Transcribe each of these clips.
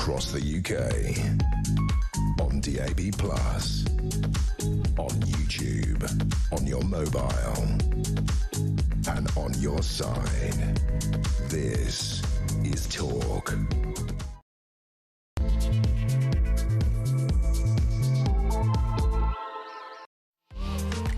across the UK, on DAB+, on YouTube, on your mobile, and on your side. This is Talk.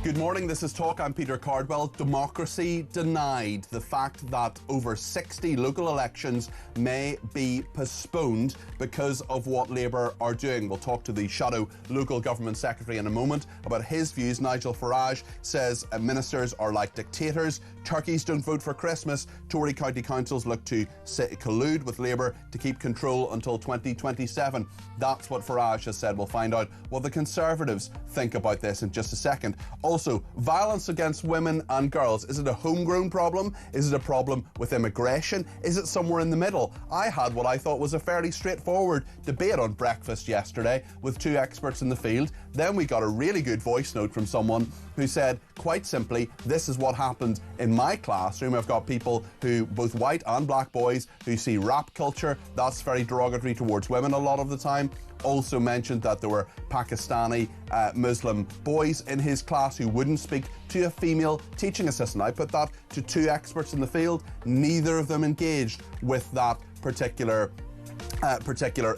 Good morning, this is Talk. I'm Peter Cardwell. Democracy denied. The fact that over 60 local elections may be postponed because of what Labour are doing. We'll talk to the shadow local government secretary in a moment about his views. Nigel Farage says ministers are like dictators. Turkeys don't vote for Christmas. Tory county councils look to collude with Labour to keep control until 2027. That's what Farage has said. We'll find out what the Conservatives think about this in just a second. Also, violence against women and girls. Is it a homegrown problem? Is it a problem with immigration? Is it somewhere in the middle? I had what I thought was a fairly straightforward debate on breakfast yesterday with two experts in the field. Then we got a really good voice note from someone who said, quite simply, this is what happened in my classroom. I've got people who, both white and black boys, who see rap culture. That's very derogatory towards women a lot of the time. Also mentioned that there were Pakistani Muslim boys in his class who wouldn't speak to a female teaching assistant. I put that to two experts in the field. Neither of them engaged with that particular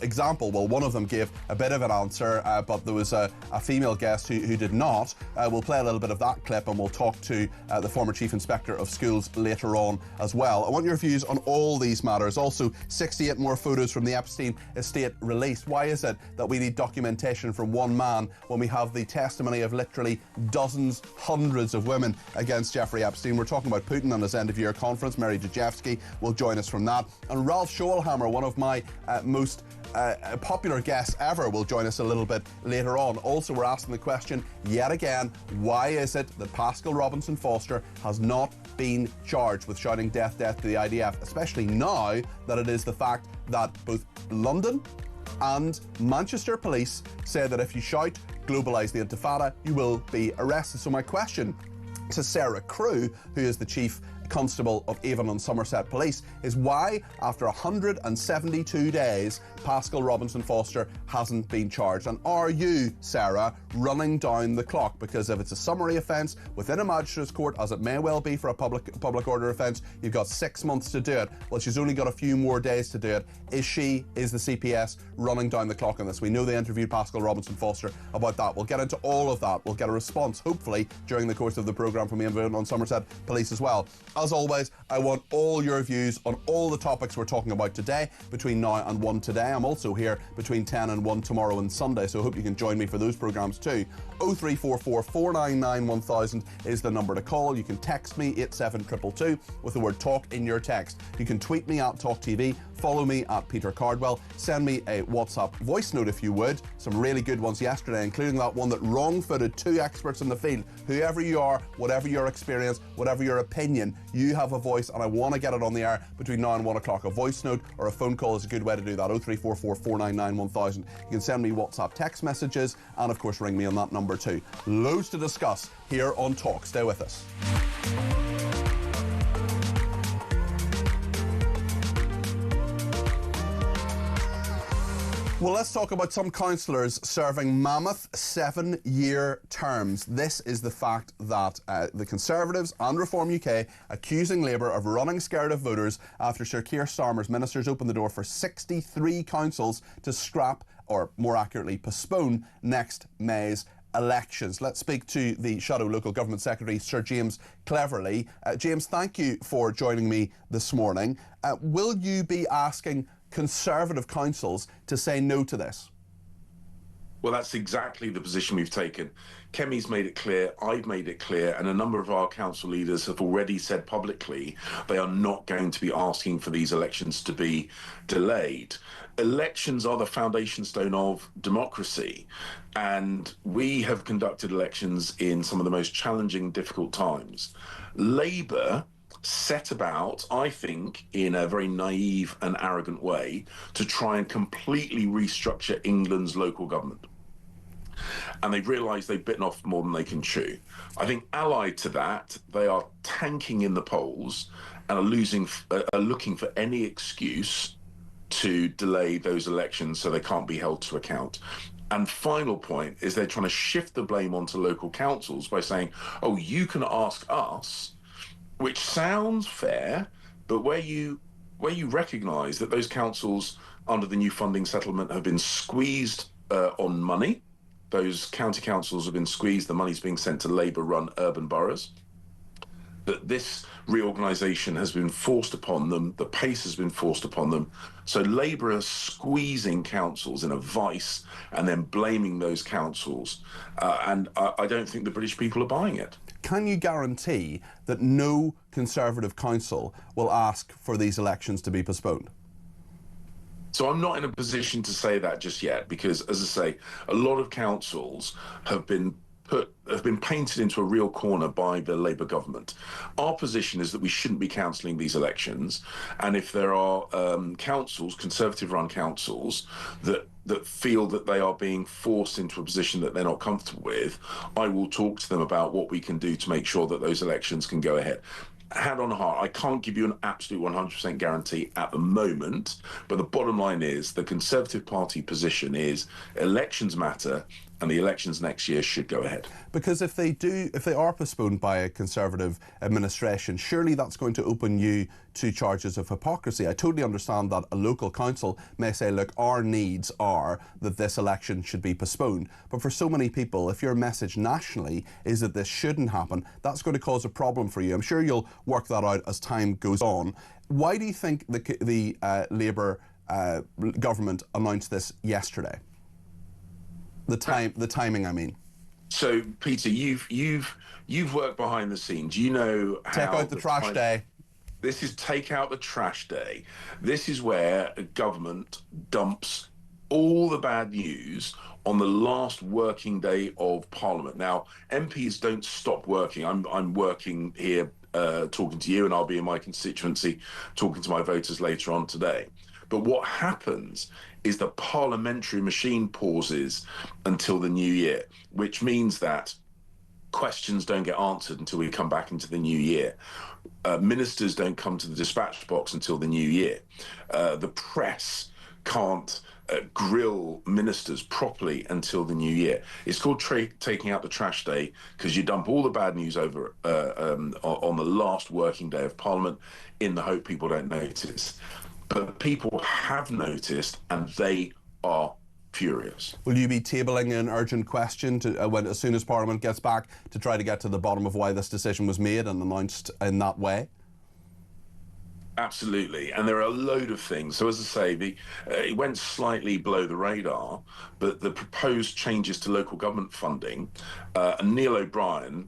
example. Well, one of them gave a bit of an answer, but there was a female guest who did not. We'll play a little bit of that clip and we'll talk to the former Chief Inspector of Schools later on as well. I want your views on all these matters. Also, 68 more photos from the Epstein estate released. Why is it that we need documentation from one man when we have the testimony of literally dozens, hundreds of women against Jeffrey Epstein? We're talking about Putin and his end-of-year conference. Mary Dejevsky will join us from that. And Ralph Schoelhammer, one of my most popular guests ever, will join us a little bit later on. Also, we're asking the question yet again, why is it that Pascal Robinson Foster has not been charged with shouting death, death to the IDF, especially now that it is the fact that both London and Manchester police say that if you shout globalise the Intifada, you will be arrested. So my question to Sarah Crew, who is the Chief Constable of Avon and Somerset Police, is why, after 172 days, Pascal Robinson Foster hasn't been charged. And are you, Sarah, running down the clock? Because if it's a summary offence within a magistrate's court, as it may well be for a public order offence, you've got 6 months to do it. Well, she's only got a few more days to do it. Is the CPS running down the clock on this? We know they interviewed Pascal Robinson Foster about that. We'll get into all of that. We'll get a response, hopefully, during the course of the programme from Avon and Somerset Police as well. As always, I want all your views on all the topics we're talking about today between now and 1 today. I'm also here between 10 and 1 tomorrow and Sunday, so I hope you can join me for those programmes too. 0344 499 1000 is the number to call. You can text me 87222 with the word talk in your text. You can tweet me at talkTV, follow me at Peter Cardwell, send me a WhatsApp voice note if you would. Some really good ones yesterday, including that one that wrong-footed two experts in the field. Whoever you are, whatever your experience, whatever your opinion, you have a voice and I want to get it on the air between now and 1 o'clock. A voice note or a phone call is a good way to do that. 0344 499 1000. You can send me WhatsApp text messages and of course ring me on that number too. Loads to discuss here on Talk. Stay with us. Well, let's talk about some councillors serving mammoth 7-year terms. This is the fact that the Conservatives and Reform UK accusing Labour of running scared of voters after Sir Keir Starmer's ministers opened the door for 63 councils to scrap, or more accurately, postpone next May's elections. Let's speak to the Shadow Local Government Secretary, Sir James Cleverly. James, thank you for joining me this morning. Will you be asking Conservative councils to say no to this? Well, that's exactly the position we've taken. Kemi's made it clear, I've made it clear, and a number of our council leaders have already said publicly they are not going to be asking for these elections to be delayed. Elections are the foundation stone of democracy, and we have conducted elections in some of the most challenging, difficult times. Labour set about, I think, in a very naive and arrogant way, to try and completely restructure England's local government. And they've realised they've bitten off more than they can chew. I think allied to that, they are tanking in the polls and are looking for any excuse to delay those elections so they can't be held to account. And final point is they're trying to shift the blame onto local councils by saying, oh, you can ask us, which sounds fair, but where you recognise that those councils under the new funding settlement have been squeezed on money. Those county councils have been squeezed. The money's being sent to Labour-run urban boroughs. That this reorganisation has been forced upon them. The pace has been forced upon them. So Labour are squeezing councils in a vice and then blaming those councils. And I don't think the British people are buying it. Can you guarantee that no Conservative council will ask for these elections to be postponed? So I'm not in a position to say that just yet, because, as I say, a lot of councils have been painted into a real corner by the Labour government. Our position is that we shouldn't be cancelling these elections, and if there are councils, Conservative-run councils, that feel that they are being forced into a position that they're not comfortable with, I will talk to them about what we can do to make sure that those elections can go ahead. Hand on heart, I can't give you an absolute 100% guarantee at the moment, but the bottom line is the Conservative Party position is elections matter, and the elections next year should go ahead. Because if they are postponed by a Conservative administration, surely that's going to open you to charges of hypocrisy. I totally understand that a local council may say, look, our needs are that this election should be postponed. But for so many people, if your message nationally is that this shouldn't happen, that's going to cause a problem for you. I'm sure you'll work that out as time goes on. Why do you think the Labour government announced this yesterday? The timing, I mean. So, Peter, you've worked behind the scenes. You know how take out the trash day. This is take out the trash day. This is where a government dumps all the bad news on the last working day of Parliament. Now, MPs don't stop working. I'm working here talking to you, and I'll be in my constituency talking to my voters later on today. But what happens is the parliamentary machine pauses until the new year, which means that questions don't get answered until we come back into the new year. Ministers don't come to the dispatch box until the new year. The press can't grill ministers properly until the new year. It's called taking out the trash day, because you dump all the bad news over on the last working day of Parliament in the hope people don't notice. But people have noticed, and they are furious. Will you be tabling an urgent question to, as soon as Parliament gets back, to try to get to the bottom of why this decision was made and announced in that way? Absolutely, and there are a load of things. So, as I say, it went slightly below the radar, but the proposed changes to local government funding, and Neil O'Brien,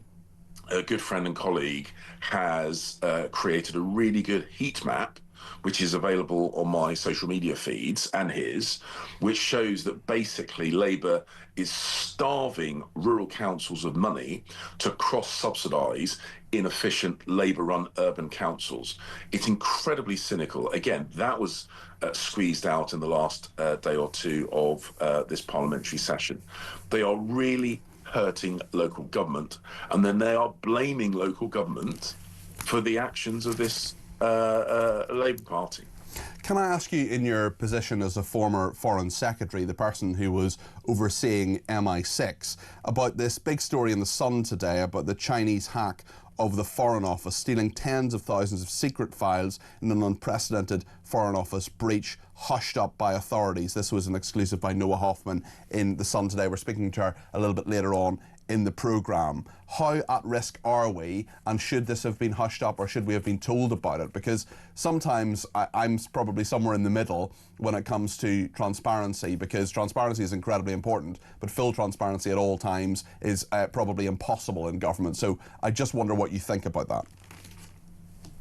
a good friend and colleague, has created a really good heat map, which is available on my social media feeds and his, which shows that basically Labour is starving rural councils of money to cross-subsidise inefficient Labour-run urban councils. It's incredibly cynical. Again, that was squeezed out in the last day or two of this parliamentary session. They are really hurting local government, and then they are blaming local government for the actions of this Labour Party. Can I ask you, in your position as a former Foreign Secretary, the person who was overseeing MI6, about this big story in The Sun today about the Chinese hack of the Foreign Office, stealing tens of thousands of secret files in an unprecedented Foreign Office breach hushed up by authorities. This was an exclusive by Noah Hoffman in The Sun today. We're speaking to her a little bit later on in the programme. How at risk are we, and should this have been hushed up, or should we have been told about it? Because sometimes I'm probably somewhere in the middle when it comes to transparency, because transparency is incredibly important, but full transparency at all times is probably impossible in government. So I just wonder what you think about that.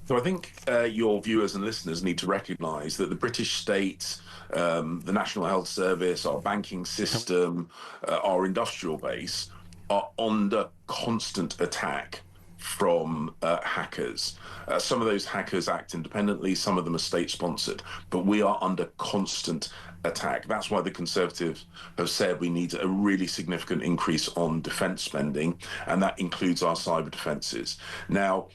So I think your viewers and listeners need to recognise that the British state, the National Health Service, our banking system, our industrial base are under constant attack from hackers. Some of those hackers act independently, some of them are state-sponsored, but we are under constant attack. That's why the Conservatives have said we need a really significant increase on defence spending, and that includes our cyber defences. Now,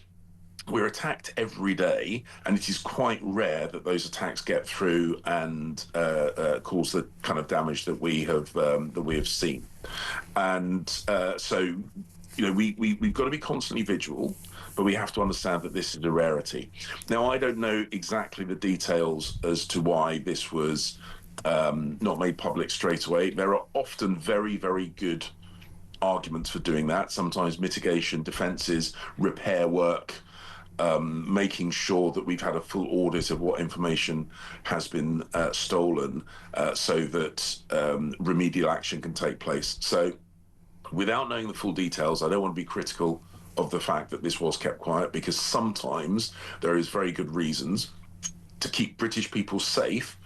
we're attacked every day, and it is quite rare that those attacks get through and cause the kind of damage that we have seen. And so, we've got to be constantly vigilant, but we have to understand that this is a rarity. Now, I don't know exactly the details as to why this was not made public straight away. There are often very, very good arguments for doing that. Sometimes mitigation, defences, repair work, making sure that we've had a full audit of what information has been stolen so that remedial action can take place. So without knowing the full details, I don't want to be critical of the fact that this was kept quiet, because sometimes there is very good reasons to keep British people safe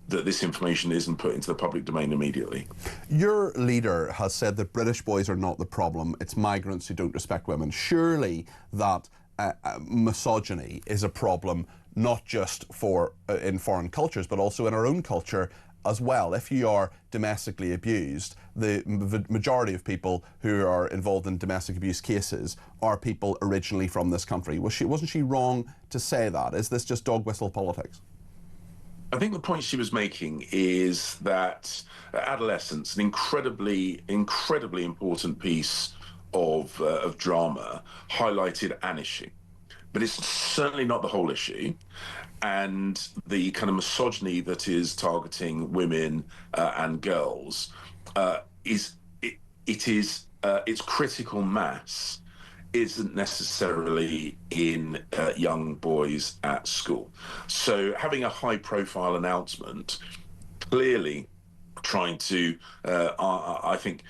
that this information isn't put into the public domain immediately. Your leader has said that British boys are not the problem, it's migrants who don't respect women. Surely that misogyny is a problem not just in foreign cultures, but also in our own culture as well. If you are domestically abused, the majority of people who are involved in domestic abuse cases are people originally from this country. Wasn't she wrong to say that? Is this just dog whistle politics? I think the point she was making is that adolescence, an incredibly important piece of drama, highlighted an issue, but it's certainly not the whole issue. And the kind of misogyny that is targeting women and girls its critical mass isn't necessarily in young boys at school. So having a high-profile announcement, clearly trying to, I think,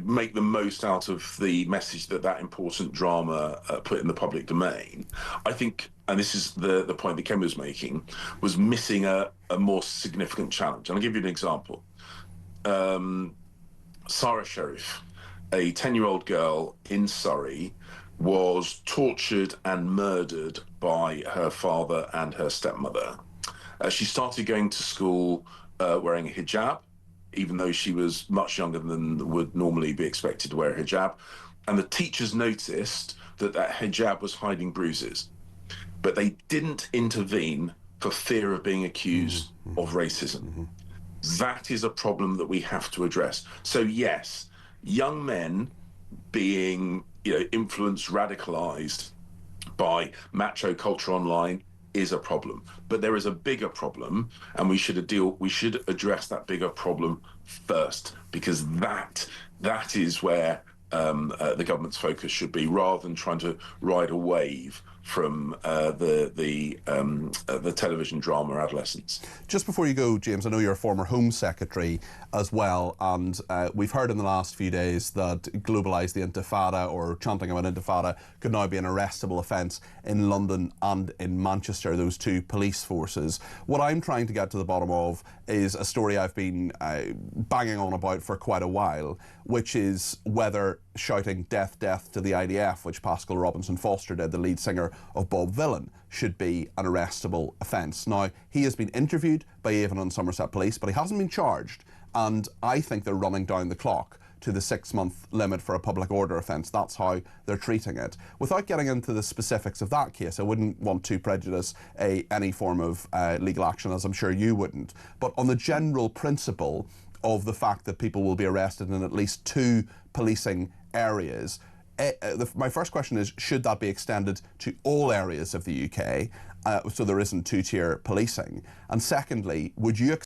make the most out of the message that important drama put in the public domain, I think, and this is the point that Ken was making, was missing a more significant challenge. And I'll give you an example. Sarah Sherif, a 10-year-old girl in Surrey, was tortured and murdered by her father and her stepmother. She started going to school wearing a hijab, even though she was much younger than would normally be expected to wear a hijab. And the teachers noticed that hijab was hiding bruises, but they didn't intervene for fear of being accused of racism. That is a problem that we have to address. So yes, young men being influenced, radicalized by macho culture online is a problem, but there is a bigger problem, and we should address that bigger problem first, because that is where the government's focus should be, rather than trying to ride a wave from the television drama adolescence. Just before you go, James, I know you're a former Home Secretary as well, and we've heard in the last few days that Globalise the Intifada, or chanting about Intifada, could now be an arrestable offence in London and in Manchester, those two police forces. What I'm trying to get to the bottom of is a story I've been banging on about for quite a while, which is whether shouting "death, death" to the IDF, which Pascal Robinson Foster did, the lead singer of Bob Vylan, should be an arrestable offence. Now, he has been interviewed by Avon and Somerset Police, but he hasn't been charged, and I think they're running down the clock to the 6-month limit for a public order offence. That's how they're treating it. Without getting into the specifics of that case, I wouldn't want to prejudice any form of legal action, as I'm sure you wouldn't. But on the general principle of the fact that people will be arrested in at least 2 policing areas, my first question is, should that be extended to all areas of the UK so there isn't 2-tier policing? And secondly, would you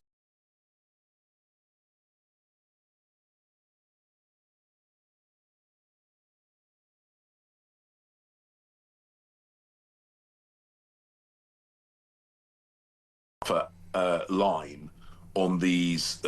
line on these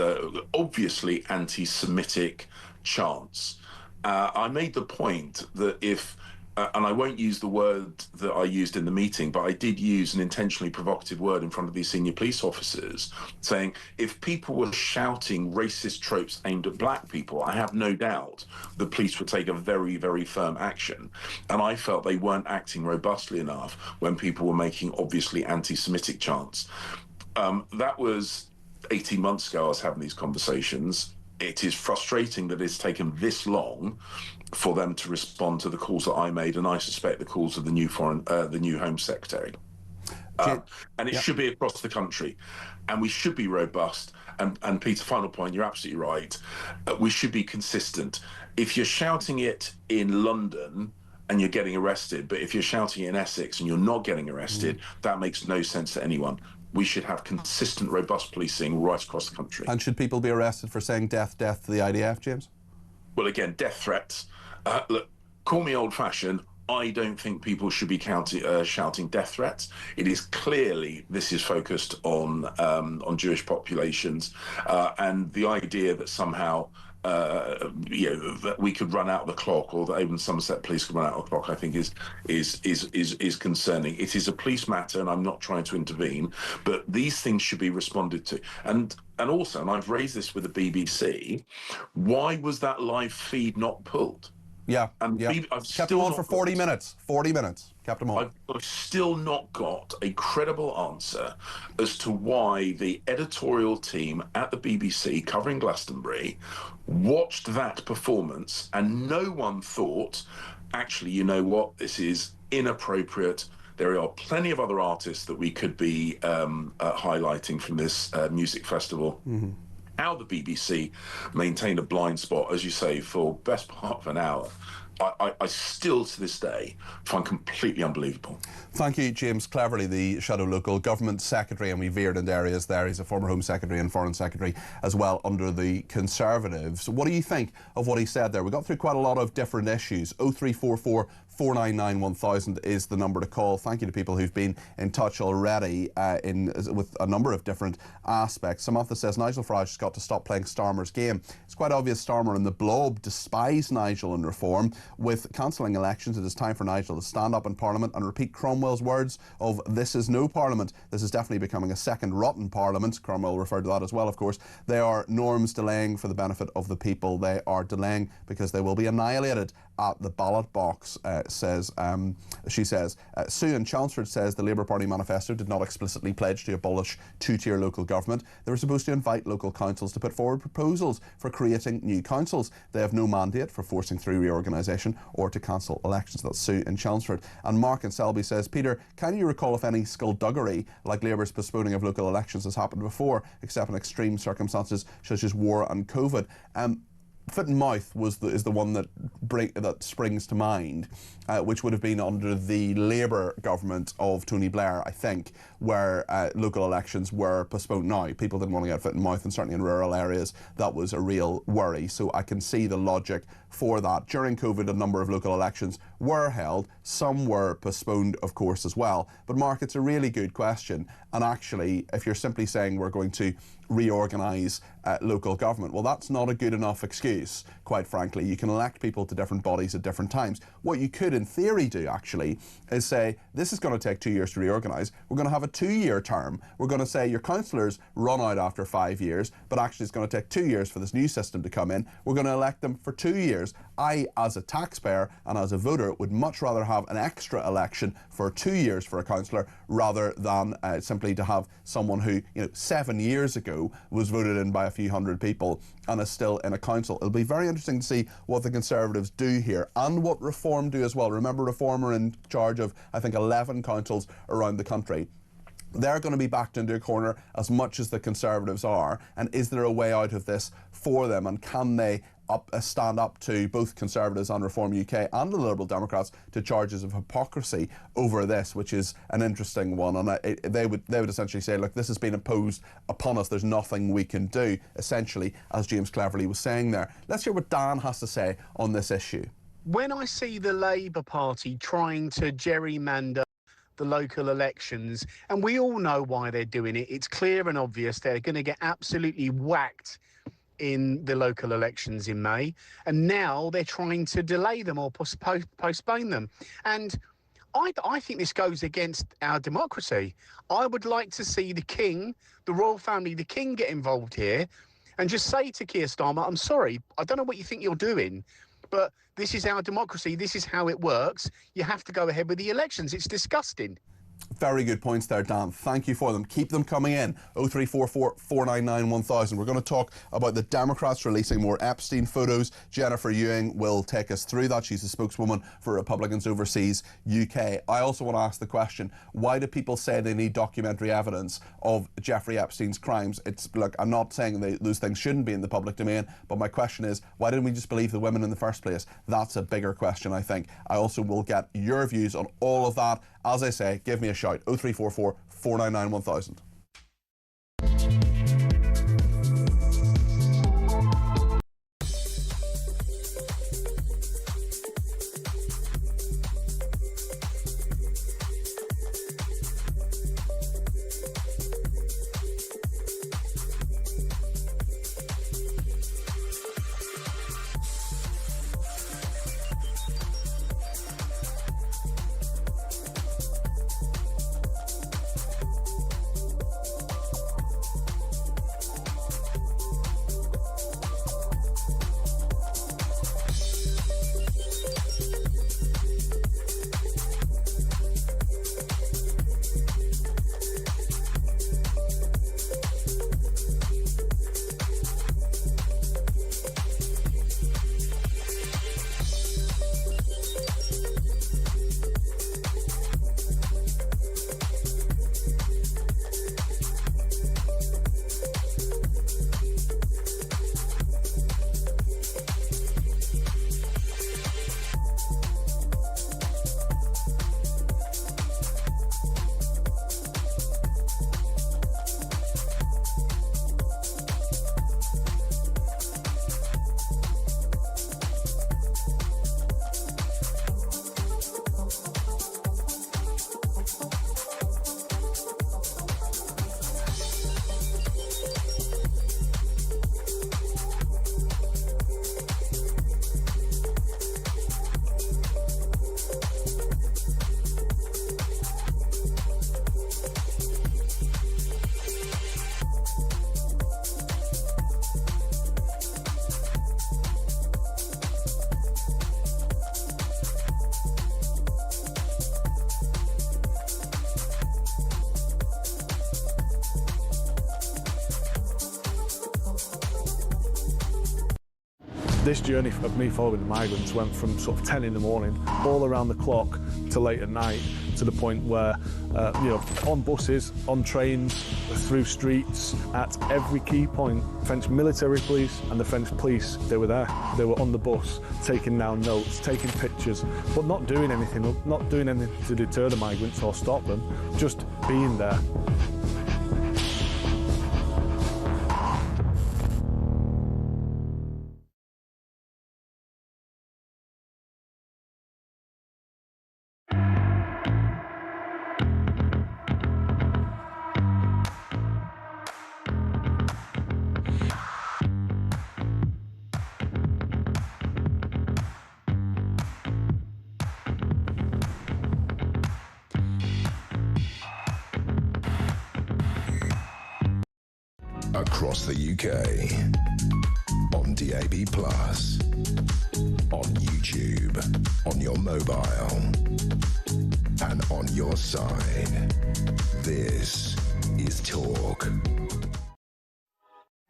obviously anti-Semitic chants? I made the point that if, and I won't use the word that I used in the meeting, but I did use an intentionally provocative word in front of these senior police officers, saying if people were shouting racist tropes aimed at black people, I have no doubt the police would take a very, very firm action. And I felt they weren't acting robustly enough when people were making obviously anti-Semitic chants. That was 18 months ago I was having these conversations. It is frustrating that it's taken this long for them to respond to the calls that I made, and I suspect the calls of the new Home Secretary. And it should be across the country, and we should be robust. And Peter, final point, you're absolutely right. We should be consistent. If you're shouting it in London and you're getting arrested, but if you're shouting it in Essex and you're not getting arrested, that makes no sense to anyone. We should have consistent, robust policing right across the country. And should people be arrested for saying death, death to the IDF, James? Well, again, death threats. Look, call me old-fashioned. I don't think people should be shouting death threats. It is clearly this is focused on Jewish populations, and the idea that somehow that we could run out of the clock, or that even Somerset Police could run out of the clock, I think is concerning. It is a police matter, and I'm not trying to intervene, but these things should be responded to. And also, and I've raised this with the BBC, why was that live feed not pulled? Yeah, I've kept them on for 40 minutes. 40 minutes. Kept them on. I've still not got a credible answer as to why the editorial team at the BBC covering Glastonbury watched that performance and no one thought, actually, you know what, this is inappropriate. There are plenty of other artists that we could be highlighting from this music festival. Mm-hmm. How the BBC maintained a blind spot, as you say, for best part of an hour, I still to this day find completely unbelievable. Thank you, James Cleverly, the Shadow Local Government Secretary, and we veered into areas there. He's a former Home Secretary and Foreign Secretary as well under the Conservatives. What do you think of what he said there? We got through quite a lot of different issues. 0344 499 1000 is the number to call. Thank you to people who've been in touch already with a number of different aspects. Samantha says Nigel Farage has got to stop playing Starmer's game. It's quite obvious Starmer and the Blob despise Nigel and reform. With cancelling elections, it is time for Nigel to stand up in Parliament and repeat Cromwell's words of "this is no Parliament." This is definitely becoming a second rotten Parliament. Cromwell referred to that as well, of course. They are norms delaying for the benefit of the people. They are delaying because they will be annihilated at the ballot box, she says. Sue in Chelmsford says the Labour Party manifesto did not explicitly pledge to abolish two-tier local government. They were supposed to invite local councils to put forward proposals for creating new councils. They have no mandate for forcing through reorganisation or to cancel elections. That's Sue in Chelmsford. And Mark in Selby says, Peter, can you recall if any skullduggery like Labour's postponing of local elections has happened before, except in extreme circumstances such as war and COVID? Foot and mouth is the one that springs to mind, which would have been under the Labour government of Tony Blair, I think, where local elections were postponed. Now, people didn't want to get foot and mouth, and certainly in rural areas that was a real worry. So I can see the logic for that. During COVID, a number of local elections were held. Some were postponed, of course, as well. But Mark, it's a really good question. And actually, if you're simply saying we're going to reorganise local government, well, that's not a good enough excuse, quite frankly. You can elect people to different bodies at different times. What you could, in theory, do, actually, is say, this is going to take 2 years to reorganise. We're going to have a 2-year term. We're going to say your councillors run out after 5 years, but actually it's going to take 2 years for this new system to come in. We're going to elect them for 2 years. I, as a taxpayer and as a voter, would much rather have an extra election for 2 years for a councillor rather than simply to have someone who, 7 years ago was voted in by a few hundred people and is still in a council. It'll be very interesting to see what the Conservatives do here and what Reform do as well. Remember, Reform are in charge of, I think, 11 councils around the country. They're going to be backed into a corner as much as the Conservatives are. And is there a way out of this for them? And can they stand up to both Conservatives and Reform UK and the Liberal Democrats to charges of hypocrisy over this, which is an interesting one? And they would essentially say, look, this has been imposed upon us. There's nothing we can do, essentially, as James Cleverly was saying there. Let's hear what Dan has to say on this issue. When I see the Labour Party trying to gerrymander the local elections, and we all know why they're doing it, it's clear and obvious they're going to get absolutely whacked in the local elections in May, and now they're trying to delay them or postpone them. And I think this goes against our democracy. I would like to see the King, the royal family, the King get involved here and just say to Keir Starmer, I'm sorry, I don't know what you think you're doing, but this is our democracy. This is how it works. You have to go ahead with the elections. It's disgusting. Very good points there, Dan. Thank you for them. Keep them coming in. 0344 499 1000. We're going to talk about the Democrats releasing more Epstein photos. Jennifer Ewing will take us through that. She's the spokeswoman for Republicans Overseas UK. I also want to ask the question, why do people say they need documentary evidence of Jeffrey Epstein's crimes? Look, I'm not saying those things shouldn't be in the public domain, but my question is, why didn't we just believe the women in the first place? That's a bigger question, I think. I also will get your views on all of that. As I say, give me a shout. 0344 499 1000. This journey of me following the migrants went from sort of 10 in the morning, all around the clock, to late at night, to the point where, on buses, on trains, through streets, at every key point, French military police and the French police, they were there. They were on the bus, taking down notes, taking pictures, but not doing anything to deter the migrants or stop them, just being there. Across the UK, on DAB+, on YouTube, on your mobile, and on your side. This is Talk.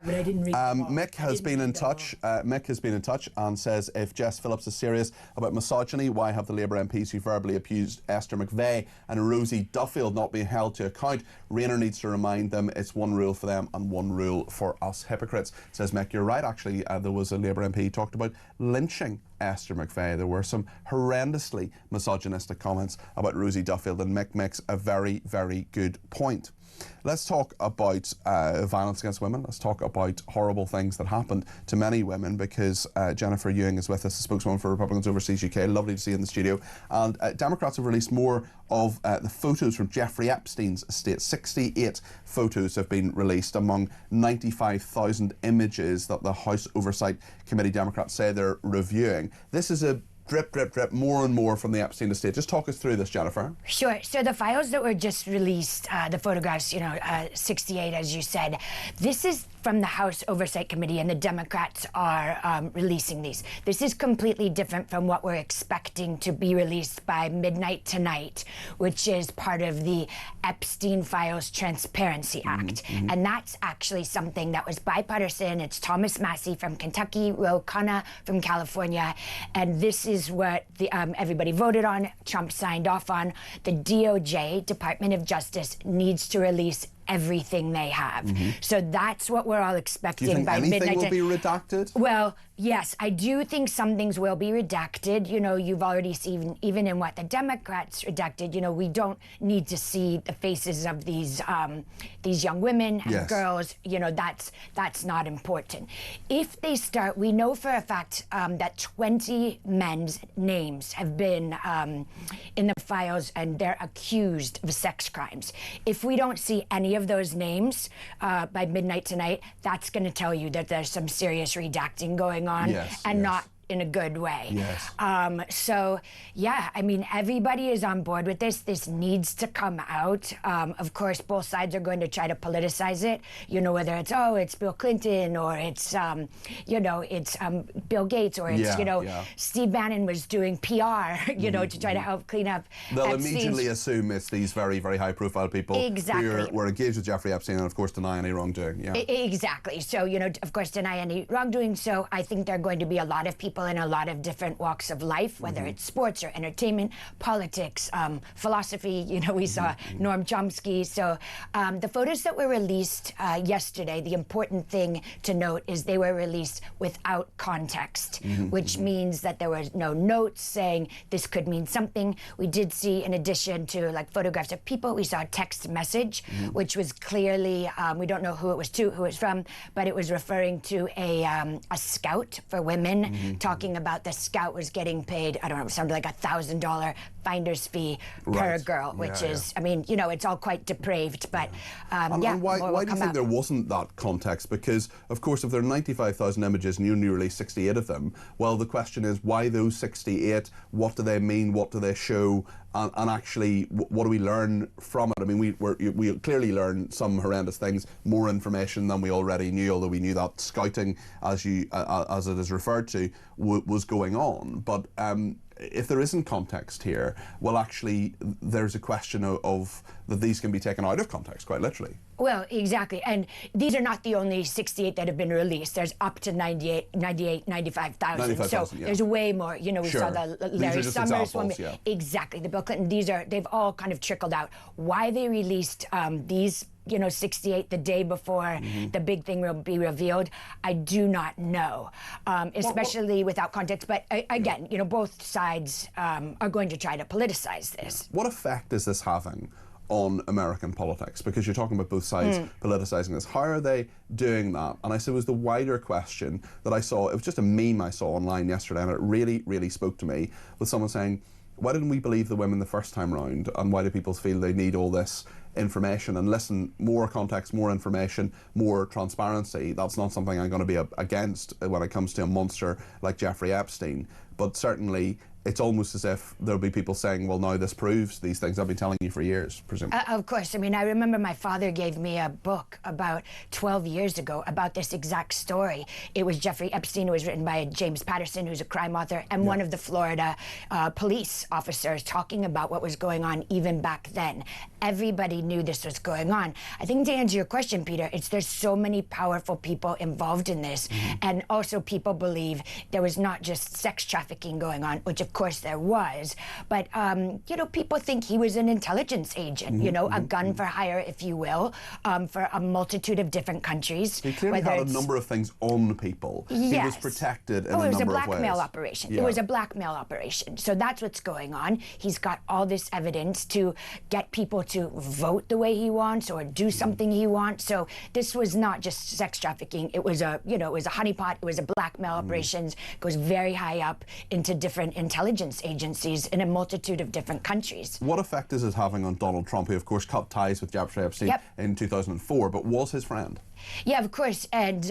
But I didn't read Mick has been in touch. Mick has been in touch and says, if Jess Phillips is serious about misogyny, why have the Labour MPs who verbally abused Esther McVeigh and Rosie Duffield not been held to account? Rayner needs to remind them it's one rule for them and one rule for us hypocrites. Says Mick, you're right. Actually, there was a Labour MP who talked about lynching Esther McVeigh. There were some horrendously misogynistic comments about Rosie Duffield, and Mick makes a very, very good point. Let's talk about violence against women. Let's talk about horrible things that happened to many women, because Jennifer Ewing is with us, the spokeswoman for Republicans Overseas UK. Lovely to see you in the studio. And Democrats have released more of the photos from Jeffrey Epstein's estate. 68 photos have been released among 95,000 images that the House Oversight Committee Democrats say they're reviewing. This is a drip, drip, drip, more and more from the Epstein estate. Just talk us through this, Jennifer. Sure. So the files that were just released, the photographs, 68, as you said, this is from the House Oversight Committee, and the Democrats are releasing these. This is completely different from what we're expecting to be released by midnight tonight, which is part of the Epstein Files Transparency Act. And that's actually something that was bipartisan. It's Thomas Massey from Kentucky, Ro Khanna from California, and this is what everybody voted on, Trump signed off on. The DOJ, Department of Justice, needs to release everything they have. So that's what we're all expecting. Do you think by anything midnight will be redacted? Well, yes, I do think some things will be redacted. You've already seen, even in what the Democrats redacted, we don't need to see the faces of these young women and girls. That's not important. If they start, we know for a fact that 20 men's names have been in the files, and they're accused of sex crimes. If we don't see any of those names by midnight tonight, that's going to tell you that there's some serious redacting going on, not in a good way. So, yeah, I mean, everybody is on board with this. This needs to come out. Of course, both sides are going to try to politicize it, whether it's Bill Clinton, or it's, it's Bill Gates, or it's, Steve Bannon was doing PR, to try to help clean up They'll Epstein's... immediately assume it's these very, very high-profile people who were engaged with Jeffrey Epstein and, of course, deny any wrongdoing. Exactly. So, of course, deny any wrongdoing. So I think there are going to be a lot of people in a lot of different walks of life, whether it's sports or entertainment, politics, philosophy. We saw Noam Chomsky. So the photos that were released yesterday, the important thing to note is they were released without context, which means that there was no notes saying this could mean something. We did see, in addition to photographs of people, we saw a text message, which was clearly, we don't know who it was to, who it's from, but it was referring to a scout for women, talking about the scout was getting paid, I don't know, something like $1,000 finder's fee per girl, which is, I mean, it's all quite depraved, but and why do you think there wasn't that context? Because, of course, if there are 95,000 images and you only release 68 of them, well, the question is, why those 68? What do they mean? What do they show? And actually, what do we learn from it? I mean, we clearly learned some horrendous things, more information than we already knew, although we knew that scouting, as it is referred to, was going on. But if there isn't context here, well, actually, there's a question of that these can be taken out of context, quite literally. Well, exactly. And these are not the only 68 that have been released. There's up to 95,000. So there's way more. We saw the Larry Summers one. Exactly. The Bill Clinton. They've all kind of trickled out. Why they released these 68 the day before the big thing will be revealed, I do not know, especially without context. But again, both sides are going to try to politicize this. What effect is this having on American politics? Because you're talking about both sides politicizing this. How are they doing that? And I suppose the wider question that I saw, it was just a meme I saw online yesterday, and it really, really spoke to me, with someone saying, why didn't we believe the women the first time round, and why do people feel they need all this information? And listen, more context, more information, more transparency, that's not something I'm going to be against when it comes to a monster like Jeffrey Epstein. But certainly, it's almost as if there'll be people saying, well, now this proves these things I've been telling you for years, presumably. Of course. I mean, I remember my father gave me a book about 12 years ago about this exact story. It was Jeffrey Epstein. It was written by James Patterson, who's a crime author, and one of the Florida police officers, talking about what was going on even back then. Everybody knew this was going on. I think, to answer your question, Peter, there's so many powerful people involved in this, and also people believe there was not just sex trafficking going on, which of course there was, but people think he was an intelligence agent, a gun for hire, if you will, for a multitude of different countries. He clearly had a number of things on people. He was protected in a number of ways. It was a blackmail operation. It was a blackmail operation. So that's what's going on. He's got all this evidence to get people to vote vote the way he wants or do something he wants. So this was not just sex trafficking. It was a, it was a honeypot. It was a blackmail operations. It goes very high up into different intelligence agencies in a multitude of different countries. What effect is it having on Donald Trump, who of course cut ties with Jeffrey Epstein in 2004, but was his friend? Yeah, of course, and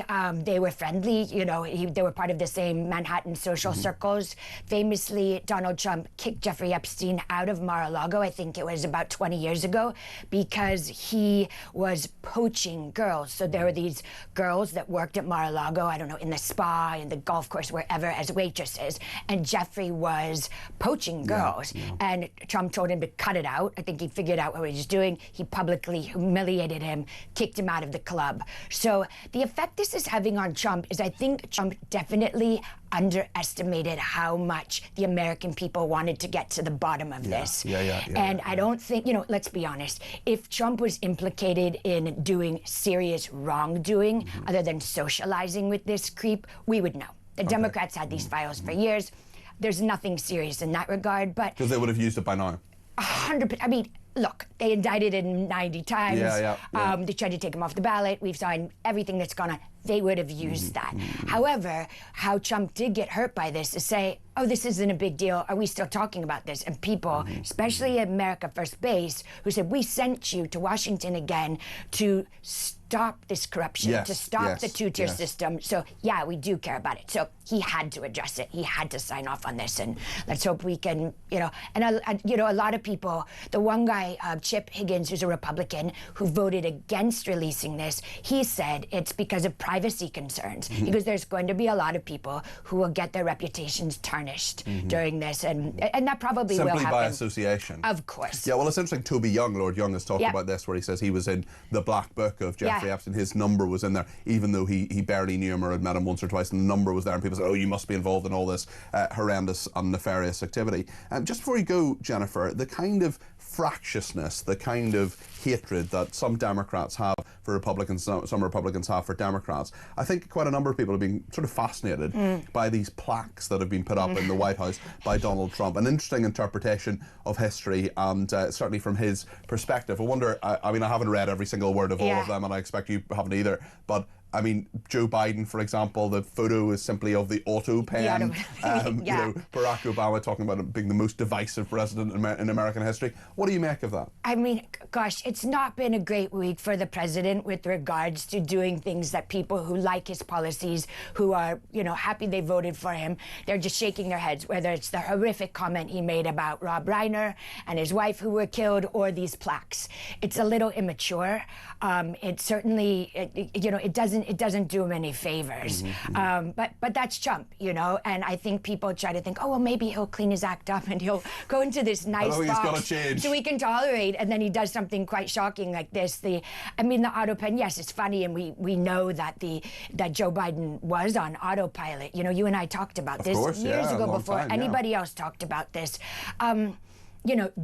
they were friendly. They were part of the same Manhattan social circles. Famously, Donald Trump kicked Jeffrey Epstein out of Mar-a-Lago, I think it was about 20 years ago, because he was poaching girls. So there were these girls that worked at Mar-a-Lago, I don't know, in the spa, in the golf course, wherever, as waitresses, and Jeffrey was poaching girls. And Trump told him to cut it out. I think he figured out what he was doing. He publicly humiliated him, kicked him out of the club. So the effect this is having on Trump is, I think Trump definitely underestimated how much the American people wanted to get to the bottom of this. And I don't think, let's be honest, if Trump was implicated in doing serious wrongdoing other than socializing with this creep, we would know. The Democrats had these files for years. There's nothing serious in that regard, but... Because they would have used it by now. 100%. I mean, look, they indicted him 90 times. They tried to take him off the ballot. We've signed everything that's gone on. They would have used that. However, how Trump did get hurt by this is say, oh, this isn't a big deal. Are we still talking about this? And people, especially America First Base, who said, we sent you to Washington again to stop this corruption, to stop the two-tier system. So, yeah, we do care about it. So he had to address it. He had to sign off on this. And let's hope we can, and a lot of people, the one guy, Chip Higgins, who's a Republican, who voted against releasing this, he said it's because of privacy concerns. Because there's going to be a lot of people who will get their reputations tarnished during this. And that probably will happen. Simply by association. Of course. Yeah, well, it's interesting. Toby Young, Lord Young, has talked about this, where he says he was in the black book of Jeffrey Epstein. His number was in there, even though he barely knew him or had met him once or twice, and the number was there, and people said, oh, you must be involved in all this horrendous and nefarious activity. Just before you go, Jennifer, the kind of fractiousness, the kind of hatred that some Democrats have for Republicans, some Republicans have for Democrats, I think quite a number of people have been sort of fascinated by these plaques that have been put up in the White House by Donald Trump. An interesting interpretation of history, and certainly from his perspective. I wonder, I mean, I haven't read every single word of all of them, and I expect you haven't either, but I mean, Joe Biden, for example, the photo is simply of the auto pen. Barack Obama talking about it being the most divisive president in American history. What do you make of that? I mean, gosh, it's not been a great week for the president with regards to doing things that people who like his policies, who are, happy they voted for him, they're just shaking their heads, whether it's the horrific comment he made about Rob Reiner and his wife who were killed, or these plaques. It's a little immature. It certainly, it doesn't do him any favors. But that's Trump, and I think people try to think, oh, well, maybe he'll clean his act up and he'll go into this nice box so we can tolerate, and then he does something quite shocking like this. The auto pen, yes, it's funny, and we know that Joe Biden was on autopilot. You and I talked about this years ago before anybody else talked about this.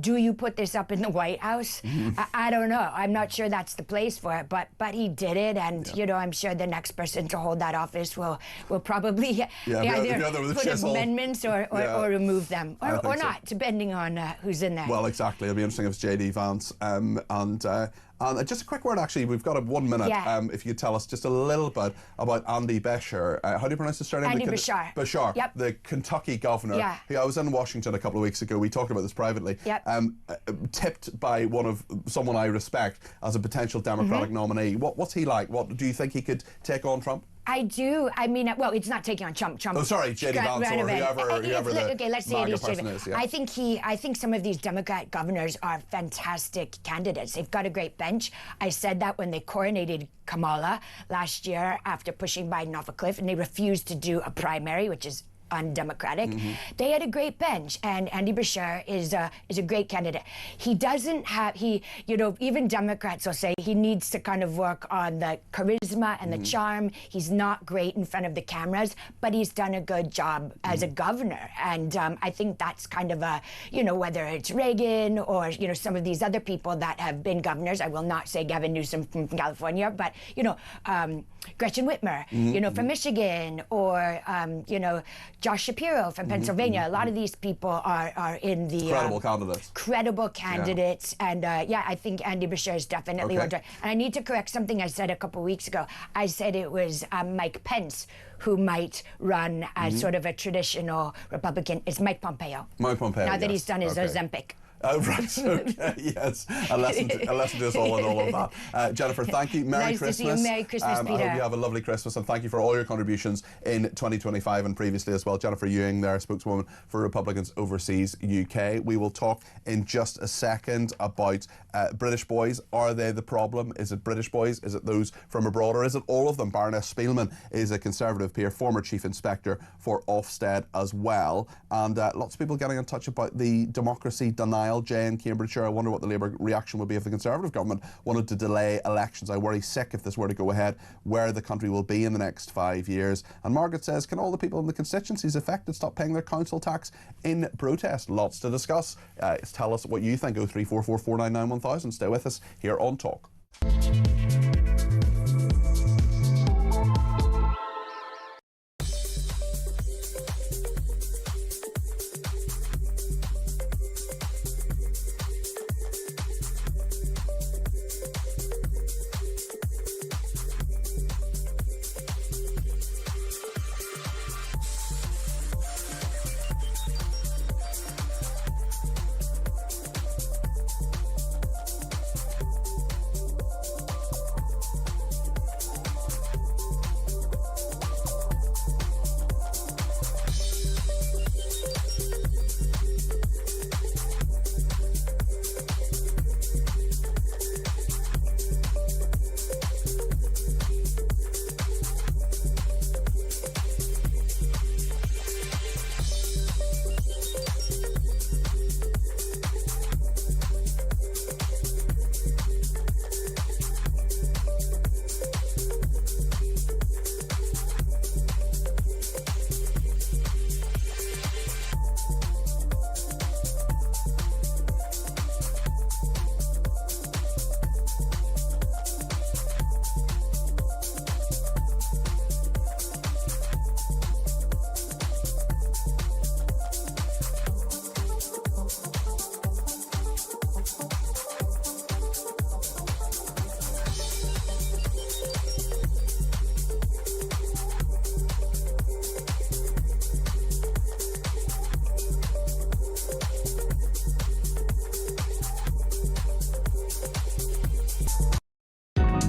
Do you put this up in the White House? I don't know. I'm not sure that's the place for it, but he did it, and I'm sure the next person to hold that office will probably either put amendments or remove them, or not, depending on who's in there. Well, exactly. It'll be interesting if it's J.D. Vance. And just a quick word, actually, we've got 1 minute. If you could tell us just a little bit about Andy Beshear. How do you pronounce his surname? Andy Beshear. Beshear, yep. The Kentucky governor. I was in Washington a couple of weeks ago. We talked about this privately. Tipped by someone I respect as a potential Democratic nominee. What's he like? What do you think he could take on Trump? I do. I mean, well, it's not taking on Trump. Oh, sorry, J.D. Vance or whoever the let's say it is person is. I think some of these Democrat governors are fantastic candidates. They've got a great bench. I said that when they coronated Kamala last year after pushing Biden off a cliff, and they refused to do a primary, which is undemocratic. They had a great bench, and Andy Beshear is a great candidate. He doesn't have, even Democrats will say he needs to kind of work on the charisma and the charm. He's not great in front of the cameras, but he's done a good job as a governor. And I think that's kind of a, whether it's Reagan or, some of these other people that have been governors. I will not say Gavin Newsom from California, but, Gretchen Whitmer, you know, from Michigan, or you know, Josh Shapiro from Pennsylvania. A lot of these people are in the credible candidates. Credible candidates, and yeah, I think Andy Beshear is definitely one. And I need to correct something I said a couple of weeks ago. I said it was Mike Pence who might run as sort of a traditional Republican. It's Mike Pompeo. Mike Pompeo. Now that he's done his Ozempic. Oh, right, okay, yes. A lesson to us all in all of that. Jennifer, thank you. Merry Christmas. Nice to see you. Merry Christmas, Peter. I hope you have a lovely Christmas, and thank you for all your contributions in 2025 and previously as well. Jennifer Ewing there, spokeswoman for Republicans Overseas UK. We will talk in just a second about British boys. Are they the problem? Is it British boys? Is it those from abroad? Or is it all of them? Baroness Spielman is a Conservative peer, former Chief Inspector for Ofsted as well. And lots of people getting in touch about the democracy denial. Jay in Cambridgeshire, I wonder what the Labour reaction would be if the Conservative government wanted to delay elections. I worry sick if this were to go ahead where the country will be in the next 5 years. And Margaret says, can all the people in the constituencies affected stop paying their council tax in protest? Lots to discuss. Tell us what you think. 0344 499 1000. Stay with us here on Talk.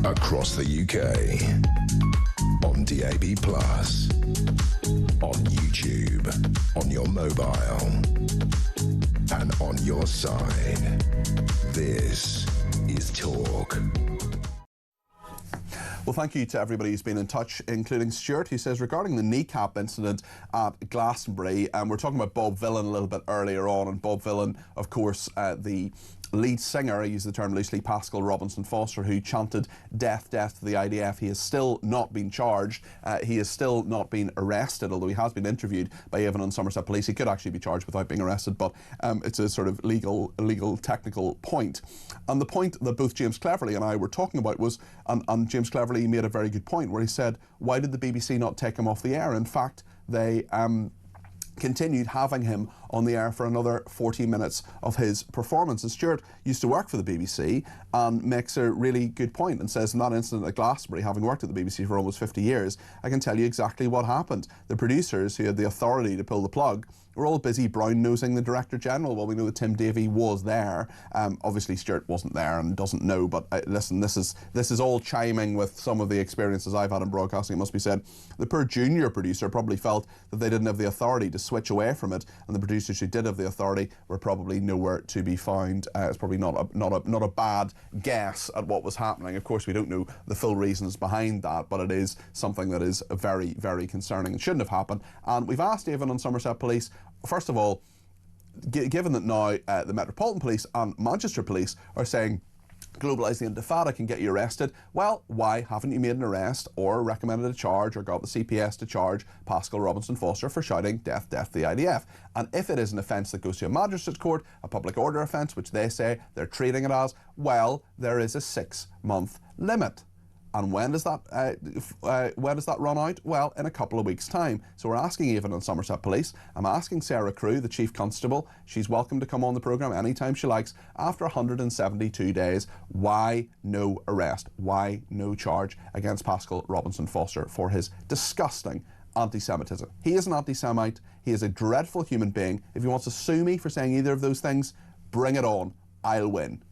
Across the UK, on DAB+, on YouTube, on your mobile, and on your side. This is Talk. Well, thank you to everybody who's been in touch, including Stuart, who says, regarding the kneecap incident at Glastonbury, and we're talking about Bob Vylan a little bit earlier on, and Bob Vylan, of course, the lead singer, I use the term loosely, Pascal Robinson Foster, who chanted death, death to the IDF. He has still not been charged. He has still not been arrested, although he has been interviewed by Avon and Somerset Police. He could actually be charged without being arrested, but it's a sort of legal technical point. And the point that both James Cleverly and I were talking about was, and James Cleverly made a very good point where he said, why did the BBC not take him off the air? In fact, they continued having him on the air for another 40 minutes of his performance. And Stuart used to work for the BBC and makes a really good point and says, in that incident at Glastonbury, having worked at the BBC for almost 50 years, I can tell you exactly what happened. The producers who had the authority to pull the plug were all busy brown-nosing the Director General. Well, we know that Tim Davie was there. Obviously, Stuart wasn't there and doesn't know, but listen, this is all chiming with some of the experiences I've had in broadcasting, it must be said. The poor junior producer probably felt that they didn't have the authority to switch away from it, and the producers who did have the authority were probably nowhere to be found. It's probably not a bad guess at what was happening. Of course, we don't know the full reasons behind that, but it is something that is very, very concerning and shouldn't have happened. And we've asked Avon and Somerset Police, first of all, given that now the Metropolitan Police and Manchester Police are saying globalise the intifada can get you arrested, well, why haven't you made an arrest or recommended a charge or got the CPS to charge Pascal Robinson Foster for shouting death, death the IDF? And if it is an offence that goes to a magistrate's court, a public order offence, which they say they're treating it as, well, there is a 6-month limit. And when does that run out? Well, in a couple of weeks' time. So we're asking even on Somerset Police, I'm asking Sarah Crew, the Chief Constable, she's welcome to come on the programme anytime she likes, after 172 days, why no arrest? Why no charge against Pascal Robinson Foster for his disgusting anti-Semitism? He is an anti-Semite, he is a dreadful human being. If he wants to sue me for saying either of those things, bring it on, I'll win.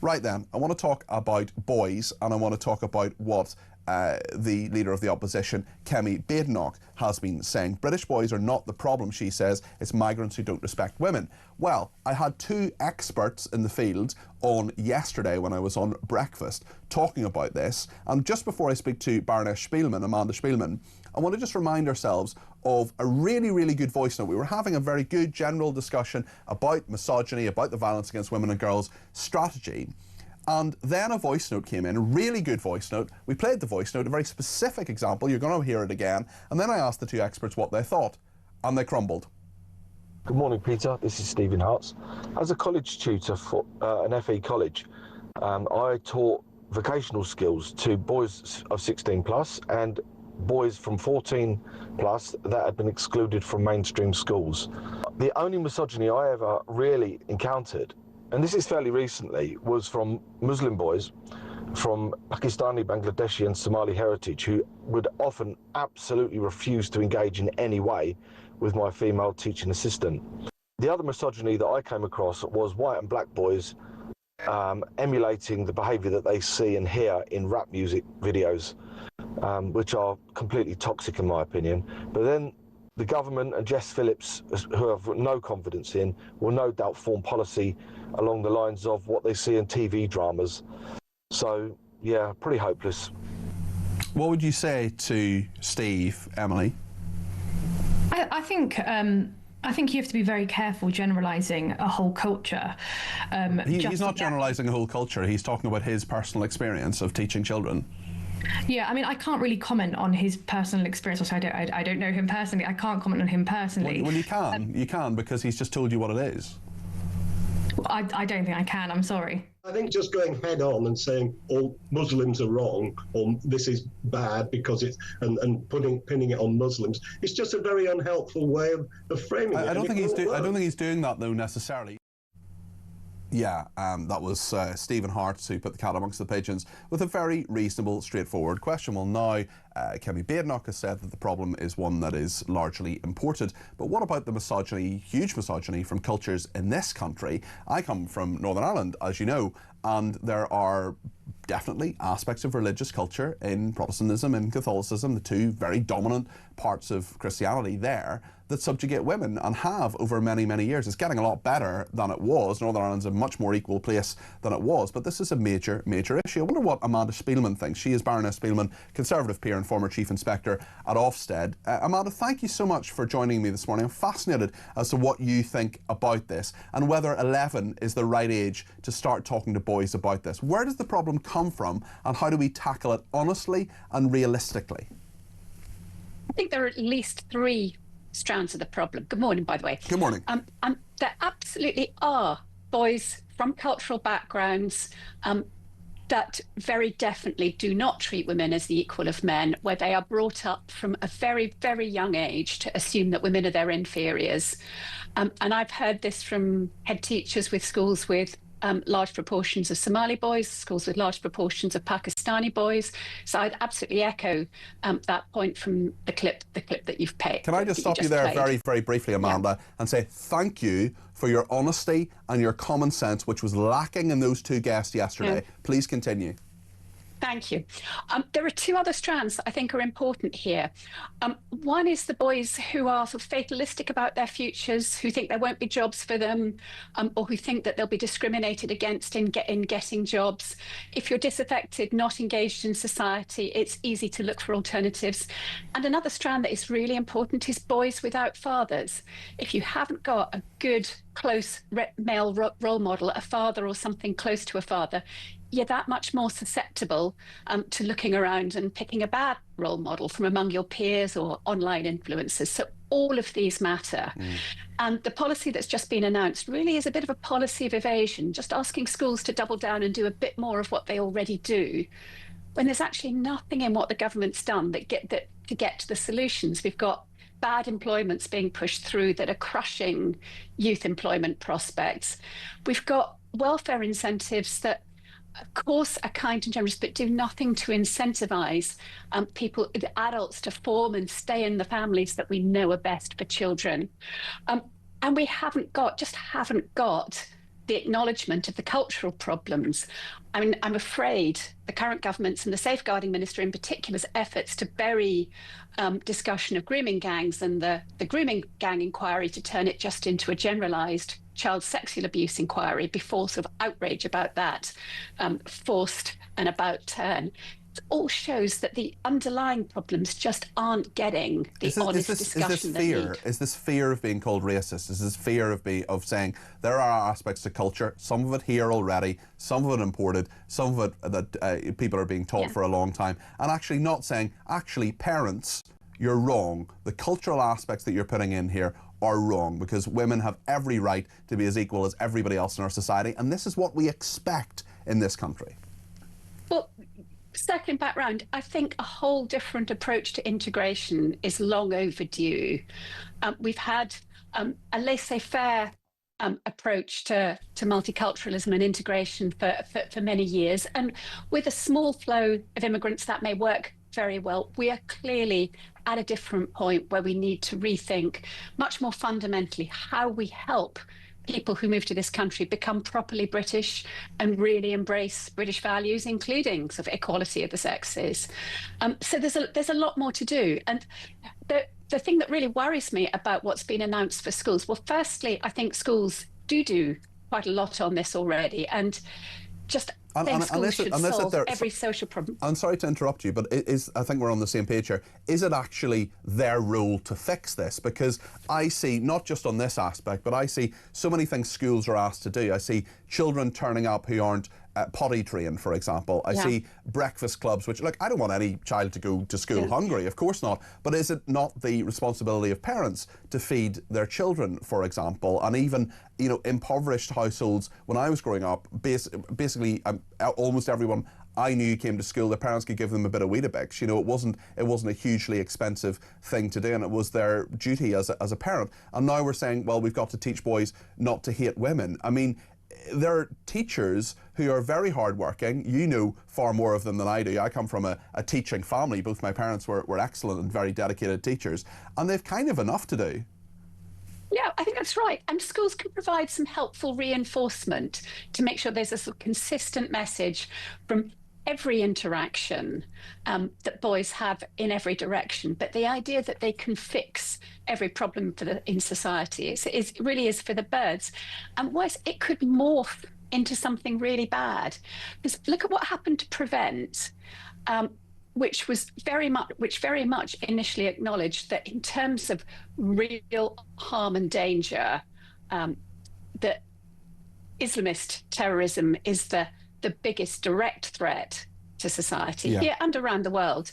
Right then, I want to talk about boys, and I want to talk about what the Leader of the Opposition, Kemi Badenoch, has been saying. British boys are not the problem, she says, it's migrants who don't respect women. Well, I had two experts in the field on yesterday when I was on breakfast talking about this, and just before I speak to Baroness Spielman, Amanda Spielman, I want to just remind ourselves of a really, really good voice note. We were having a very good general discussion about misogyny, about the violence against women and girls strategy. And then a voice note came in, a really good voice note. We played the voice note, a very specific example. You're going to hear it again. And then I asked the two experts what they thought, and they crumbled. Good morning, Peter. This is Stephen Hartz. As a college tutor for an FE college, I taught vocational skills to boys of 16 plus and boys from 14 plus that had been excluded from mainstream schools. The only misogyny I ever really encountered, and this is fairly recently, was from Muslim boys from Pakistani, Bangladeshi and Somali heritage who would often absolutely refuse to engage in any way with my female teaching assistant. The other misogyny that I came across was white and black boys emulating the behaviour that they see and hear in rap music videos, which are completely toxic in my opinion. But then the government and Jess Phillips, who I have no confidence in, will no doubt form policy along the lines of what they see in TV dramas. So, yeah, pretty hopeless. What would you say to Steve, Emily? I think you have to be very careful generalising a whole culture. He's not generalising a whole culture. He's talking about his personal experience of teaching children. Yeah, I mean, I can't really comment on his personal experience. Also, I don't know him personally. I can't comment on him personally. Well, you can. You can, because he's just told you what it is. I don't think I can. I'm sorry. I think just going head on and saying all Muslims are wrong or this is bad because it's and pinning it on Muslims, it's just a very unhelpful way of framing it. I don't think he's doing that though necessarily. Yeah, that was Stephen Hart who put the cat amongst the pigeons with a very reasonable, straightforward question. Well, now Kemi Badenoch has said that the problem is one that is largely imported. But what about the misogyny, huge misogyny, from cultures in this country? I come from Northern Ireland, as you know, and there are definitely aspects of religious culture in Protestantism and Catholicism, the two very dominant parts of Christianity there, that subjugate women and have over many, many years. It's getting a lot better than it was. Northern Ireland's a much more equal place than it was, but this is a major, major issue. I wonder what Amanda Spielman thinks. She is Baroness Spielman, Conservative peer and former Chief Inspector at Ofsted. Amanda, thank you so much for joining me this morning. I'm fascinated as to what you think about this and whether 11 is the right age to start talking to boys about this. Where does the problem come from and how do we tackle it honestly and realistically? I think there are at least three strands of the problem. Good morning, by the way. Good morning. There absolutely are boys from cultural backgrounds that very definitely do not treat women as the equal of men, where they are brought up from a very, very young age to assume that women are their inferiors. And I've heard this from head teachers with schools with large proportions of Somali boys, schools with large proportions of Pakistani boys. So I'd absolutely echo that point from the clip that you've played. Can I just stop you there very, very briefly, Amanda, and say thank you for your honesty and your common sense, which was lacking in those two guests yesterday. Yeah. Please continue. Thank you. There are two other strands that I think are important here. One is the boys who are sort of fatalistic about their futures, who think there won't be jobs for them, or who think that they'll be discriminated against in getting jobs. If you're disaffected, not engaged in society, it's easy to look for alternatives. And another strand that is really important is boys without fathers. If you haven't got a good, close male role model, a father or something close to a father, you're that much more susceptible to looking around and picking a bad role model from among your peers or online influencers. So all of these matter. And the policy that's just been announced really is a bit of a policy of evasion, just asking schools to double down and do a bit more of what they already do, when there's actually nothing in what the government's done to get to the solutions. We've got bad employments being pushed through that are crushing youth employment prospects. We've got welfare incentives that, of course, are kind and generous, but do nothing to incentivize people, the adults, to form and stay in the families that we know are best for children. And we haven't got the acknowledgement of the cultural problems. I mean, I'm afraid the current government's and the safeguarding minister in particular's efforts to bury discussion of grooming gangs and the grooming gang inquiry to turn it just into a generalised child sexual abuse inquiry before sort of outrage about that forced and about turn. It all shows that the underlying problems just aren't getting the honest discussion they need. Is this fear of being called racist? Is this fear of saying there are aspects to culture, some of it here already, some of it imported, some of it that people are being taught for a long time, and actually not saying, actually, parents, you're wrong. The cultural aspects that you're putting in here are wrong, because women have every right to be as equal as everybody else in our society, and this is what we expect in this country. Well, circling back round, I think a whole different approach to integration is long overdue. We've had a laissez-faire approach to multiculturalism and integration for many years, and with a small flow of immigrants that may work very well. We are clearly at a different point where we need to rethink much more fundamentally how we help people who move to this country become properly British and really embrace British values, including sort of equality of the sexes. So there's a lot more to do. And the thing that really worries me about what's been announced for schools, well, firstly, I think schools do quite a lot on this already, and just I think schools should solve every social problem. I'm sorry to interrupt you, but I think we're on the same page here. Is it actually their role to fix this? Because I see, not just on this aspect, but I see so many things schools are asked to do. I see children turning up who aren't potty trained, for example. I see breakfast clubs, which, look, I don't want any child to go to school hungry, of course not. But is it not the responsibility of parents to feed their children, for example? And even, you know, impoverished households, when I was growing up, basically almost everyone I knew came to school, their parents could give them a bit of Weetabix. You know, it wasn't a hugely expensive thing to do, and it was their duty as a parent. And now we're saying, well, we've got to teach boys not to hate women. I mean, there are teachers who are very hardworking. You know far more of them than I do. I come from a teaching family. Both my parents were excellent and very dedicated teachers, and they've kind of enough to do. Yeah, I think that's right. And schools can provide some helpful reinforcement to make sure there's a sort of consistent message from every interaction that boys have in every direction. But the idea that they can fix every problem in society is really is for the birds. And worse, it could morph into something really bad. Because look at what happened to Prevent, which very much initially acknowledged that in terms of real harm and danger, that Islamist terrorism is the biggest direct threat to society here and around the world.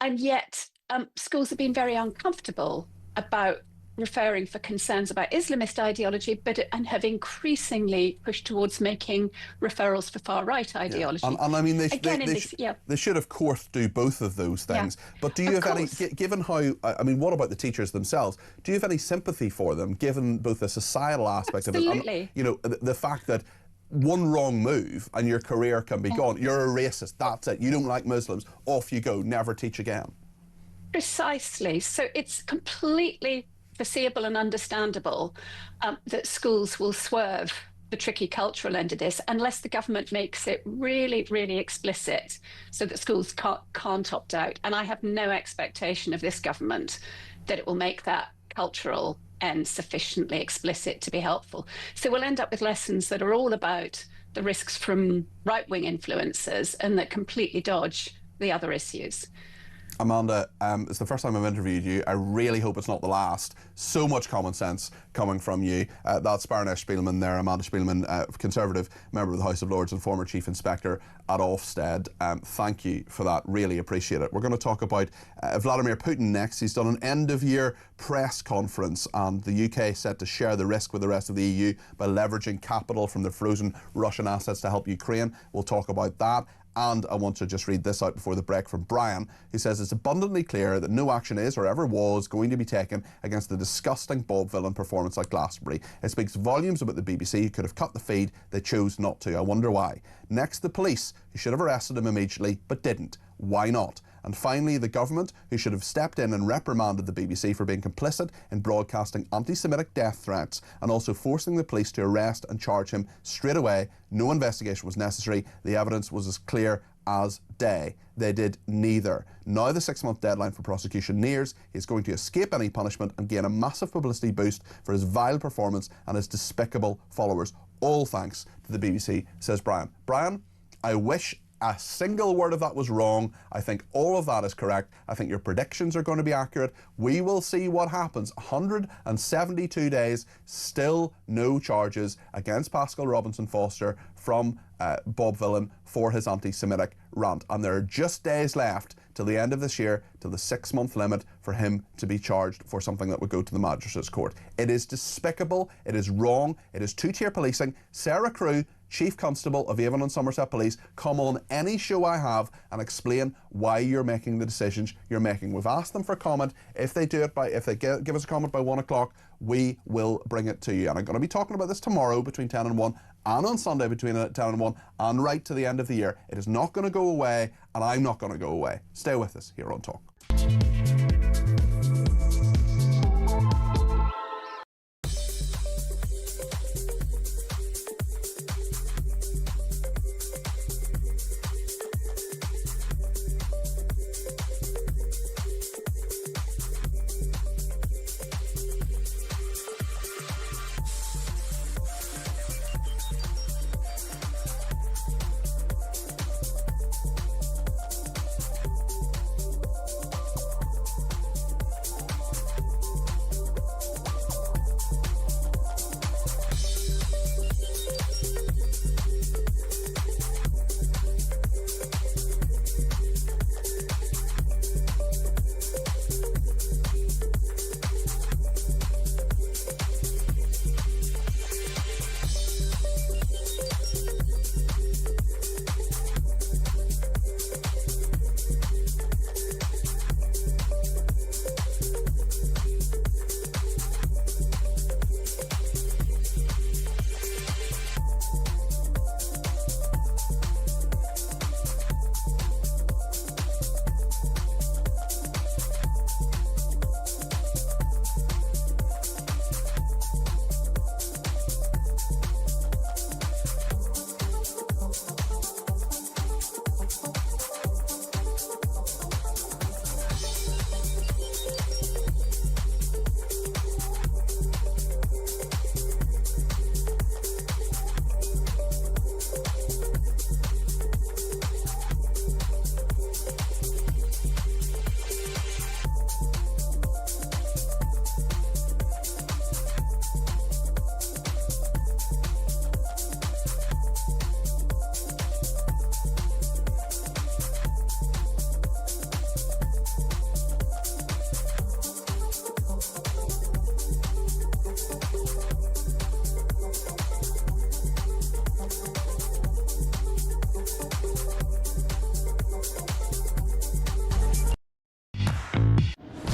And yet schools have been very uncomfortable about referring for concerns about Islamist ideology, and have increasingly pushed towards making referrals for far-right ideology. And I mean, they should, of course, do both of those things. But do you have any, given how, I mean, what about the teachers themselves? Do you have any sympathy for them, given both the societal aspect of it and, you know, the fact that one wrong move and your career can be gone? You're a racist, that's it. You don't like Muslims, off you go, never teach again. Precisely. So it's completely foreseeable and understandable that schools will swerve the tricky cultural end of this unless the government makes it really, really explicit so that schools can't opt out. And I have no expectation of this government that it will make that cultural end sufficiently explicit to be helpful. So we'll end up with lessons that are all about the risks from right-wing influences and that completely dodge the other issues. Amanda, it's the first time I've interviewed you. I really hope it's not the last. So much common sense coming from you. That's Baroness Spielman there, Amanda Spielman, Conservative member of the House of Lords and former Chief Inspector at Ofsted. Thank you for that. Really appreciate it. We're going to talk about Vladimir Putin next. He's done an end-of-year press conference, and the UK set to share the risk with the rest of the EU by leveraging capital from the frozen Russian assets to help Ukraine. We'll talk about that. And I want to just read this out before the break from Brian, who says it's abundantly clear that no action is or ever was going to be taken against the disgusting Bob Vylan performance at Glastonbury. It speaks volumes about the BBC, who could have cut the feed. They chose not to. I wonder why. Next, the police, who should have arrested him immediately but didn't. Why not? And finally, the government, who should have stepped in and reprimanded the BBC for being complicit in broadcasting anti-Semitic death threats and also forcing the police to arrest and charge him straight away. No investigation was necessary. The evidence was as clear as day. They did neither. Now the 6-month deadline for prosecution nears. He's going to escape any punishment and gain a massive publicity boost for his vile performance and his despicable followers. All thanks to the BBC, says Brian. Brian, I wish a single word of that was wrong. I think all of that is correct. I think your predictions are going to be accurate. We will see what happens. 172 days, still no charges against Pascal Robinson Foster from Bob Vylan for his anti-Semitic rant. And there are just days left till the end of this year, till the 6-month limit for him to be charged for something that would go to the Magistrates' Court. It is despicable. It is wrong. It is two-tier policing. Sarah Crew, Chief Constable of Avon and Somerset Police, come on any show I have and explain why you're making the decisions you're making. We've asked them for comment. If they do it if they give us a comment by 1 o'clock, we will bring it to you. And I'm going to be talking about this tomorrow between 10 and 1 and on Sunday between 10 and 1 and right to the end of the year. It is not going to go away, and I'm not going to go away. Stay with us here on Talk.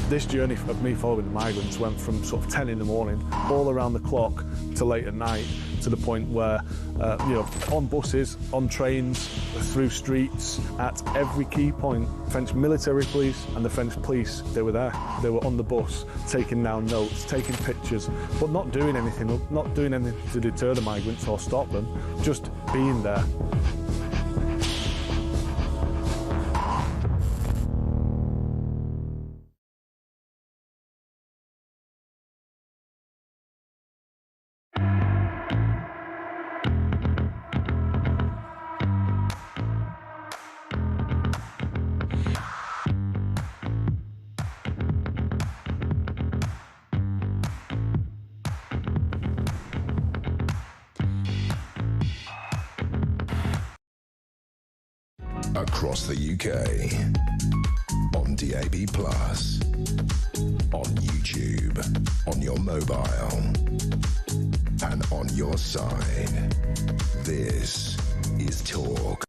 This journey of me following the migrants went from sort of 10 in the morning, all around the clock, to late at night, to the point where, on buses, on trains, through streets, at every key point, French military police and the French police, they were there. They were on the bus, taking down notes, taking pictures, but not doing anything to deter the migrants or stop them, just being there. Across the UK, on DAB+, on YouTube, on your mobile, and on your side. This is Talk.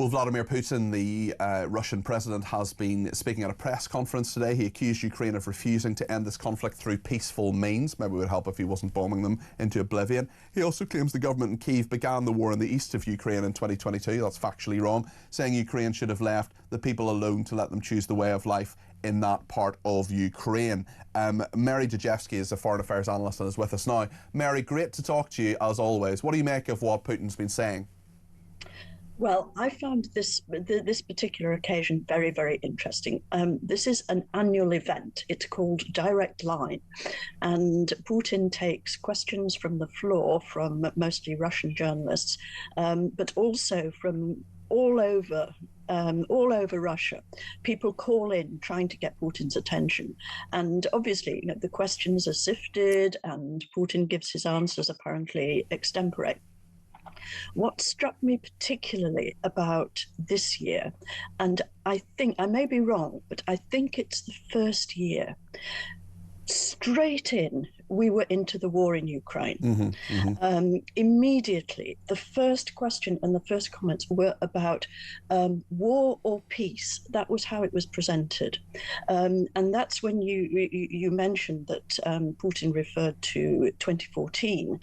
Well, Vladimir Putin, the Russian president, has been speaking at a press conference today. He accused Ukraine of refusing to end this conflict through peaceful means. Maybe it would help if he wasn't bombing them into oblivion. He also claims the government in Kyiv began the war in the east of Ukraine in 2022. That's factually wrong, saying Ukraine should have left the people alone to let them choose the way of life in that part of Ukraine. Mary Dejevsky is a foreign affairs analyst and is with us now. Mary, great to talk to you as always. What do you make of what Putin's been saying? Well, I found this particular occasion very, very interesting. This is an annual event. It's called Direct Line, and Putin takes questions from the floor from mostly Russian journalists, but also from all over Russia. People call in trying to get Putin's attention, and obviously, the questions are sifted, and Putin gives his answers apparently extempore. What struck me particularly about this year, and I think I may be wrong, but I think it's the first year straight in we were into the war in Ukraine. Immediately, the first question and the first comments were about war or peace. That was how it was presented, and that's when you mentioned that Putin referred to 2014.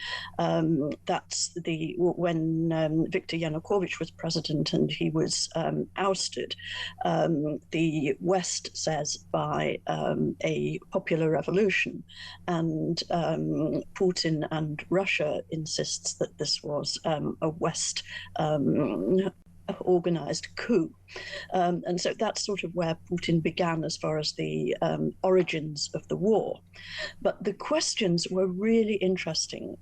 That's when Viktor Yanukovych was president and he was ousted. The West says by a popular revolution, and Putin and Russia insists that this was a West organized coup. And so that's sort of where Putin began as far as the origins of the war. But the questions were really interesting,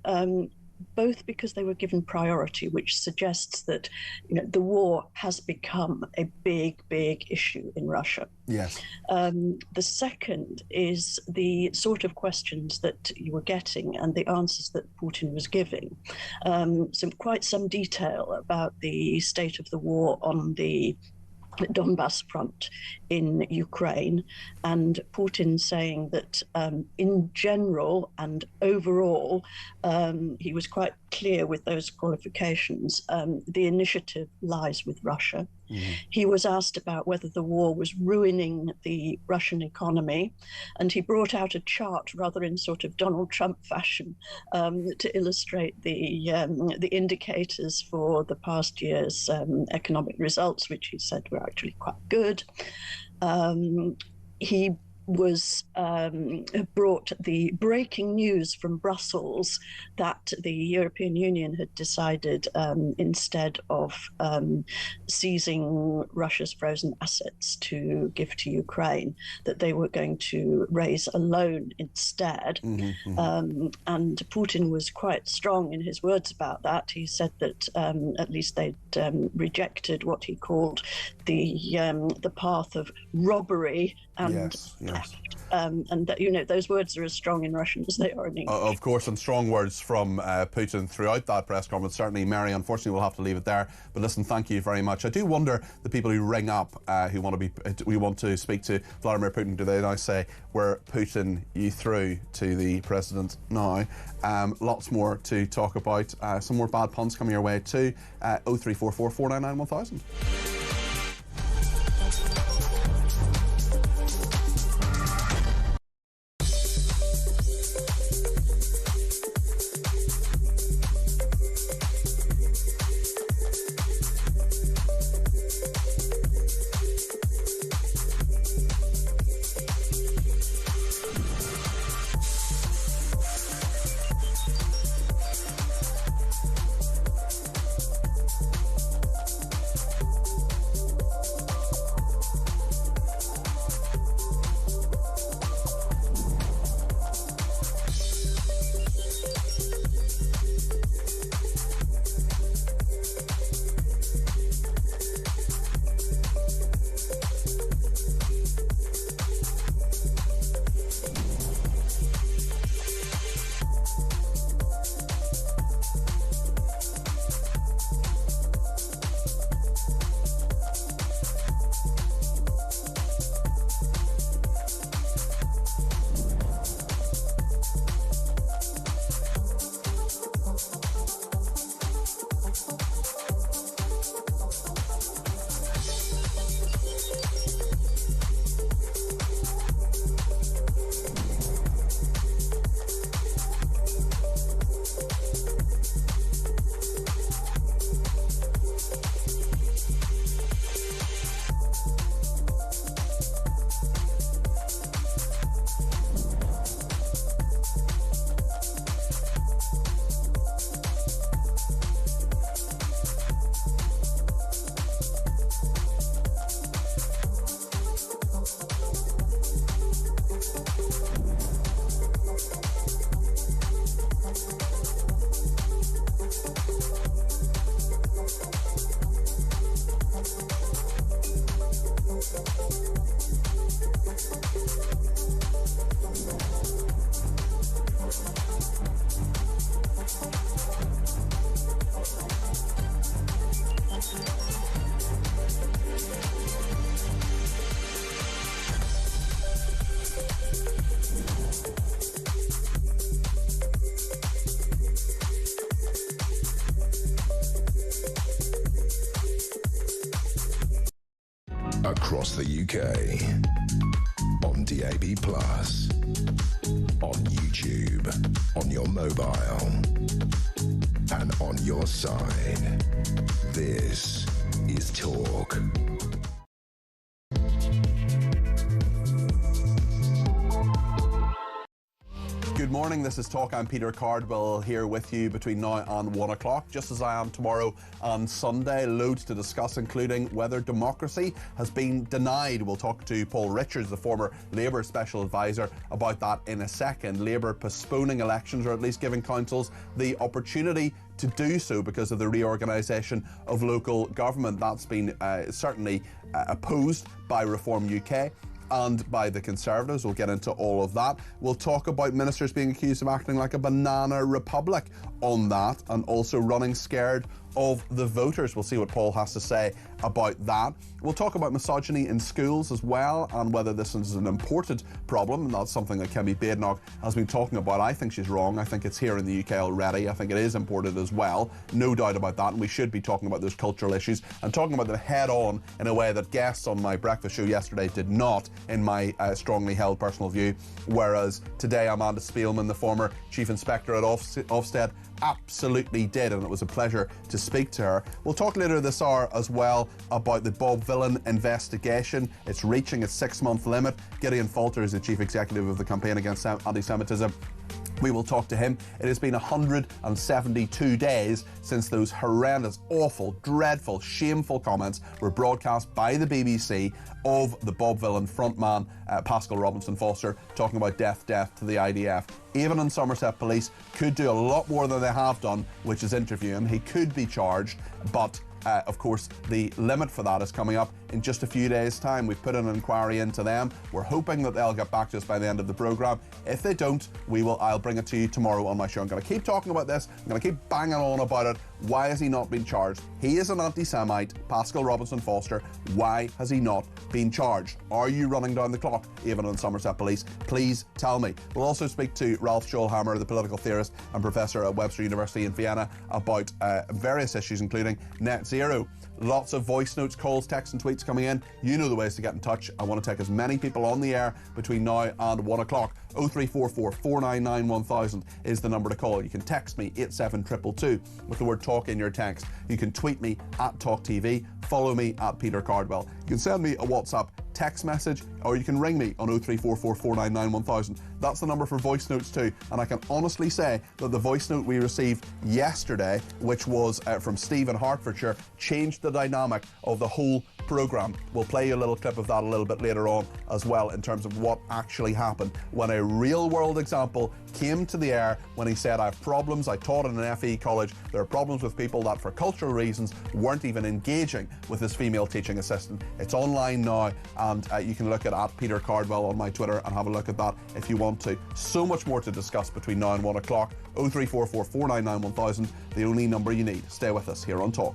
both because they were given priority, which suggests that the war has become a big, big issue in Russia. Yes. The second is the sort of questions that you were getting and the answers that Putin was giving. Quite some detail about the state of the war on the Donbass front in Ukraine, and Putin saying that in general and overall, he was quite clear with those qualifications. The initiative lies with Russia. He was asked about whether the war was ruining the Russian economy, and he brought out a chart rather in sort of Donald Trump fashion to illustrate the indicators for the past year's economic results, which he said were actually quite good. He was brought the breaking news from Brussels that the European Union had decided, instead of seizing Russia's frozen assets to give to Ukraine, that they were going to raise a loan instead. And Putin was quite strong in his words about that. He said that at least they'd rejected what he called the path of robbery and theft. And that, those words are as strong in Russian as they are in English. Of course, and strong words from Putin throughout that press conference. Certainly, Mary, unfortunately, we'll have to leave it there. But listen, thank you very much. I do wonder, the people who ring up who want to speak to Vladimir Putin, do they now say, we're Putin you through to the president now? Lots more to talk about. Some more bad puns coming your way too. 0344 499 1000. across the UK, on DAB+, on YouTube, on your mobile, and on your side. This is Talk. Good morning, this is Talk. I'm Peter Cardwell here with you between now and 1 o'clock, just as I am tomorrow and Sunday. Loads to discuss, including whether democracy has been denied. We'll talk to Paul Richards, the former Labour Special Advisor, about that in a second. Labour postponing elections, or at least giving councils the opportunity to do so because of the reorganisation of local government. That's been certainly opposed by Reform UK and by the Conservatives. We'll get into all of that. We'll talk about ministers being accused of acting like a banana republic on that, and also running scared of the voters. We'll see what Paul has to say about that. We'll talk about misogyny in schools as well, and whether this is an imported problem, and that's something that Kemi Badenoch has been talking about. I think she's wrong. I think it's here in the UK already. I think it is imported as well. No doubt about that, and we should be talking about those cultural issues and talking about them head on in a way that guests on my breakfast show yesterday did not, in my strongly held personal view. Whereas today, Amanda Spielman, the former Chief Inspector at Ofsted, absolutely did, and it was a pleasure to speak to her. We'll talk later this hour as well about the Bob Villan investigation. It's reaching its 6-month limit. Gideon Falter is the Chief Executive of the Campaign Against Anti-Semitism. We will talk to him. It has been 172 days since those horrendous, awful, dreadful, shameful comments were broadcast by the BBC of the Bob Villan frontman, Pascal Robinson Foster, talking about death to the IDF. Avon and Somerset Police could do a lot more than they have done, which is interview him. He could be charged, but of course, the limit for that is coming up in just a few days' time. We've put an inquiry into them. We're hoping that they'll get back to us by the end of the programme. If they don't, I'll bring it to you tomorrow on my show. I'm going to keep talking about this. I'm going to keep banging on about it. Why has he not been charged? He is an anti-Semite, Pascal Robinson Foster. Why has he not been charged? Are you running down the clock, Avon and Somerset Police? Please tell me. We'll also speak to Ralph Schulhammer, the political theorist and professor at Webster University in Vienna, about various issues, including net zero. Lots of voice notes, calls, texts and tweets coming in. You know the ways to get in touch. I want to take as many people on the air between now and 1 o'clock. 0344 499 1000 is the number to call. You can text me 87222 with the word talk in your text. You can tweet me at talkTV. Follow me at Peter Cardwell. You can send me a WhatsApp text message, or you can ring me on 0344 499 1000. That's the number for voice notes too. And I can honestly say that the voice note we received yesterday, which was from Steve in Hertfordshire, changed the dynamic of the whole programme. We'll play you a little clip of that a little bit later on as well, in terms of what actually happened when a real world example came to the air, when he said, I have problems, I taught in an FE college, there are problems with people that for cultural reasons weren't even engaging with this female teaching assistant. It's online now, and you can look at Peter Cardwell on my Twitter and have a look at that if you want to. So much more to discuss between now and 1 o'clock. 0344 499 1000, the only number you need. Stay with us here on Talk.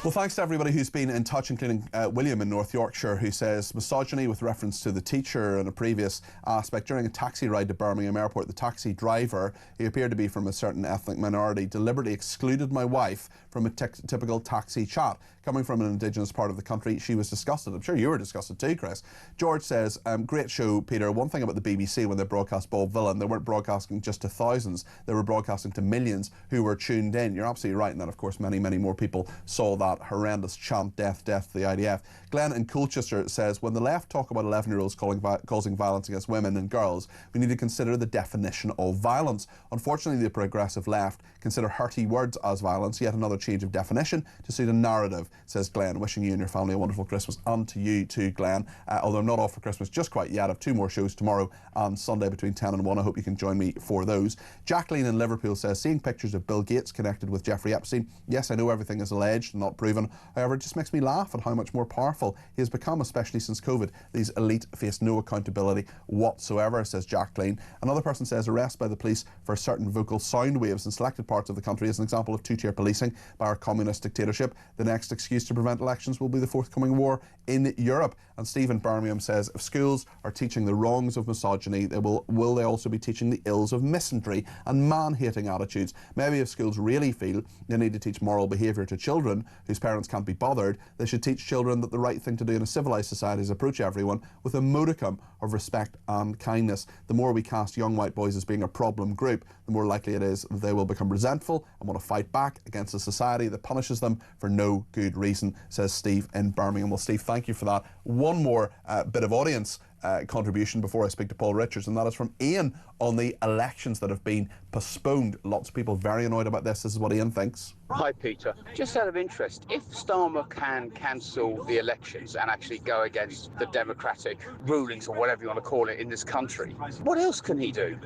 Well, thanks to everybody who's been in touch, including William in North Yorkshire, who says misogyny with reference to the teacher in a previous aspect. During a taxi ride to Birmingham Airport, the taxi driver, who appeared to be from a certain ethnic minority, deliberately excluded my wife from a typical taxi chat. Coming from an Indigenous part of the country, she was disgusted. I'm sure you were disgusted too, Chris. George says, great show, Peter. One thing about the BBC when they broadcast Bob Villan, they weren't broadcasting just to thousands, they were broadcasting to millions who were tuned in. You're absolutely right, and then of course many more people saw that horrendous chant, death to the IDF. Glenn in Colchester says, when the left talk about 11-year-olds causing violence against women and girls, we need to consider the definition of violence. Unfortunately, the progressive left consider hurty words as violence, yet another change of definition to suit a narrative, says Glenn. Wishing you and your family a wonderful Christmas, and to you too, Glenn. Although I'm not off for Christmas just quite yet. I have 2 more shows tomorrow and Sunday between 10 and 1. I hope you can join me for those. Jacqueline in Liverpool says, seeing pictures of Bill Gates connected with Jeffrey Epstein. Yes, I know everything is alleged and not proven. However, it just makes me laugh at how much more powerful he has become, especially since COVID. These elite face no accountability whatsoever, says Jacqueline. Another person says arrest by the police for certain vocal sound waves in selected parts of the country is an example of two-tier policing by our communist dictatorship. The next excuse to prevent elections will be the forthcoming war in Europe. And Stephen Birmingham says if schools are teaching the wrongs of misogyny, will they also be teaching the ills of misandry and man-hating attitudes? Maybe if schools really feel they need to teach moral behaviour to children whose parents can't be bothered, they should teach children that the right thing to do in a civilised society is approach everyone with a modicum of respect and kindness. The more we cast young white boys as being a problem group, the more likely it is that they will become resentful and want to fight back against a society that punishes them for no good reason, says Steve in Birmingham. Well, Steve, thank you for that. One more bit of audience contribution before I speak to Paul Richards, and that is from Ian on the elections that have been postponed. Lots of people very annoyed about this. This is what Ian thinks. Hi, Peter. Just out of interest, if Starmer can cancel the elections and actually go against the democratic rulings, or whatever you want to call it, in this country, what else can he do?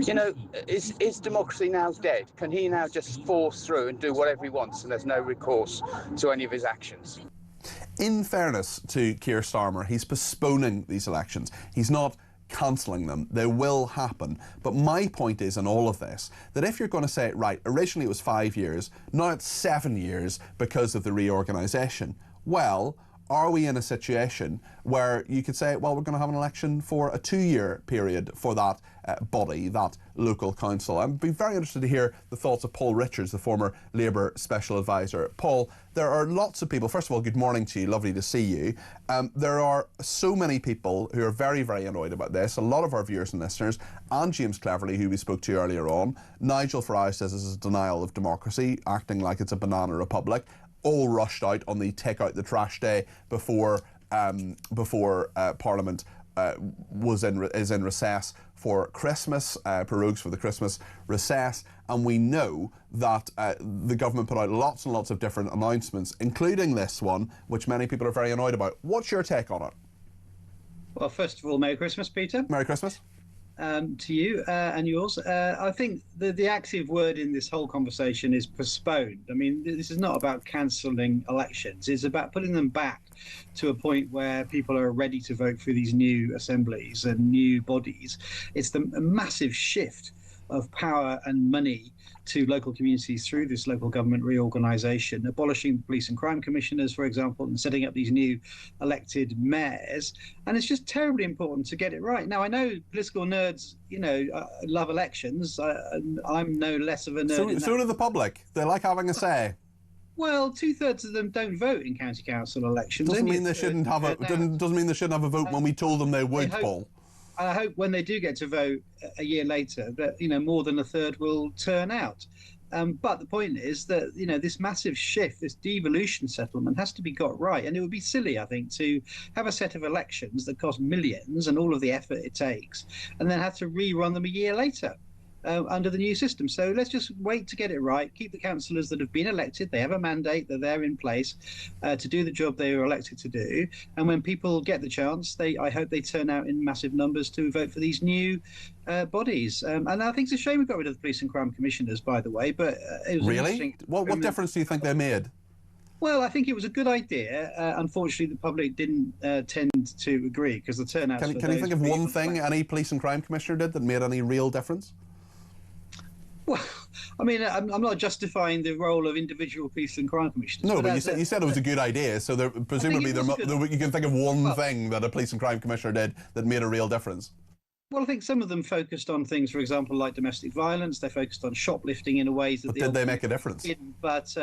You know, is democracy now dead? Can he now just force through and do whatever he wants and there's no recourse to any of his actions? In fairness to Keir Starmer, he's postponing these elections. He's not cancelling them. They will happen. But my point is in all of this, that if you're going to say, right, originally it was 5 years, now it's 7 years because of the reorganisation, well, are we in a situation where you could say, well, we're going to have an election for a 2-year period for that body, that local council? I'd be very interested to hear the thoughts of Paul Richards, the former Labour Special Advisor. Paul, there are lots of people. First of all, good morning to you. Lovely to see you. There are so many people who are very, very annoyed about this. A lot of our viewers and listeners, and James Cleverly, who we spoke to earlier on. Nigel Farage says this is a denial of democracy, acting like it's a banana republic. All rushed out on the take out the trash day before Parliament is in recess for Christmas, prorogues for the Christmas recess, and we know that the government put out lots and lots of different announcements, including this one, which many people are very annoyed about. What's your take on it? Well, first of all, Merry Christmas, Peter. Merry Christmas. To you and yours. I think the active word in this whole conversation is postponed. I mean, this is not about cancelling elections. It's about putting them back to a point where people are ready to vote for these new assemblies and new bodies. It's a massive shift of power and money to local communities through this local government reorganisation, abolishing police and crime commissioners, for example, and setting up these new elected mayors. And it's just terribly important to get it right. Now, I know political nerds, love elections. I'm no less of a nerd. So do the public. They like having a say. Well, 2/3 of them don't vote in county council elections. Doesn't mean they shouldn't have a vote when we told them they would, Paul. I hope when they do get to vote a year later that, more than a third will turn out. But the point is that, this massive shift, this devolution settlement has to be got right. And it would be silly, I think, to have a set of elections that cost millions and all of the effort it takes, and then have to rerun them a year later. Under the new system. So let's just wait to get it right, keep the councillors that have been elected, they have a mandate, they're there in place to do the job they were elected to do, and when people get the chance, I hope they turn out in massive numbers to vote for these new bodies. And I think it's a shame we got rid of the police and crime commissioners, by the way, but it was really? What difference do you think they made? Well, I think it was a good idea. Unfortunately, the public didn't tend to agree because the turnout. Can you think of one thing any police and crime commissioner did that made any real difference? Well, I mean, I'm not justifying the role of individual police and crime commissioners. No, but you said it was a good idea, so presumably you can think of one thing that a police and crime commissioner did that made a real difference. Well, I think some of them focused on things, for example, like domestic violence. They focused on shoplifting in ways that. But did they make a difference? But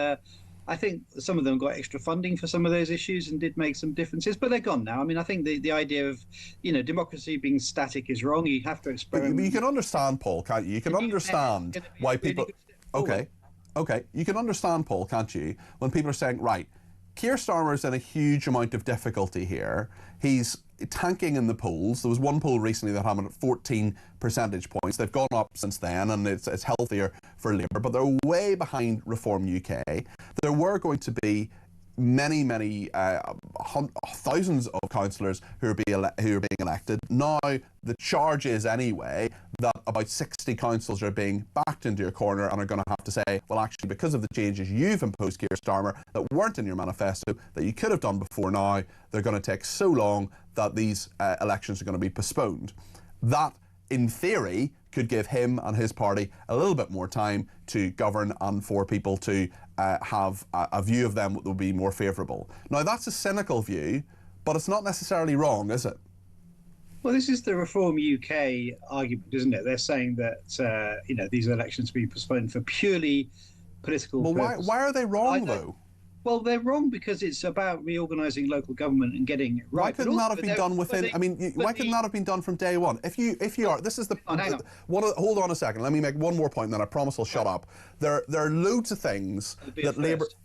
I think some of them got extra funding for some of those issues and did make some differences, but they're gone now. I mean, I think the idea of, democracy being static is wrong. You have to experiment. But you can understand, Paul, can't you? You can understand why people... Okay. You can understand, Paul, can't you, when people are saying, right, Keir Starmer's in a huge amount of difficulty here. He's tanking in the polls. There was one poll recently that had him at 14 percentage points. They've gone up since then, and it's healthier for Labour, but they're way behind Reform UK. There were going to be many thousands of councillors who are being elected. Now the charge is anyway that about 60 councils are being backed into a corner and are going to have to say, well, actually, because of the changes you've imposed, Keir Starmer, that weren't in your manifesto, that you could have done before now, they're going to take so long that these elections are going to be postponed. That, in theory, could give him and his party a little bit more time to govern and for people to have a view of them that would be more favourable. Now, that's a cynical view, but it's not necessarily wrong, is it? Well, this is the Reform UK argument, isn't it? They're saying that these elections be postponed for purely political purposes. Why are they wrong, though? Well, they're wrong because it's about reorganising local government and getting it right. Why couldn't that have been done within? Why couldn't that have been done from day one? If you are, this is the. Hold on a second. Let me make one more point, and then I promise I'll shut up. There are loads of things that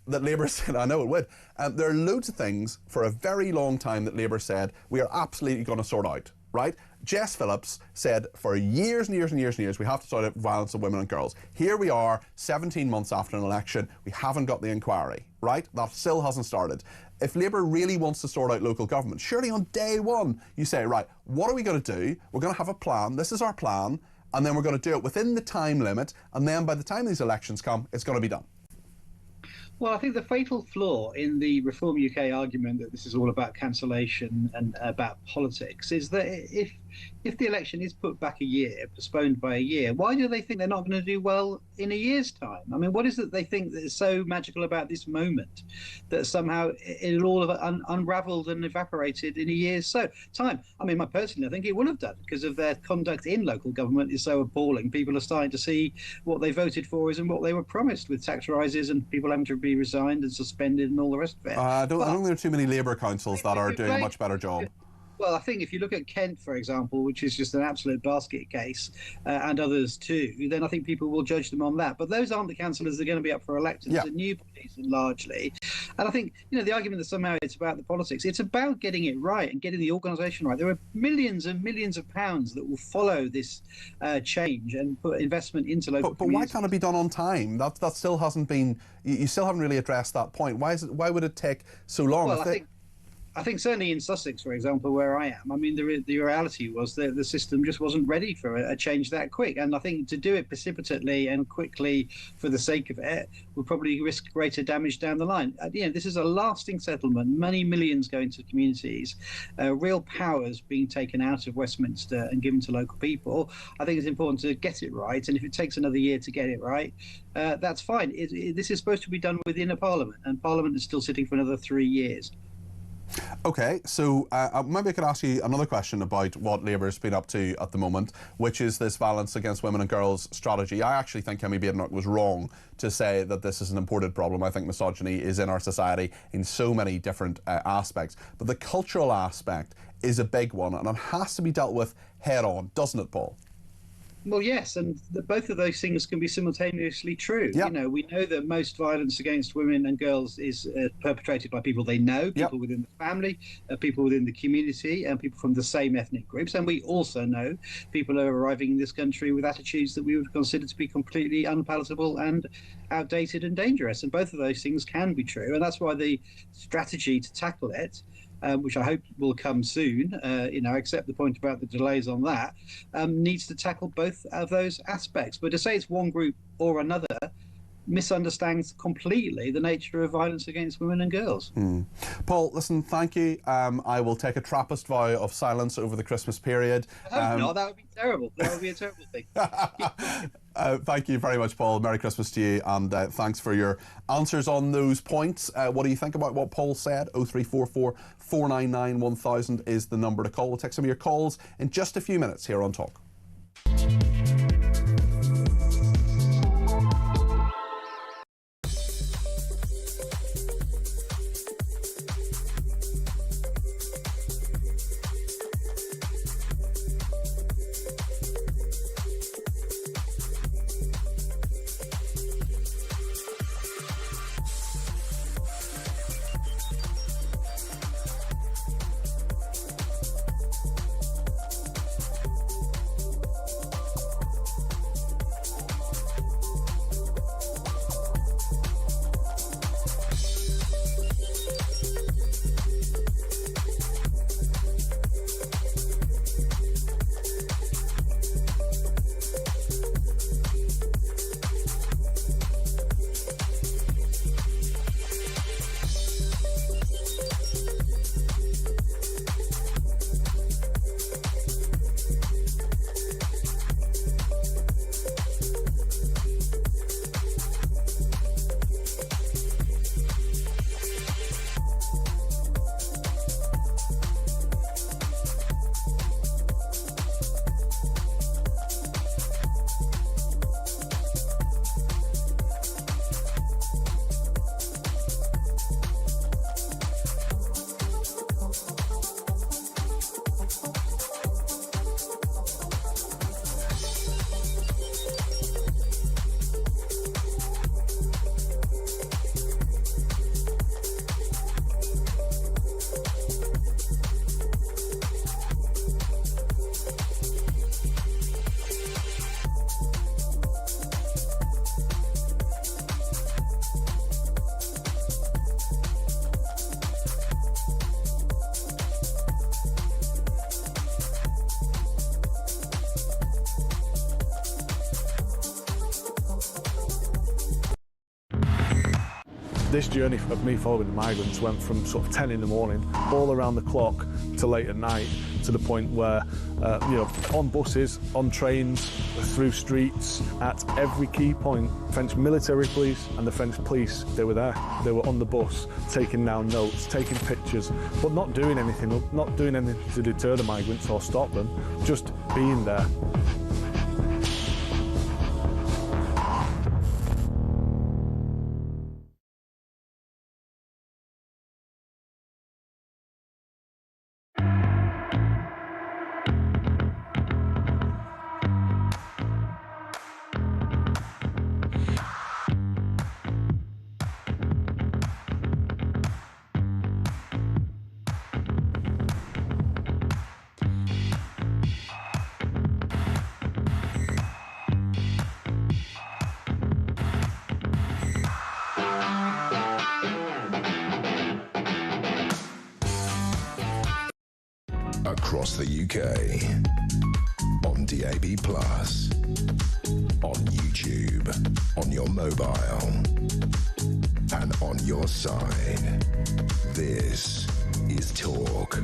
Labour said. I know it would. There are loads of things for a very long time that Labour said we are absolutely going to sort out. Right? Jess Phillips said for years and years and years and years we have to sort out violence of women and girls. Here we are, 17 months after an election, we haven't got the inquiry, right? That still hasn't started. If Labour really wants to sort out local government, surely on day one you say, right, what are we going to do? We're going to have a plan, this is our plan, and then we're going to do it within the time limit, and then by the time these elections come, it's going to be done. Well, I think the fatal flaw in the Reform UK argument that this is all about cancellation and about politics is that if the election is put back a year, postponed by a year, why do they think they're not going to do well in a year's time? I mean, what is it they think that is so magical about this moment that somehow it'll all have unravelled and evaporated in a year's time? I mean, personally, I think it would have done because of their conduct in local government is so appalling. People are starting to see what they voted for isn't what they were promised, with tax rises and people having to be resigned and suspended and all the rest of it. I don't think there are too many Labour councils that are doing a much better job. Well, I think if you look at Kent, for example, which is just an absolute basket case, and others too, then I think people will judge them on that. But those aren't the councillors that are going to be up for elections. They're new bodies, largely. And I think, the argument that somehow it's about the politics, it's about getting it right and getting the organisation right. There are millions and millions of pounds that will follow this change and put investment into local But why can't it be done on time? That still hasn't been. You still haven't really addressed that point. Why would it take so long? Well, I think certainly in Sussex, for example, where I am, I mean, the reality was that the system just wasn't ready for a change that quick. And I think to do it precipitately and quickly for the sake of it would probably risk greater damage down the line. This is a lasting settlement, many millions going to communities, real powers being taken out of Westminster and given to local people. I think it's important to get it right. And if it takes another year to get it right, that's fine. This is supposed to be done within a parliament, and parliament is still sitting for another 3 years. Okay, so maybe I could ask you another question about what Labour's been up to at the moment, which is this violence against women and girls strategy. I actually think Kemi Badenoch was wrong to say that this is an imported problem. I think misogyny is in our society in so many different aspects. But the cultural aspect is a big one, and it has to be dealt with head on, doesn't it, Paul? Well, yes, and both of those things can be simultaneously true. Yep. We know that most violence against women and girls is perpetrated by people they know, people within the family, people within the community, and people from the same ethnic groups. And we also know people are arriving in this country with attitudes that we would consider to be completely unpalatable and outdated and dangerous. And both of those things can be true. And that's why the strategy to tackle it, which I hope will come soon, I accept the point about the delays on that, needs to tackle both of those aspects. But to say it's one group or another misunderstands completely the nature of violence against women and girls. Paul, listen, thank you. I will take a Trappist vow of silence over the Christmas period. I hope not, that would be terrible. That would be a terrible thing. Thank you very much, Paul. Merry Christmas to you, and thanks for your answers on those points. What do you think about what Paul said? 0344 499 1000 is the number to call. We'll take some of your calls in just a few minutes here on Talk. This journey of me following the migrants went from sort of 10 in the morning, all around the clock, to late at night, to the point where, on buses, on trains, through streets, at every key point, French military police and the French police, they were there. They were on the bus, taking down notes, taking pictures, but not doing anything to deter the migrants or stop them, just being there. Across the UK, on DAB+, on YouTube, on your mobile, and on your side. This is Talk.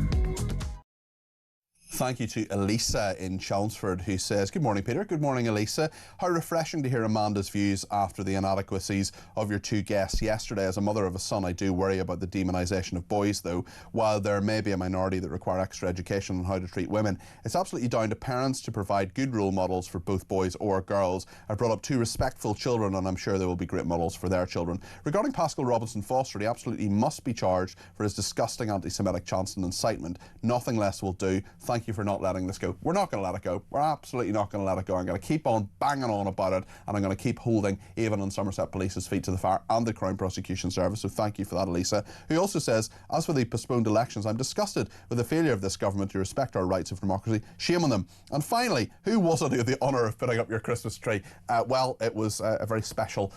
Thank you to Elisa in Chelmsford, who says, "Good morning, Peter." Good morning, Elisa. How refreshing to hear Amanda's views after the inadequacies of your two guests yesterday. As a mother of a son, I do worry about the demonisation of boys, though. While there may be a minority that require extra education on how to treat women, it's absolutely down to parents to provide good role models for both boys or girls. I've brought up two respectful children, and I'm sure they will be great models for their children. Regarding Pascal Robinson Foster, he absolutely must be charged for his disgusting anti-Semitic chants and incitement. Nothing less will do. Thank you for not letting this go. We're not going to let it go. We're absolutely not going to let it go. I'm going to keep on banging on about it, and I'm going to keep holding Avon and Somerset Police's feet to the fire and the Crown Prosecution Service. So thank you for that, Elisa. Who also says, as for the postponed elections, I'm disgusted with the failure of this government to respect our rights of democracy. Shame on them. And finally, who was it who had the honour of putting up your Christmas tree? Well, it was a very special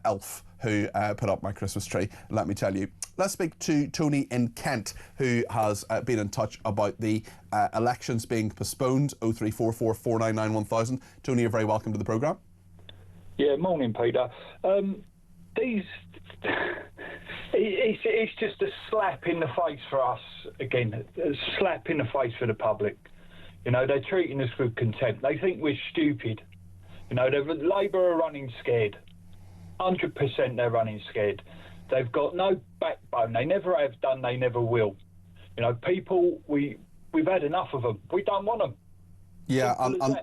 elf who put up my Christmas tree, let me tell you. Let's speak to Tony in Kent, who has been in touch about the elections being postponed. 0344 499 1000. Tony, you're very welcome to the programme. Yeah, morning, Peter. It's just a slap in the face for us, again, a slap in the face for the public. You know, they're treating us with contempt. They think we're stupid. You know, Labour are running scared. 100% they're running scared. They've got no backbone. They never have done. They never will. You know, people, we've had enough of them. We don't want them. Yeah,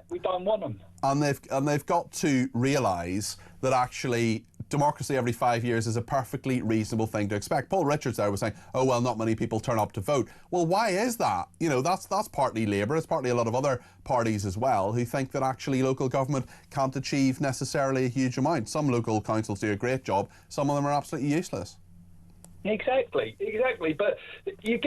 we don't want them. And they've got to realise that actually democracy every 5 years is a perfectly reasonable thing to expect. Paul Richards there was saying, oh, well, not many people turn up to vote. Well, why is that? You know, that's partly Labour. It's partly a lot of other parties as well who think that actually local government can't achieve necessarily a huge amount. Some local councils do a great job. Some of them are absolutely useless. Exactly. But you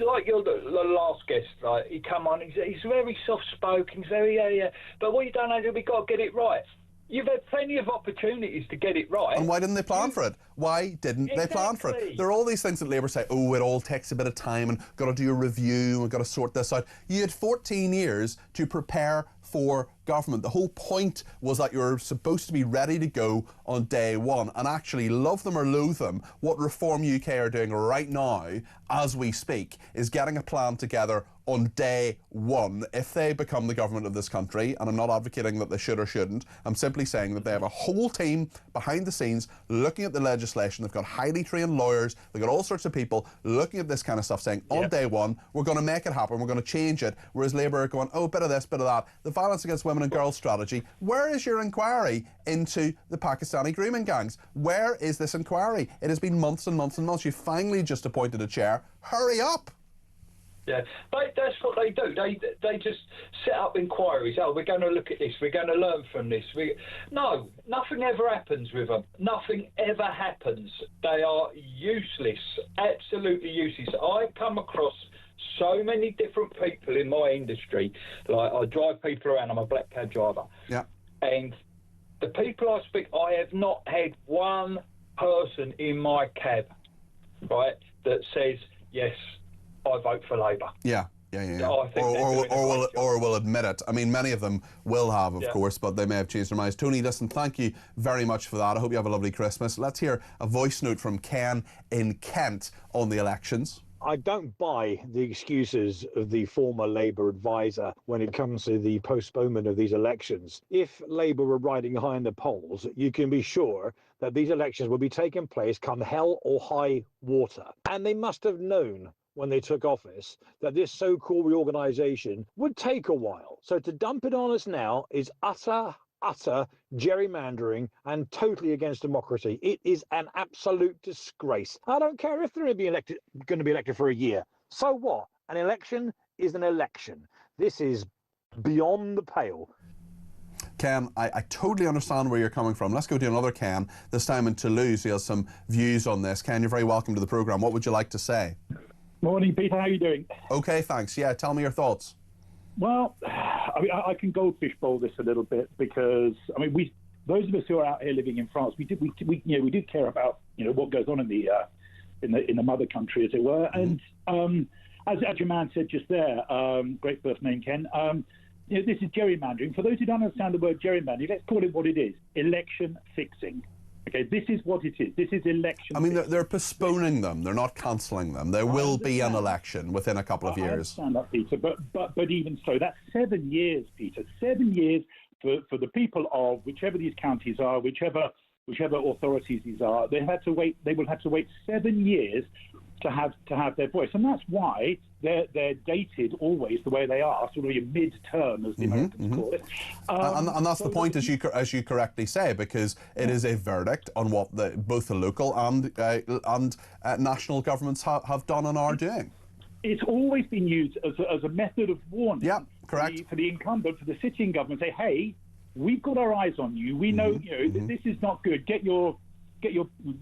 like your the last guest, like he come on, he's very soft-spoken, he's very yeah. But what you don't know is we've got to get it right. You've had plenty of opportunities to get it right. And why didn't they plan for it? Why didn't they plan for it? There are all these things that Labour say, oh, it all takes a bit of time and got to do a review and we've got to sort this out. You had 14 years to prepare for government. The whole point was that you're supposed to be ready to go on day one, and actually, love them or loathe them, what Reform UK are doing right now as we speak is getting a plan together on day one if they become the government of this country. And I'm not advocating that they should or shouldn't. I'm simply saying that they have a whole team behind the scenes looking at the legislation. They've got highly trained lawyers. They've got all sorts of people looking at this kind of stuff saying, on day one, we're going to make it happen. We're going to change it. Whereas Labour are going, oh, bit of this, bit of that. The violence against women and girls strategy. Where is your inquiry into the Pakistani grooming gangs? Where is this inquiry? It has been months and months and months. You finally just appointed a chair. Hurry up. Yeah, that's what they do. They just set up inquiries. Oh, we're going to look at this. We're going to learn from this. No, nothing ever happens with them. Nothing ever happens. They are useless, absolutely useless. I come across so many different people in my industry. Like, I drive people around. I'm a black cab driver. Yeah. And the people I speak, I have not had one person in my cab, right, that says, yes, I vote for Labour. Yeah. Yeah. I think Or will admit it. I mean, many of them will have, of course, but they may have changed their minds. Tony, listen, thank you very much for that. I hope you have a lovely Christmas. Let's hear a voice note from Ken in Kent on the elections. I don't buy the excuses of the former Labour advisor when it comes to the postponement of these elections. If Labour were riding high in the polls, you can be sure that these elections will be taking place come hell or high water. And they must have known when they took office that this so-called reorganisation would take a while. So to dump it on us now is utter gerrymandering and totally against democracy. It is an absolute disgrace. I don't care if they're going to be elected for a year. So what? An election is an election. This is beyond the pale. Ken, I totally understand where you're coming from. Let's go to another Ken, this time in Toulouse. He has some views on this. Ken, you're very welcome to the programme. What would you like to say? Morning, Peter. How are you doing? Okay, thanks. Yeah, tell me your thoughts. Well, I mean, I can goldfish bowl this a little bit because, I mean, those of us who are out here living in France, we do care about, what goes on in the mother country, as it were. And as your man said just there, great first name, Ken. This is gerrymandering. For those who don't understand the word gerrymandering, let's call it what it is: election fixing. Okay, this is what it is. This is election. I mean, they're postponing them. They're not cancelling them. There will be an election within a couple of years. I understand that, Peter, but even so, that's 7 years, Peter. 7 years for the people of whichever these counties are, whichever authorities these are. They will have to wait 7 years to have their voice, and that's why they're dated always the way they are, sort of a mid-term, as the Americans call it. And that's the point, as you correctly say, because it is a verdict on what both the local and national governments have done and are doing. It's always been used as a method of warning. Yeah, correct. For the incumbent, for the sitting government, say, hey, we've got our eyes on you. We know, this is not good. Get your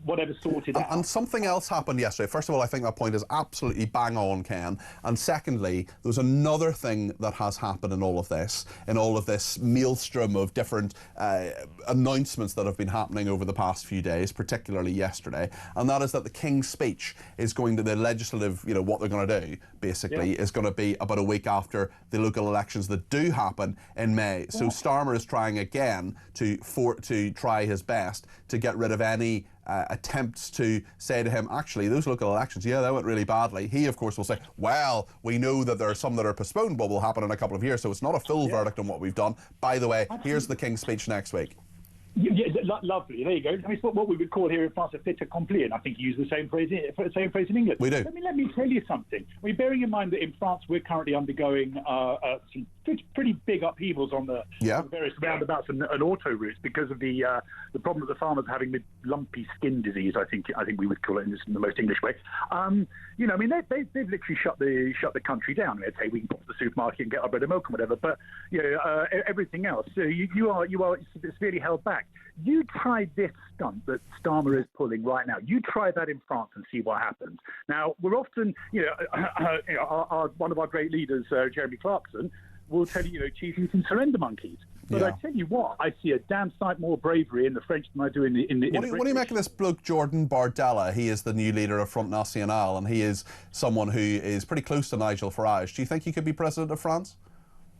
whatever sorted out. And something else happened yesterday. First of all, I think that point is absolutely bang on, Ken. And secondly, there's another thing that has happened in all of this maelstrom of different announcements that have been happening over the past few days, particularly yesterday. And that is that the King's speech is going to, the legislative, what they're going to do, basically, is going to be about a week after the local elections that do happen in May. So Starmer is trying again to try his best to get rid of any attempts to say to him, actually, those local elections, they went really badly. He, of course, will say, well, we know that there are some that are postponed but will happen in a couple of years, so it's not a full verdict on what we've done. By the way, here's the King's speech next week. Yeah, lovely. There you go. I mean, it's what we would call here in France a fait accompli, and I think you use the same phrase in England. We do. Let me tell you something. I mean, bearing in mind that in France we're currently undergoing some pretty big upheavals on the various roundabouts and auto routes because of the problem that the farmers are having with lumpy skin disease. I think we would call it in the most English way. I mean, they've literally shut the country down. They'd say we can go to the supermarket and get our bread and milk and whatever, but everything else. So you are severely held back. You try this stunt that Starmer is pulling right now. You try that in France and see what happens. Now, we're often, one of our great leaders, Jeremy Clarkson, will tell you, chief, you can surrender monkeys. But I tell you what, I see a damn sight more bravery in the French than I do in the What do you make of this bloke, Jordan Bardella? He is the new leader of Front National, and he is someone who is pretty close to Nigel Farage. Do you think he could be president of France?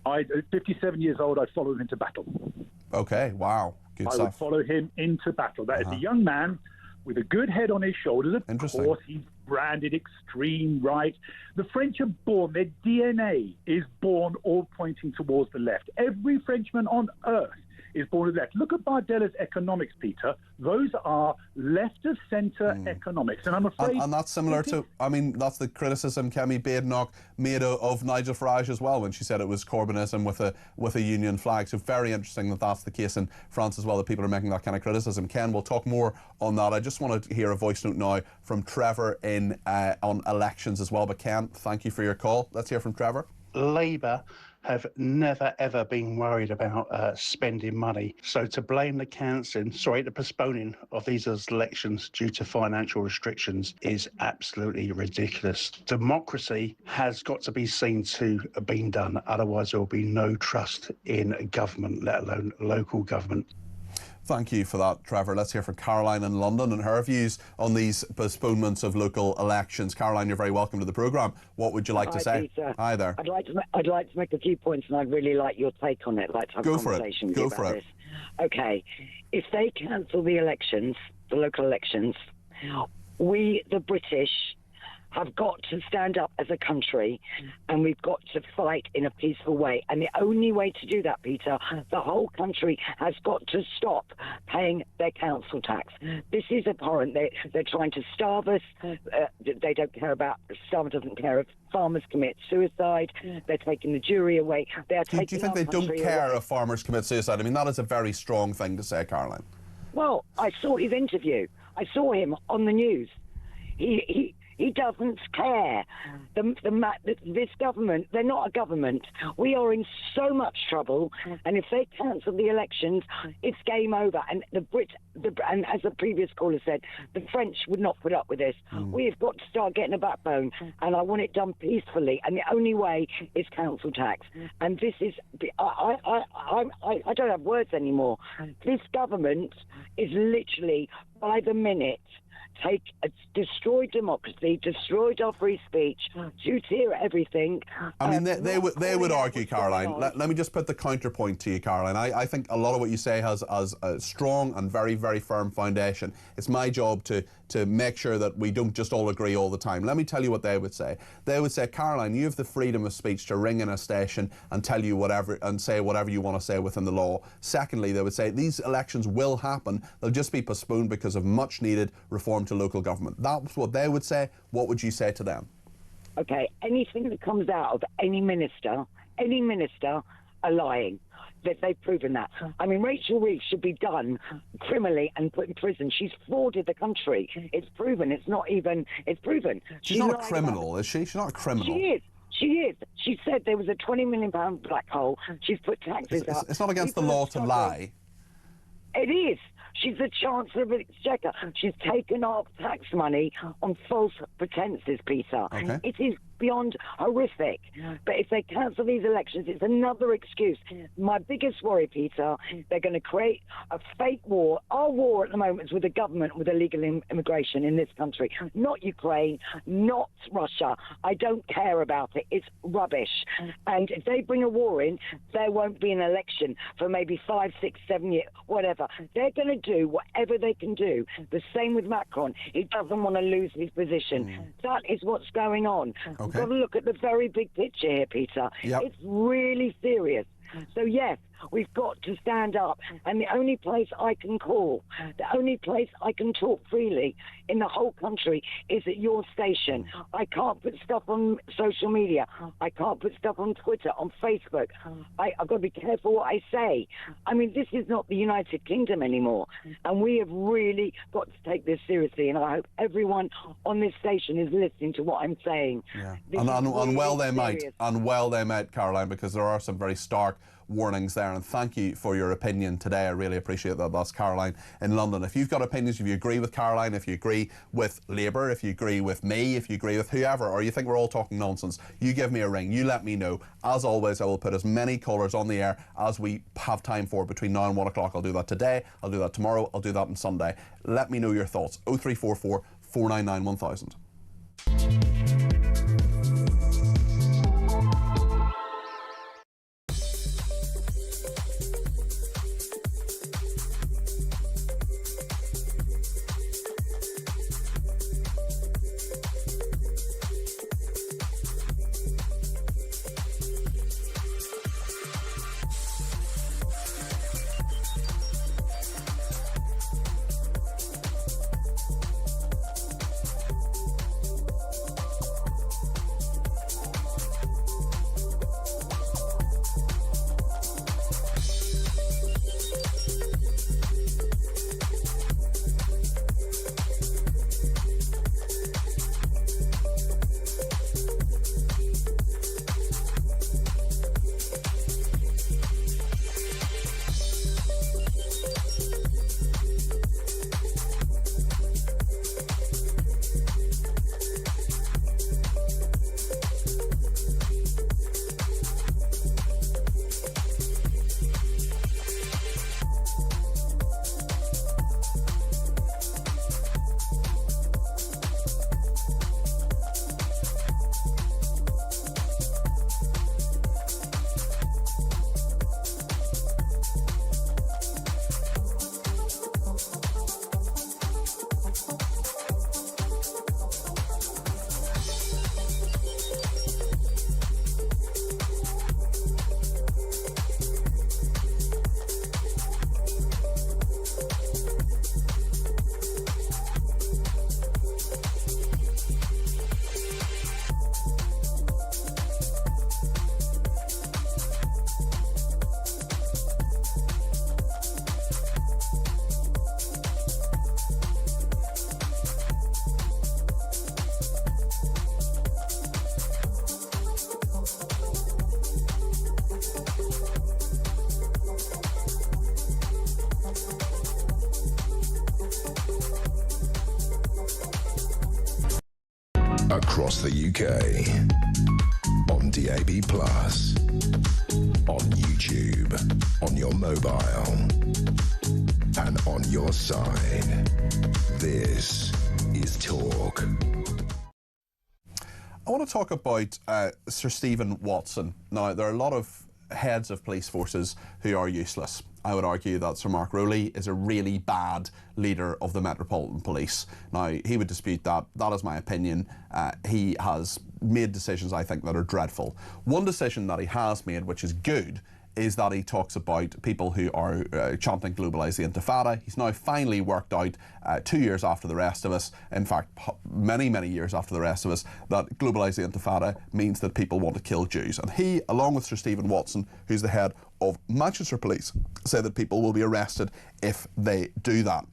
At 57 years old, I'd follow him into battle. Okay, wow. Good stuff. I would follow him into battle. That is a young man with a good head on his shoulders. Of course, he's branded extreme right. The French are born, their DNA is born all pointing towards the left. Every Frenchman on earth is born to the left. Look at Bardella's economics, Peter. Those are left-of-centre economics. And I'm afraid... And that's similar to... I mean, that's the criticism Kemi Badenoch made of Nigel Farage as well when she said it was Corbynism with a union flag. So very interesting that that's the case in France as well, that people are making that kind of criticism. Ken, we'll talk more on that. I just want to hear a voice note now from Trevor on elections as well. But Ken, thank you for your call. Let's hear from Trevor. Labour have never ever been worried about spending money. So to blame the postponing of these elections due to financial restrictions is absolutely ridiculous. Democracy has got to be seen to have been done, otherwise there will be no trust in government, let alone local government. Thank you for that, Trevor. Let's hear from Caroline in London and her views on these postponements of local elections. Caroline, you're very welcome to the programme. What would you like to say? Peter. Hi there. I'd like to make a few points, and I'd really like your take on it. I'd like to have a conversation with you about this. Okay, if they cancel the elections, the local elections, we, the British, have got to stand up as a country, and we've got to fight in a peaceful way. And the only way to do that, Peter, the whole country has got to stop paying their council tax. This is abhorrent. They're trying to starve us. They don't care about, Starmer doesn't care if farmers commit suicide. They're taking the jury away. They're taking do you think they don't care if farmers commit suicide? I mean, that is a very strong thing to say, Caroline. Well, I saw his interview. I saw him on the news. He doesn't care. This government, they're not a government. We are in so much trouble, and if they cancel the elections, it's game over. And and as the previous caller said, the French would not put up with this. We've got to start getting a backbone, and I want it done peacefully. And the only way is council tax. And this is, I don't have words anymore. This government is literally by the minute. Destroyed democracy, destroyed our free speech, two-tier everything. I mean, they would argue, Caroline. Let me just put the counterpoint to you, Caroline. I think a lot of what you say has a strong and very, very firm foundation. It's my job to make sure that we don't just all agree all the time. Let me tell you what they would say. They would say, Caroline, you have the freedom of speech to ring in a station and tell you whatever and say whatever you want to say within the law. Secondly, they would say these elections will happen. They'll just be postponed because of much needed reform to local government. That's what they would say. What would you say to them? Okay, anything that comes out of any minister are lying. They've proven that. I mean, Rachel Reeves should be done criminally and put in prison. She's frauded the country. It's proven. It's proven. She's not a criminal, is she? She's not a criminal. She is. She said there was a £20 million black hole. She's put taxes up. It's not against the law to lie. It is. She's the Chancellor of the Exchequer. She's taken off tax money on false pretences, Peter. Okay. It is beyond horrific. But if they cancel these elections, it's another excuse. My biggest worry, Peter, they're going to create a fake war. Our war at the moment is with the government, with illegal immigration in this country. Not Ukraine, not Russia. I don't care about it. It's rubbish. And if they bring a war in, there won't be an election for maybe 5, 6, 7 years, whatever. They're going to do whatever they can do. The same with Macron. He doesn't want to lose his position. That is what's going on. We've got to look at the very big picture here, Peter. Yep. It's really serious. So, yes, we've got to stand up. And the only place I can call, the only place I can talk freely in the whole country is at your station. I can't put stuff on social media. I can't put stuff on Twitter, on Facebook. I've got to be careful what I say. I mean, this is not the United Kingdom anymore. And we have really got to take this seriously. And I hope everyone on this station is listening to what I'm saying. Yeah. And well they might, Caroline, because there are some very stark warnings there, and thank you for your opinion today. I really appreciate that. That's Caroline in London. If you've got opinions, if you agree with Caroline, if you agree with Labour, if you agree with me, if you agree with whoever, or you think we're all talking nonsense, you give me a ring, you let me know. As always, I will put as many callers on the air as we have time for between now and 1 o'clock. I'll do that today, I'll do that tomorrow, I'll do that on Sunday. Let me know your thoughts. 0344 499 1000. Across the UK. On DAB+. On YouTube. On your mobile. And on your side. This is Talk. I want to talk about Sir Stephen Watson. Now, there are a lot of heads of police forces who are useless. I would argue that Sir Mark Rowley is a really bad leader of the Metropolitan Police. Now, he would dispute that. That is my opinion. He has made decisions, I think, that are dreadful. One decision that he has made, which is good, is that he talks about people who are chanting "globalise the Intifada." He's now finally worked out, 2 years after the rest of us, in fact many, many years after the rest of us, that globalise the Intifada means that people want to kill Jews. And he, along with Sir Stephen Watson, who's the head of Manchester Police, say that people will be arrested if they do that.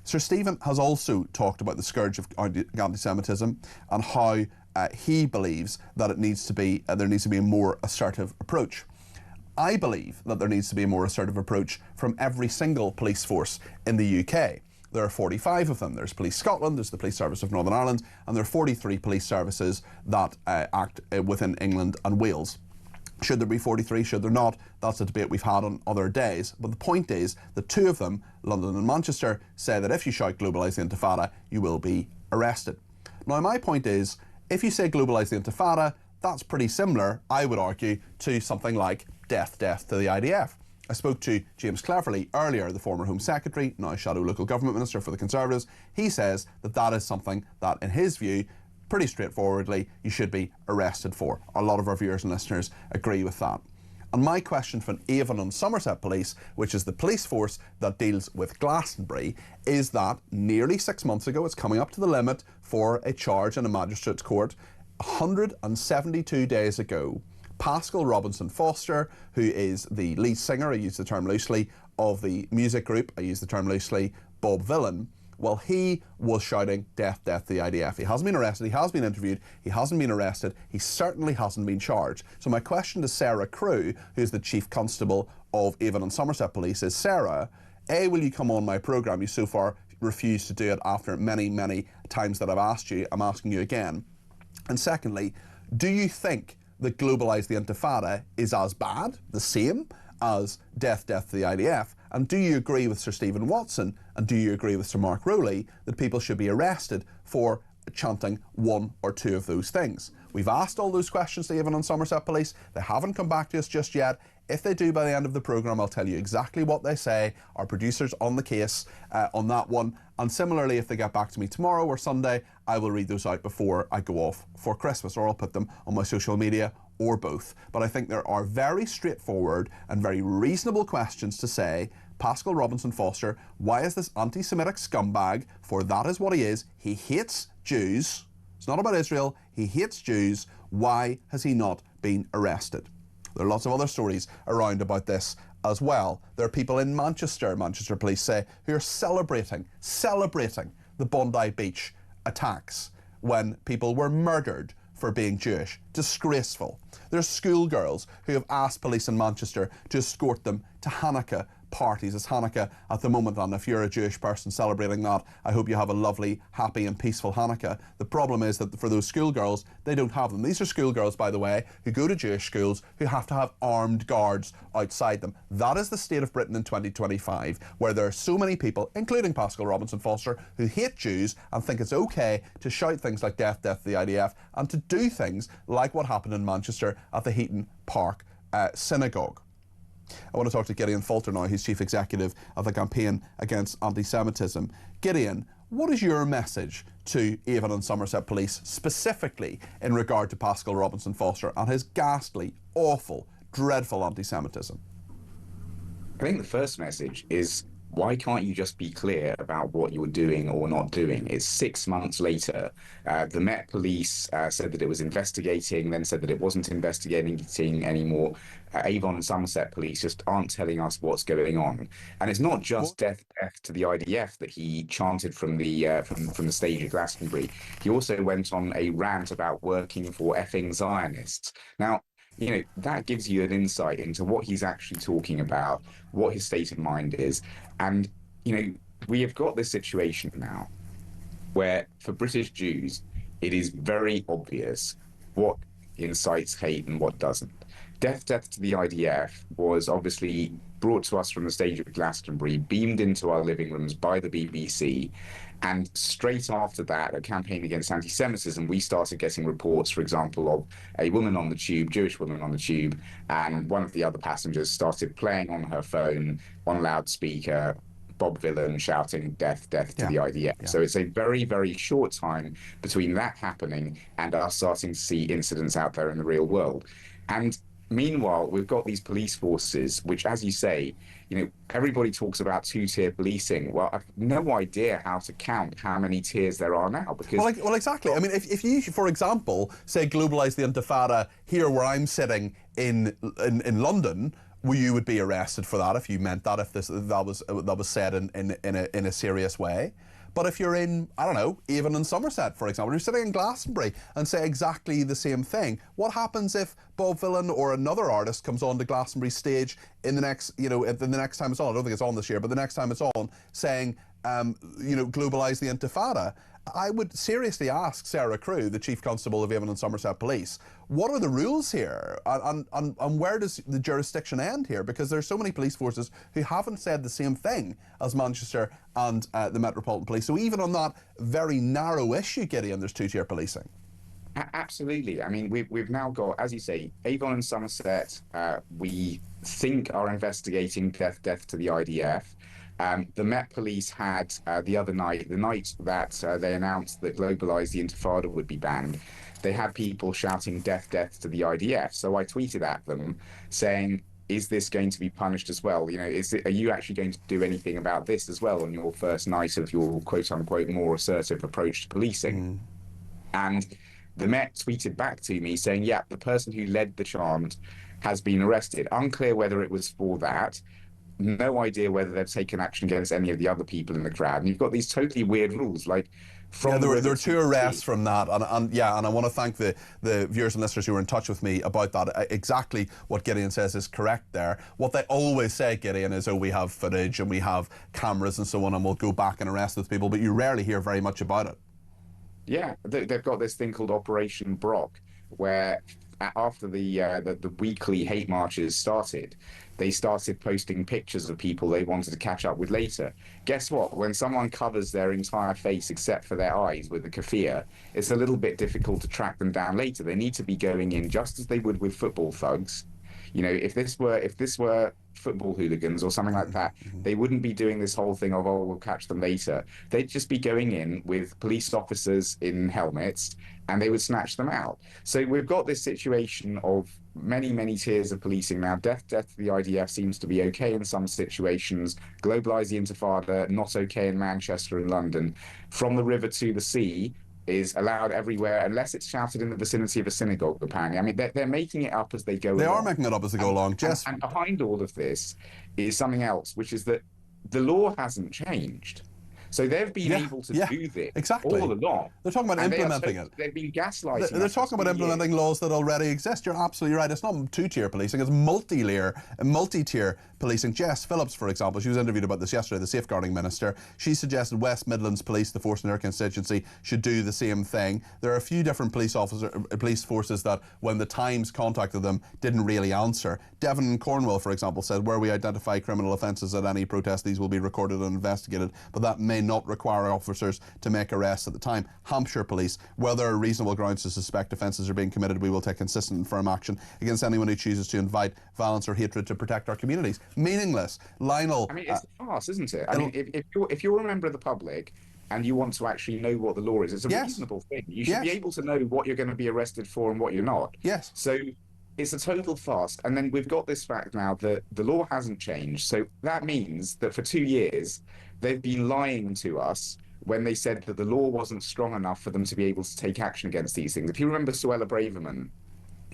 Sir Stephen has also talked about the scourge of anti-Semitism and how he believes that it needs to be there needs to be a more assertive approach. I believe that there needs to be a more assertive approach from every single police force in the UK. There are 45 of them. There's Police Scotland, there's the Police Service of Northern Ireland, and there are 43 police services that act within England and Wales. Should there be 43? Should there not? That's a debate we've had on other days. But the point is that two of them, London and Manchester, say that if you shout "globalise the Intifada," you will be arrested. Now, my point is, if you say "globalise the Intifada," that's pretty similar, I would argue, to something like death to the IDF. I spoke to James Cleverly earlier, the former Home Secretary, now Shadow Local Government Minister for the Conservatives. He says that that is something that, in his view, pretty straightforwardly, you should be arrested for. A lot of our viewers and listeners agree with that. And my question for Avon and Somerset Police, which is the police force that deals with Glastonbury, is that nearly 6 months ago, it's coming up to the limit for a charge in a magistrate's court, 172 days ago, Pascal Robinson Foster, who is the lead singer, I use the term loosely, of the music group, I use the term loosely, Bob Vylan, well, he was shouting death to the IDF. He hasn't been arrested, he has been interviewed, he hasn't been arrested, he certainly hasn't been charged. So my question to Sarah Crew, who's the Chief Constable of Avon and Somerset Police, is, Sarah, A, will you come on my programme? You so far refused to do it after many, many times that I've asked you. I'm asking you again. And secondly, do you think that globalise the Intifada is as bad, the same, as death to the IDF? And do you agree with Sir Stephen Watson, and do you agree with Sir Mark Rowley, that people should be arrested for chanting one or two of those things? We've asked all those questions to Avon and Somerset Police. They haven't come back to us just yet. If they do by the end of the programme, I'll tell you exactly what they say. Our producer's on the case on that one. And similarly, if they get back to me tomorrow or Sunday, I will read those out before I go off for Christmas, or I'll put them on my social media, or both. But I think there are very straightforward and very reasonable questions to say, Pascal Robinson Foster, why is this anti-Semitic scumbag, for that is what he is, he hates Jews, it's not about Israel, he hates Jews, why has he not been arrested? There are lots of other stories around about this as well. There are people in Manchester Police say, who are celebrating the Bondi Beach attacks when people were murdered for being Jewish. Disgraceful. There's schoolgirls who have asked police in Manchester to escort them to Hanukkah parties. It's Hanukkah at the moment, and if you're a Jewish person celebrating that, I hope you have a lovely, happy and peaceful Hanukkah. The problem is that for those schoolgirls, they don't have them. These are schoolgirls, by the way, who go to Jewish schools who have to have armed guards outside them. That is the state of Britain in 2025, where there are so many people, including Pascal Robinson Foster, who hate Jews and think it's okay to shout things like death to the IDF, and to do things like what happened in Manchester at the Heaton Park synagogue. I want to talk to Gideon Falter now. He's Chief Executive of the Campaign Against Anti-Semitism. Gideon, what is your message to Avon and Somerset Police, specifically in regard to Pascal Robinson Foster and his ghastly, awful, dreadful anti-Semitism? I think the first message is, why can't you just be clear about what you're doing or not doing? It's 6 months later. The Met Police said that it was investigating, then said that it wasn't investigating anymore. Avon and Somerset Police just aren't telling us what's going on. And it's not just death to the IDF that he chanted from the stage at Glastonbury. He also went on a rant about working for effing Zionists. Now, you know, that gives you an insight into what he's actually talking about, what his state of mind is. And, you know, we have got this situation now where, for British Jews, it is very obvious what incites hate and what doesn't. Death to the IDF was obviously brought to us from the stage of Glastonbury, beamed into our living rooms by the BBC, and straight after that, a campaign against anti-Semitism, we started getting reports, for example, of a woman on the tube, Jewish woman on the tube, and one of the other passengers started playing on her phone on loudspeaker, Bob Vylan shouting death to the IDF. So it's a very, very short time between that happening and us starting to see incidents out there in the real world. And meanwhile, we've got these police forces, which, as you say, everybody talks about two-tier policing. Well, I've no idea how to count how many tiers there are now. Because well, exactly. I mean, if you, for example, say globalise the Intifada here where I'm sitting in London, you would be arrested for that if you meant that, if that was said in a serious way. But if you're in, I don't know, even in Somerset, for example, you're sitting in Glastonbury and say exactly the same thing, what happens if Bob Vylan or another artist comes on to Glastonbury stage in the next, the next time it's on? I don't think it's on this year, but the next time it's on, saying, globalise the Intifada. I would seriously ask Sarah Crew, the Chief Constable of Avon and Somerset Police, what are the rules here, and where does the jurisdiction end here? Because there's so many police forces who haven't said the same thing as Manchester and the Metropolitan Police. So even on that very narrow issue, Gideon, there's two-tier policing. Absolutely. I mean, we've now got, as you say, Avon and Somerset, we think are investigating death to the IDF. The Met Police had the other night, the night that they announced that Globalise the Intifada would be banned, they had people shouting death to the IDF. So I tweeted at them saying, is this going to be punished as well? Are you actually going to do anything about this as well on your first night of your quote-unquote more assertive approach to policing? And the Met tweeted back to me saying, yeah, the person who led the chant has been arrested. Unclear whether it was for that. No idea whether they've taken action against any of the other people in the crowd. And you've got these totally weird rules, like there were two arrests from that, and I want to thank the viewers and listeners who were in touch with me about that. Exactly what Gideon says is correct there. What they always say, Gideon, is, oh, we have footage and we have cameras and so on, and we'll go back and arrest those people, but you rarely hear very much about it. Yeah, they've got this thing called Operation Brock, where after the weekly hate marches started, they started posting pictures of people they wanted to catch up with later. Guess what? When someone covers their entire face except for their eyes with a keffiyeh, it's a little bit difficult to track them down later. They need to be going in just as they would with football thugs. If this were football hooligans or something like that, they wouldn't be doing this whole thing of, oh, we'll catch them later. They'd just be going in with police officers in helmets and they would snatch them out. So we've got this situation of many tiers of policing now. Death to the IDF seems to be okay in some situations. Globalise the Intifada, not okay in Manchester and London. From the river to the sea is allowed everywhere unless it's shouted in the vicinity of a synagogue, apparently. I mean, they're making it up as they go along. They are making it up as they go along, Jess. And behind all of this is something else, which is that the law hasn't changed. So they've been able to do this all along. They're talking about implementing it. They've been gaslighting. They're talking about implementing laws that already exist. You're absolutely right. It's not two-tier policing. It's multi-tier policing. Jess Phillips, for example, she was interviewed about this yesterday, the safeguarding minister. She suggested West Midlands Police, the force in her constituency, should do the same thing. There are a few different police forces that, when the Times contacted them, didn't really answer. Devon and Cornwall, for example, said, where we identify criminal offences at any protest, these will be recorded and investigated, but that may not require officers to make arrests at the time. Hampshire Police, where there are reasonable grounds to suspect offences are being committed, we will take consistent and firm action against anyone who chooses to invite violence or hatred to protect our communities. Meaningless. Lionel. I mean, it's a farce, isn't it? I mean, if you're a member of the public and you want to actually know what the law is, it's a reasonable thing. You should be able to know what you're going to be arrested for and what you're not. Yes. So it's a total farce. And then we've got this fact now that the law hasn't changed. So that means that for 2 years, they've been lying to us when they said that the law wasn't strong enough for them to be able to take action against these things. If you remember Suella Braverman,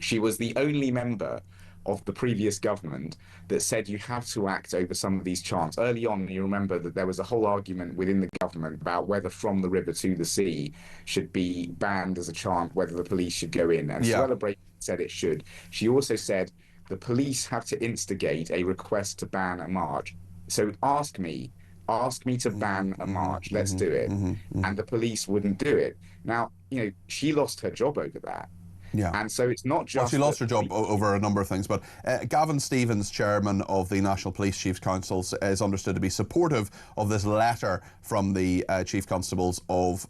she was the only member of the previous government that said you have to act over some of these chants. Early on, you remember that there was a whole argument within the government about whether From the River to the Sea should be banned as a chant, whether the police should go in. And Suella Braverman said it should. She also said the police have to instigate a request to ban a march. So ask me to ban a march, let's do it. And the police wouldn't do it. Now, she lost her job over that. Yeah. And so it's not just... Well, she lost her job over a number of things, but Gavin Stevens, chairman of the National Police Chiefs Council, is understood to be supportive of this letter from the Chief Constables of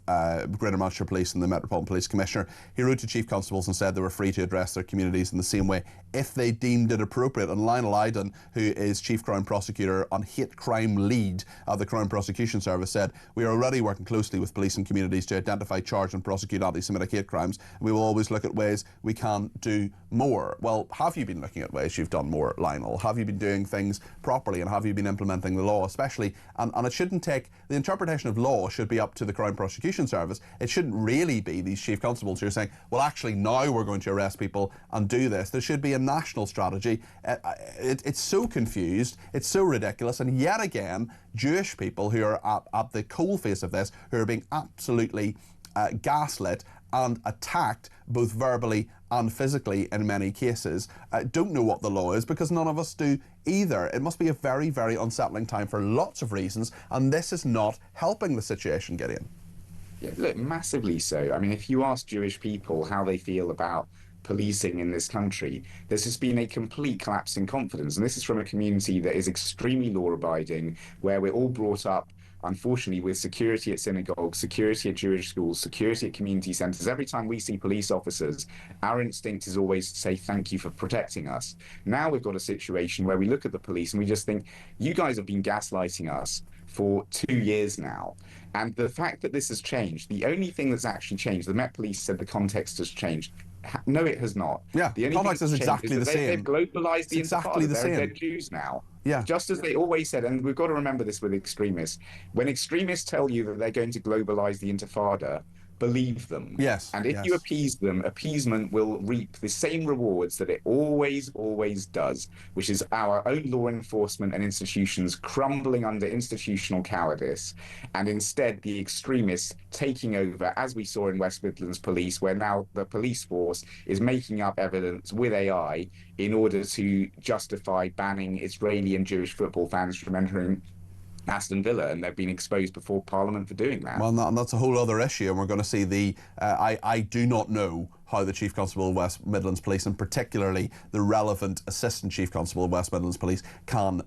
Greater Manchester Police and the Metropolitan Police Commissioner. He wrote to Chief Constables and said they were free to address their communities in the same way if they deemed it appropriate. And Lionel Iden, who is Chief Crown Prosecutor on Hate Crime Lead at the Crown Prosecution Service, said, "We are already working closely with police and communities to identify, charge and prosecute anti-Semitic hate crimes. We will always look at ways we can do more." Well, have you been looking at ways you've done more, Lionel? Have you been doing things properly, and have you been implementing the law, especially? And it shouldn't take, the interpretation of law should be up to the Crown Prosecution Service. It shouldn't really be these chief constables who are saying, well, actually now we're going to arrest people and do this. There should be a national strategy. It's so confused, it's so ridiculous, and yet again, Jewish people who are at the coalface of this, who are being absolutely gaslit and attacked both verbally and physically in many cases, don't know what the law is, because none of us do either. It must be a very, very unsettling time for lots of reasons, and this is not helping the situation, Gideon. Yeah, look, massively so. I mean, if you ask Jewish people how they feel about policing in this country, there's just been a complete collapse in confidence. And this is from a community that is extremely law-abiding, where we're all brought up, unfortunately, with security at synagogues, security at Jewish schools, security at community centres. Every time we see police officers, our instinct is always to say thank you for protecting us. Now we've got a situation where we look at the police and we just think, you guys have been gaslighting us for 2 years now. And the fact that this has changed, the only thing that's actually changed, the Met Police said the context has changed. No, it has not. Yeah, the context is exactly the same. They've globalised the exactly the same. They're Jews now. Yeah. Just as they always said, and we've got to remember this with extremists, when extremists tell you that they're going to globalise the Intifada, believe them. Yes. And if you appease them, appeasement will reap the same rewards that it always, always does, which is our own law enforcement and institutions crumbling under institutional cowardice, and instead the extremists taking over, as we saw in West Midlands Police, where now the police force is making up evidence with AI in order to justify banning Israeli and Jewish football fans from entering Aston Villa, and they've been exposed before Parliament for doing that. Well, and that's a whole other issue, and we're going to see the... I do not know how the Chief Constable of West Midlands Police, and particularly the relevant Assistant Chief Constable of West Midlands Police, can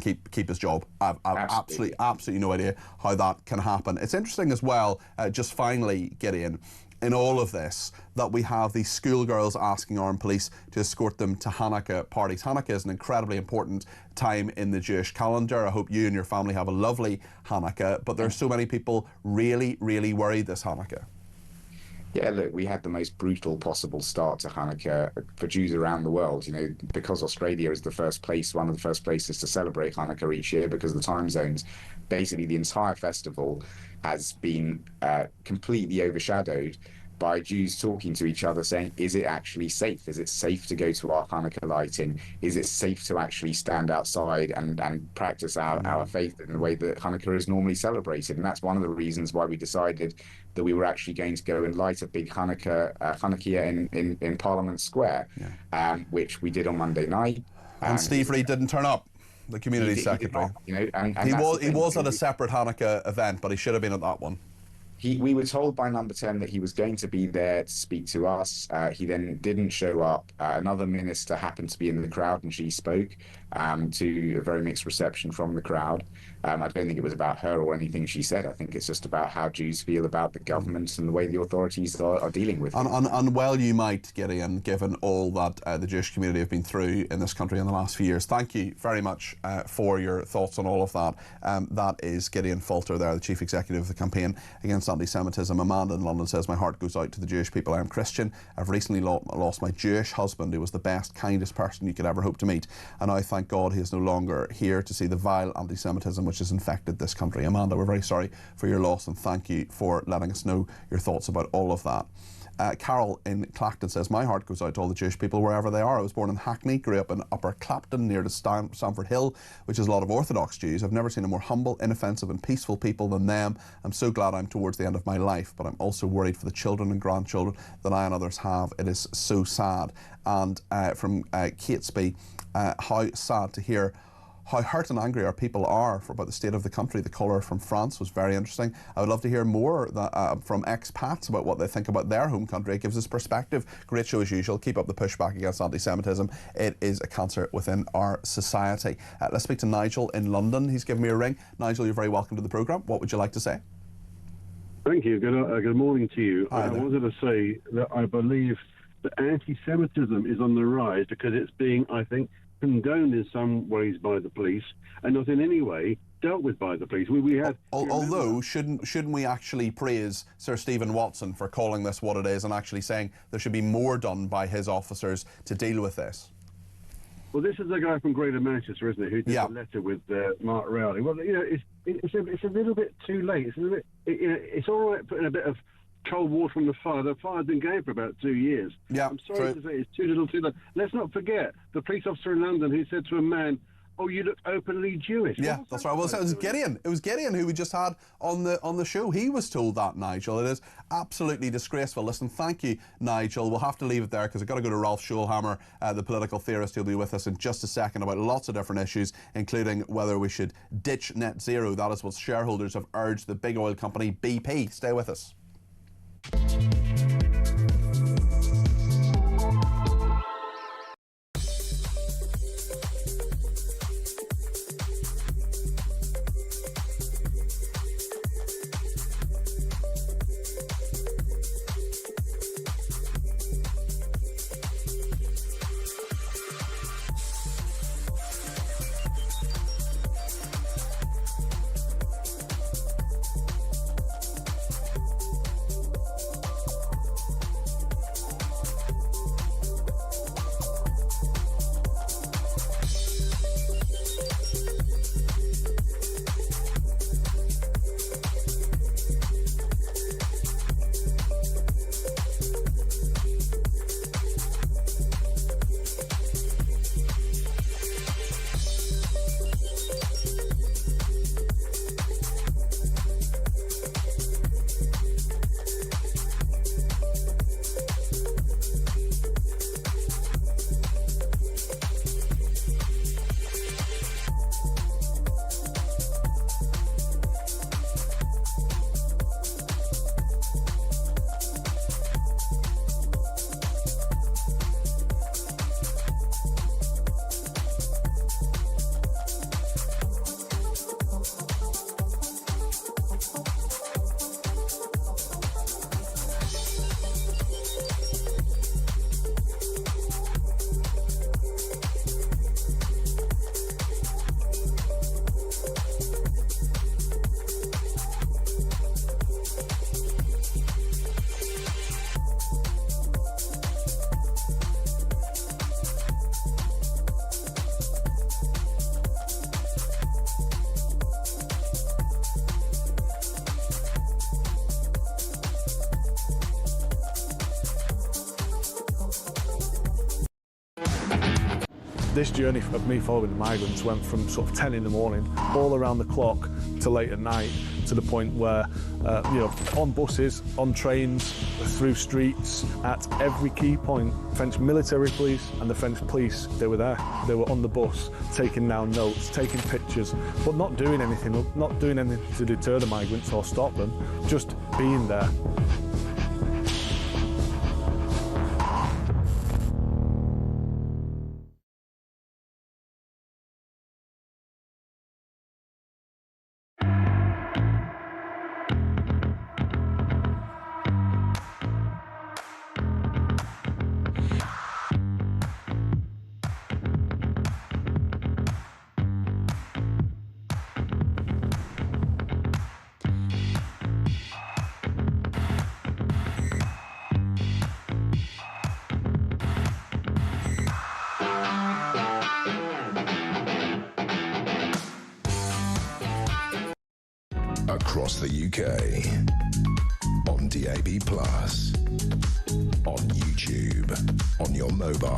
keep his job. I've absolutely no idea how that can happen. It's interesting as well, just finally, Gideon, in all of this, that we have these schoolgirls asking armed police to escort them to Hanukkah parties. Hanukkah is an incredibly important time in the Jewish calendar. I hope you and your family have a lovely Hanukkah, but there are so many people really, really worried this Hanukkah. Yeah, look, we had the most brutal possible start to Hanukkah for Jews around the world, because Australia is one of the first places to celebrate Hanukkah each year because of the time zones. Basically, the entire festival has been completely overshadowed by Jews talking to each other saying, is it actually safe? Is it safe to go to our Hanukkah lighting? Is it safe to actually stand outside and practice our faith in the way that Hanukkah is normally celebrated? And that's one of the reasons why we decided that we were actually going to go and light a big Hanukkah in Parliament Square, which we did on Monday night. And Steve Reid didn't turn up, the community secretary. He was at a separate Hanukkah event, but he should have been at that one. We were told by number 10 that he was going to be there to speak to us. He then didn't show up. Another minister happened to be in the crowd, and she spoke to a very mixed reception from the crowd. I don't think it was about her or anything she said. I think it's just about how Jews feel about the government and the way the authorities are dealing with it. And well you might, Gideon, given all that the Jewish community have been through in this country in the last few years. Thank you very much for your thoughts on all of that. That is Gideon Falter there, the Chief Executive of the Campaign Against Anti-Semitism. Amanda in London says, my heart goes out to the Jewish people. I am Christian. I've recently lost my Jewish husband, who was the best, kindest person you could ever hope to meet. And I thank God he is no longer here to see the vile anti-Semitism which has infected this country. Amanda, we're very sorry for your loss, and thank you for letting us know your thoughts about all of that. Carol in Clacton says, my heart goes out to all the Jewish people wherever they are. I was born in Hackney, grew up in Upper Clapton near to Stamford Hill, which is a lot of Orthodox Jews. I've never seen a more humble, inoffensive and peaceful people than them. I'm so glad I'm towards the end of my life, but I'm also worried for the children and grandchildren that I and others have. It is so sad. And from Catesby, how sad to hear how hurt and angry our people are about the state of the country. The caller from France was very interesting. I would love to hear more from expats about what they think about their home country. It gives us perspective. Great show as usual. Keep up the pushback against anti-Semitism. It is a cancer within our society. Let's speak to Nigel in London. He's given me a ring. Nigel, you're very welcome to the programme. What would you like to say? Thank you. Good morning to you. Hi I there. wanted to say that I believe that anti-Semitism is on the rise because it's being, I think, condoned in some ways by the police and not in any way dealt with by the police. We have, although, shouldn't we actually praise Sir Stephen Watson for calling this what it is and actually saying there should be more done by his officers to deal with this? Well, this is a guy from Greater Manchester, isn't it, who did a letter with Mark Rowley. Well, you know, it's a little bit too late. It's a little bit, it's all right putting a bit of cold water on the fire. The fire's been going for about 2 years. Yeah, I'm sorry to say it's too little too late. Let's not forget the police officer in London who said to a man, "Oh, you look openly Jewish." Yeah, that's right. Well, it was Gideon. It was Gideon who we just had on the show. He was told that, Nigel. It is absolutely disgraceful. Listen, thank you, Nigel. We'll have to leave it there because I've got to go to Ralph Schulhammer, the political theorist, who'll be with us in just a second about lots of different issues, including whether we should ditch net zero. That is what shareholders have urged the big oil company BP. Stay with us. This journey of me following the migrants went from sort of 10 in the morning, all around the clock, to late at night, to the point where, you know, on buses, on trains, through streets, at every key point, French military police and the French police, they were there. They were on the bus, taking down notes, taking pictures, but not doing anything to deter the migrants or stop them, just being there. Across the UK, on DAB+, on YouTube, on your mobile,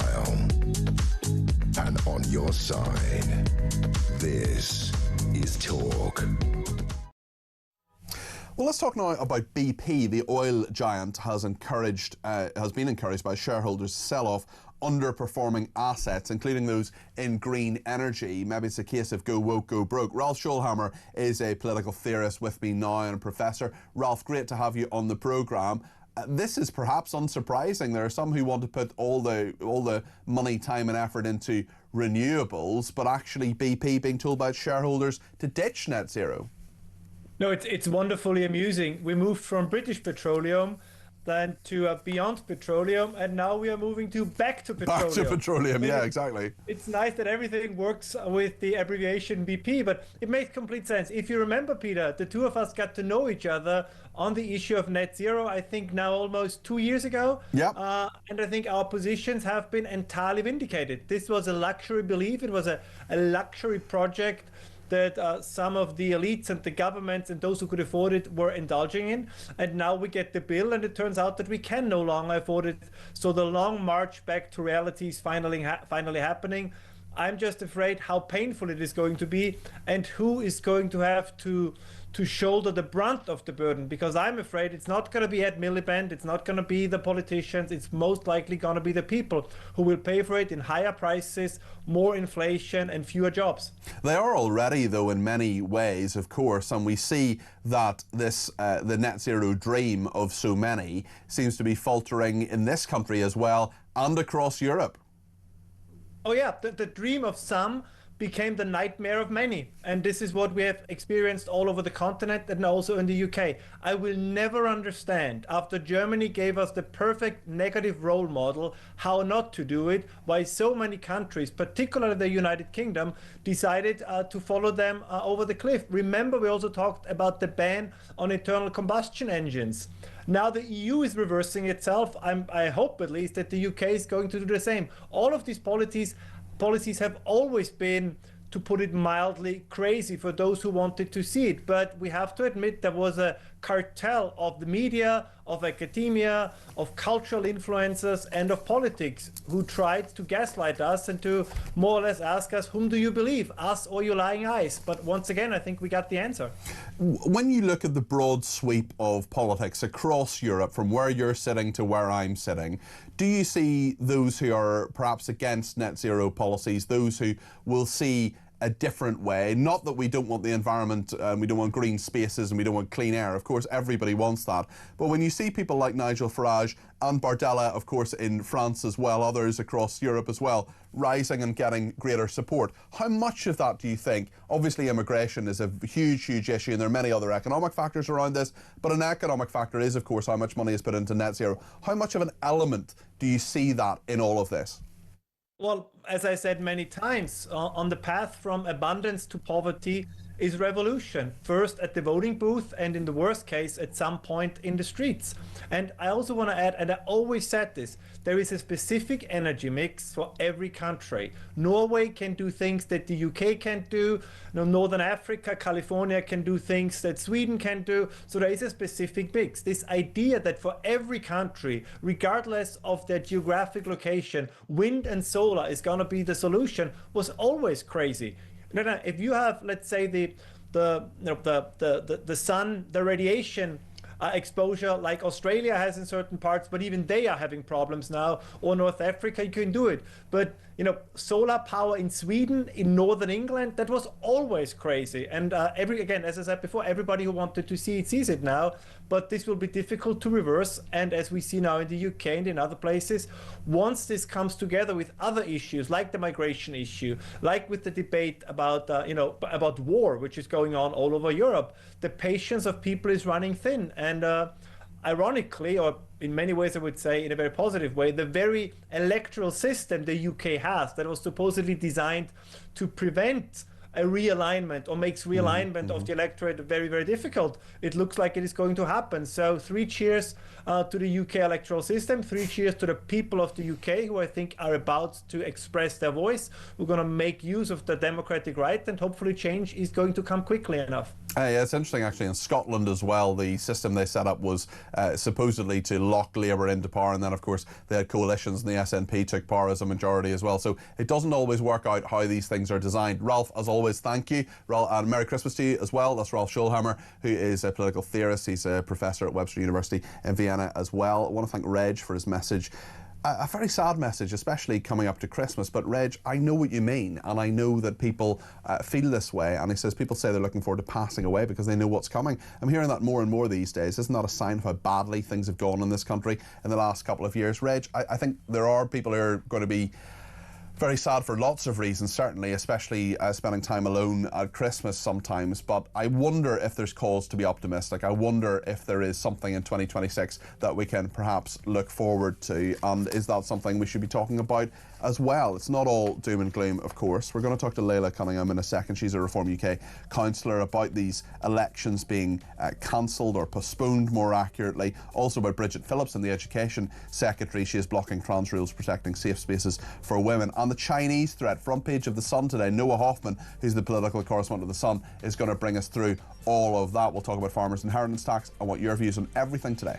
and on your side. This is Talk. Well, let's talk now about BP. The oil giant has been encouraged by shareholders to sell off underperforming assets, including those in green energy. Maybe it's a case of go woke, go broke. Ralph Schulhammer is a political theorist with me now and a professor. Ralph, great to have you on the programme. This is perhaps unsurprising. There are some who want to put all the money, time and effort into renewables, but actually BP being told by its shareholders to ditch net zero. No, it's wonderfully amusing. We moved from British Petroleum then to Beyond Petroleum, and now we are moving to Back to Petroleum. Back to Petroleum, yeah, exactly. It's nice that everything works with the abbreviation BP, but it makes complete sense. If you remember, Peter, the two of us got to know each other on the issue of net zero, I think now almost 2 years ago. Yeah. And I think our positions have been entirely vindicated. This was a luxury belief. It was a luxury project that some of the elites and the governments and those who could afford it were indulging in. And now we get the bill, and it turns out that we can no longer afford it. So the long march back to reality is finally happening. I'm just afraid how painful it is going to be, and who is going to have to shoulder the brunt of the burden, because I'm afraid it's not going to be Ed Miliband, it's not going to be the politicians, it's most likely going to be the people who will pay for it in higher prices, more inflation and fewer jobs. They are already, though, in many ways, of course, and we see that this the net zero dream of so many seems to be faltering in this country as well and across Europe. Oh yeah, the dream of some became the nightmare of many. And this is what we have experienced all over the continent and also in the UK. I will never understand, after Germany gave us the perfect negative role model, how not to do it, why so many countries, particularly the United Kingdom, decided to follow them over the cliff. Remember, we also talked about the ban on internal combustion engines. Now the EU is reversing itself. I hope at least that the UK is going to do the same. All of these policies have always been, to put it mildly, crazy for those who wanted to see it. But we have to admit there was a cartel of the media, of academia, of cultural influencers and of politics who tried to gaslight us and to more or less ask us, whom do you believe, us or your lying eyes? But once again, I think we got the answer. When you look at the broad sweep of politics across Europe, from where you're sitting to where I'm sitting, do you see those who are perhaps against net zero policies, those who will see a different way? Not that we don't want the environment, we don't want green spaces and we don't want clean air. Of course, everybody wants that. But when you see people like Nigel Farage and Bardella, of course, in France as well, others across Europe as well, rising and getting greater support, how much of that do you think? Obviously, immigration is a huge, huge issue, and there are many other economic factors around this, but an economic factor is, of course, how much money is put into net zero. How much of an element do you see that in all of this? Well, as I said many times, on the path from abundance to poverty is revolution. First at the voting booth, and in the worst case, at some point in the streets. And I also want to add, and I always said this, there is a specific energy mix for every country. Norway can do things that the UK can't do. Northern Africa, California can do things that Sweden can do. So there is a specific mix. This idea that for every country, regardless of their geographic location, wind and solar is going to be the solution was always crazy. No, if you have, let's say, the sun, the radiation exposure like Australia has in certain parts, but even they are having problems now, or North Africa, you can do it. But solar power in Sweden, in Northern England, that was always crazy. And again, as I said before, everybody who wanted to see it sees it now, but this will be difficult to reverse. And as we see now in the UK and in other places, once this comes together with other issues, like the migration issue, like with the debate about, about war, which is going on all over Europe, the patience of people is running thin. And ironically, or in many ways I would say in a very positive way, the very electoral system the UK has that was supposedly designed to prevent a realignment or makes realignment of the electorate very, very difficult. It looks like it is going to happen. So 3 cheers to the UK electoral system, 3 cheers to the people of the UK who I think are about to express their voice. We're going to make use of the democratic right, and hopefully change is going to come quickly enough. Yeah, it's interesting actually in Scotland as well. The system they set up was supposedly to lock Labour into power, and then of course they had coalitions and the SNP took power as a majority as well. So it doesn't always work out how these things are designed. Ralph, as always, thank you. And Merry Christmas to you as well. That's Ralph Schulhammer, who is a political theorist. He's a professor at Webster University in Vienna as well. I want to thank Reg for his message. A very sad message, especially coming up to Christmas. But Reg, I know what you mean, and I know that people feel this way. And he says people say they're looking forward to passing away because they know what's coming. I'm hearing that more and more these days. Isn't that a sign of how badly things have gone in this country in the last couple of years? Reg, I think there are people who are going to be very sad for lots of reasons, certainly, especially spending time alone at Christmas sometimes. But I wonder if there's cause to be optimistic. I wonder if there is something in 2026 that we can perhaps look forward to. And is that something we should be talking about as well? It's not all doom and gloom, of course. We're going to talk to Leila Cunningham in a second. She's a Reform UK councillor, about these elections being cancelled or postponed, more accurately. Also about Bridget Phillips and the Education Secretary. She is blocking trans rules protecting safe spaces for women. And the Chinese threat, front page of The Sun today. Noah Hoffman, who's the political correspondent of The Sun, is going to bring us through all of that. We'll talk about farmers' inheritance tax and what your views on everything today.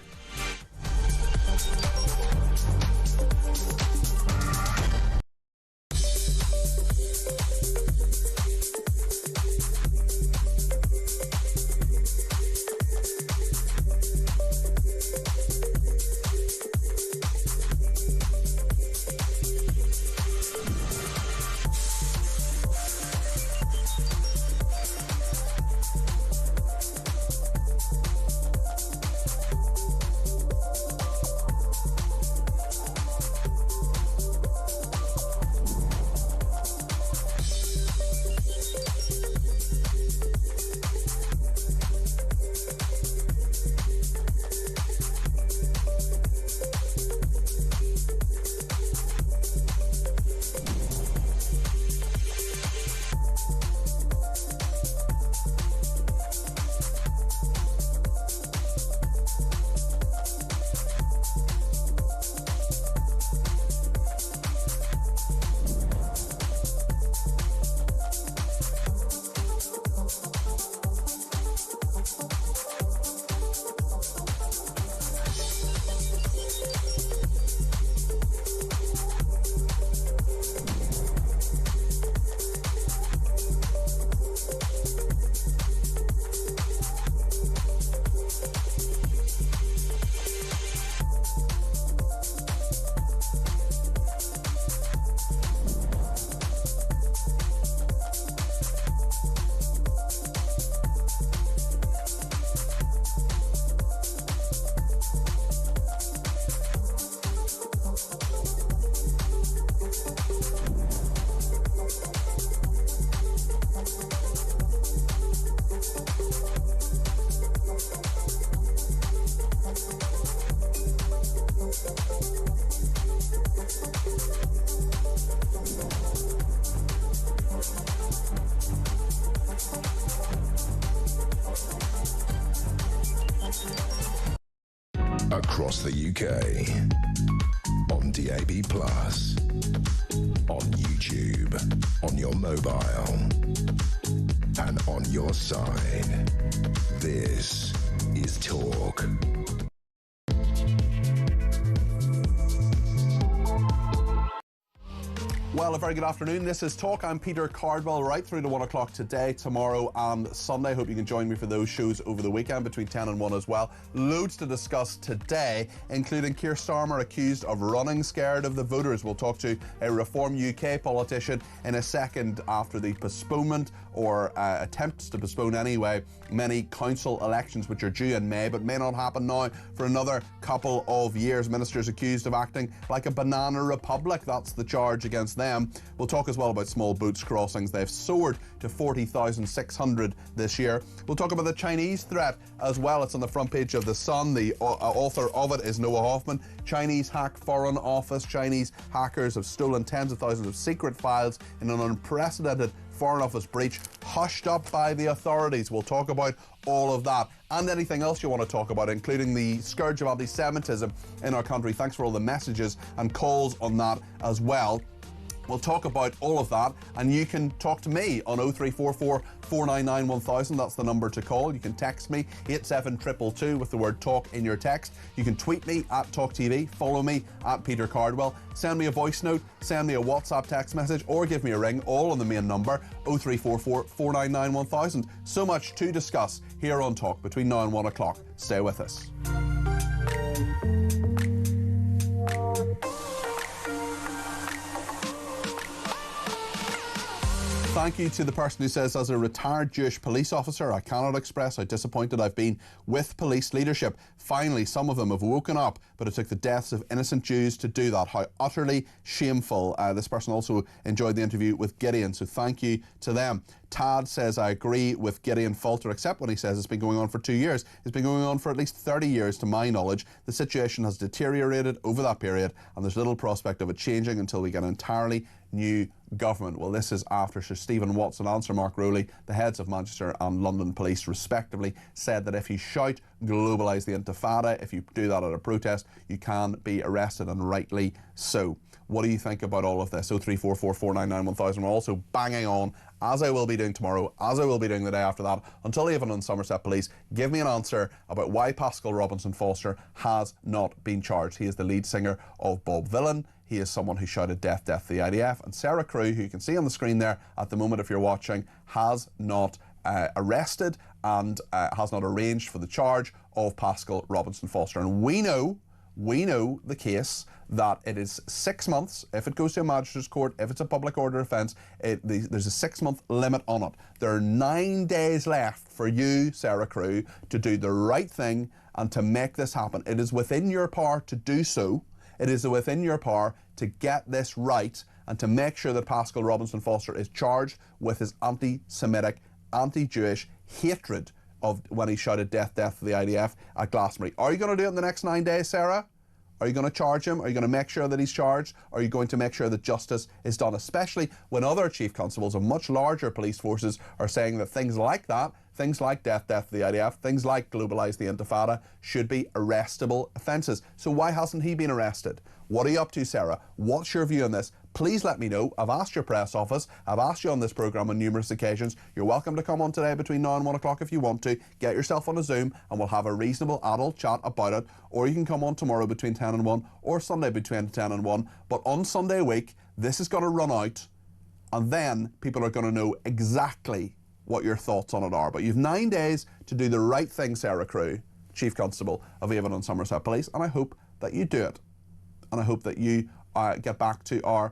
Across the UK, on DAB+, on YouTube, on your mobile, and on your side. This is Talk. Well, a very good afternoon. This is Talk. I'm Peter Cardwell, right through to 1 o'clock today, tomorrow and Sunday. Hope you can join me for those shows over the weekend between 10 and 1 as well. Loads to discuss today, including Keir Starmer accused of running scared of the voters. We'll talk to a Reform UK politician in a second after the postponement, or attempts to postpone anyway, many council elections which are due in May but may not happen now for another couple of years. Ministers accused of acting like a banana republic. That's the charge against them. We'll talk as well about small boats crossings. They've soared to 40,600 this year. We'll talk about the Chinese threat as well. It's on the front page of The Sun. The author of it is Noah Hoffman. Chinese hack Foreign Office. Chinese hackers have stolen tens of thousands of secret files in an unprecedented Foreign Office breach, hushed up by the authorities. We'll talk about all of that and anything else you want to talk about, including the scourge of anti-Semitism in our country. Thanks for all the messages and calls on that as well. We'll talk about all of that, and you can talk to me on 0344 499 1000. That's the number to call. You can text me 87222 with the word talk in your text. You can tweet me at talkTV, follow me at Peter Cardwell, send me a voice note, send me a WhatsApp text message, or give me a ring, all on the main number 0344 499 1000. So much to discuss here on Talk between now and 1 o'clock. Stay with us. Thank you to the person who says, as a retired Jewish police officer, I cannot express how disappointed I've been with police leadership. Finally, some of them have woken up, but it took the deaths of innocent Jews to do that. How utterly shameful. This person also enjoyed the interview with Gideon, so thank you to them. Tad says, I agree with Gideon Falter, except when he says it's been going on for 2 years. It's been going on for at least 30 years, to my knowledge. The situation has deteriorated over that period, and there's little prospect of it changing until we get an entirely new government. Well, this is after Sir Stephen Watson and Sir Mark Rowley, the heads of Manchester and London Police respectively, said that if you shout globalise the Intifada, if you do that at a protest, you can be arrested, and rightly so. What do you think about all of this? 03444991000. We're also banging on, as I will be doing tomorrow, as I will be doing the day after that, until even on Somerset Police. Give me an answer about why Pascal Robinson Foster has not been charged. He is the lead singer of Bob Vylan. He is someone who shouted death, death to the IDF. And Sarah Crew, who you can see on the screen there at the moment if you're watching, has not arrested and has not arranged for the charge of Pascal Robinson Foster. And we know the case that it is 6 months if it goes to a magistrate's court, if it's a public order offence. There's a 6 month limit on it. There are 9 days left for you, Sarah Crew, to do the right thing and to make this happen. It is within your power to do so. It is within your power to get this right and to make sure that Pascal Robinson Foster is charged with his anti-Semitic, anti-Jewish hatred of when he shouted death, death to the IDF at Glastonbury. Are you going to do it in the next 9 days, Sarah? Are you going to charge him? Are you going to make sure that he's charged? Are you going to make sure that justice is done? Especially when other chief constables of much larger police forces are saying that things like that, things like death, death to the IDF, things like globalise the Intifada should be arrestable offences. So why hasn't he been arrested? What are you up to, Sarah? What's your view on this? Please let me know. I've asked your press office. I've asked you on this programme on numerous occasions. You're welcome to come on today between now and 1 o'clock if you want to. Get yourself on a Zoom and we'll have a reasonable adult chat about it. Or you can come on tomorrow between 10 and 1 or Sunday between 10 and 1. But on Sunday week, this is going to run out and then people are going to know exactly what your thoughts on it are. But you've 9 days to do the right thing, Sarah Crew, Chief Constable of Avon and Somerset Police, and I hope that you do it. And I hope that you get back to our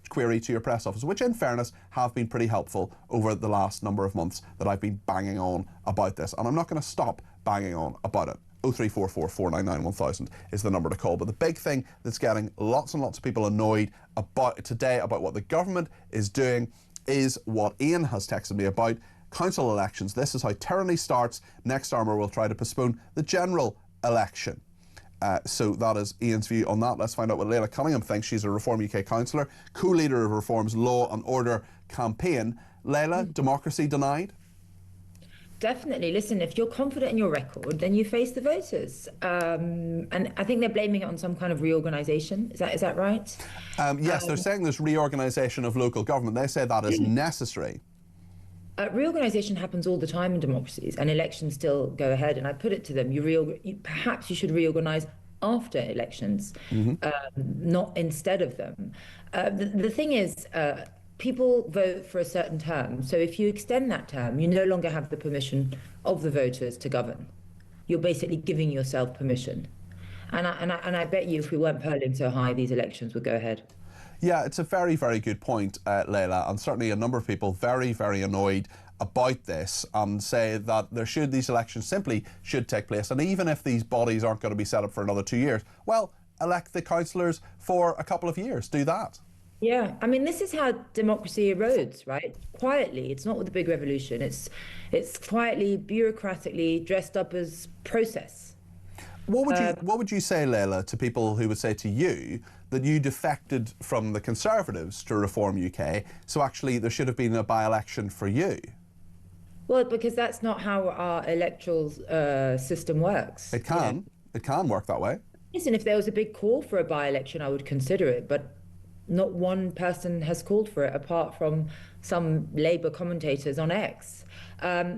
query to your press office, which in fairness have been pretty helpful over the last number of months that I've been banging on about this. And I'm not going to stop banging on about it. 03444991000 is the number to call. But the big thing that's getting lots and lots of people annoyed about today about what the government is doing is what Ian has texted me about. Council elections. This is how tyranny starts. Next Armour will try to postpone the general election. So that is Ian's view on that. Let's find out what Leila Cunningham thinks. She's a Reform UK councillor, co-leader of Reform's Law and Order campaign. Leila, democracy denied? Definitely. Listen, if you're confident in your record, then you face the voters. And I think they're blaming it on some kind of reorganisation. Is that right? Yes, they're saying there's reorganisation of local government. They say that is necessary. Reorganisation happens all the time in democracies, and elections still go ahead. And I put it to them: perhaps you should reorganise after elections, not instead of them. The thing is, people vote for a certain term. So if you extend that term, you no longer have the permission of the voters to govern. You're basically giving yourself permission. And I bet you, if we weren't polling so high, these elections would go ahead. Yeah, it's a very, very good point, Leila, and certainly a number of people very, very annoyed about this and say that these elections simply should take place. And even if these bodies aren't going to be set up for another 2 years, well, elect the councillors for a couple of years. Do that. Yeah, I mean, this is how democracy erodes, right? Quietly. It's not with a big revolution. It's quietly, bureaucratically dressed up as process. What would you say, Leila, to people who would say to you that you defected from the Conservatives to Reform UK, so actually there should have been a by-election for you? Well, because that's not how our electoral system works. It can. It can work that way. Listen, if there was a big call for a by-election, I would consider it, but not one person has called for it apart from some Labour commentators on X.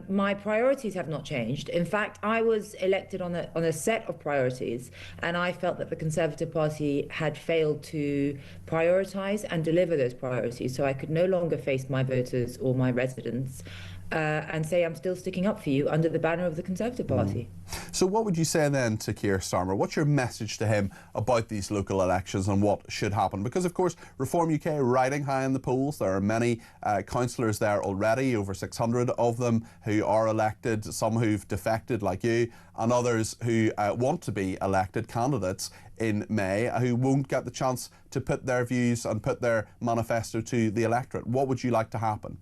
My priorities have not changed. In fact, I was elected on a set of priorities, and I felt that the Conservative Party had failed to prioritise and deliver those priorities, so I could no longer face my voters or my residents and say I'm still sticking up for you under the banner of the Conservative Party. So what would you say then to Keir Starmer? What's your message to him about these local elections and what should happen? Because, of course, Reform UK riding high in the polls. There are many councillors there already, over 600 of them who are elected, some who've defected like you, and others who want to be elected candidates in May who won't get the chance to put their views and put their manifesto to the electorate. What would you like to happen?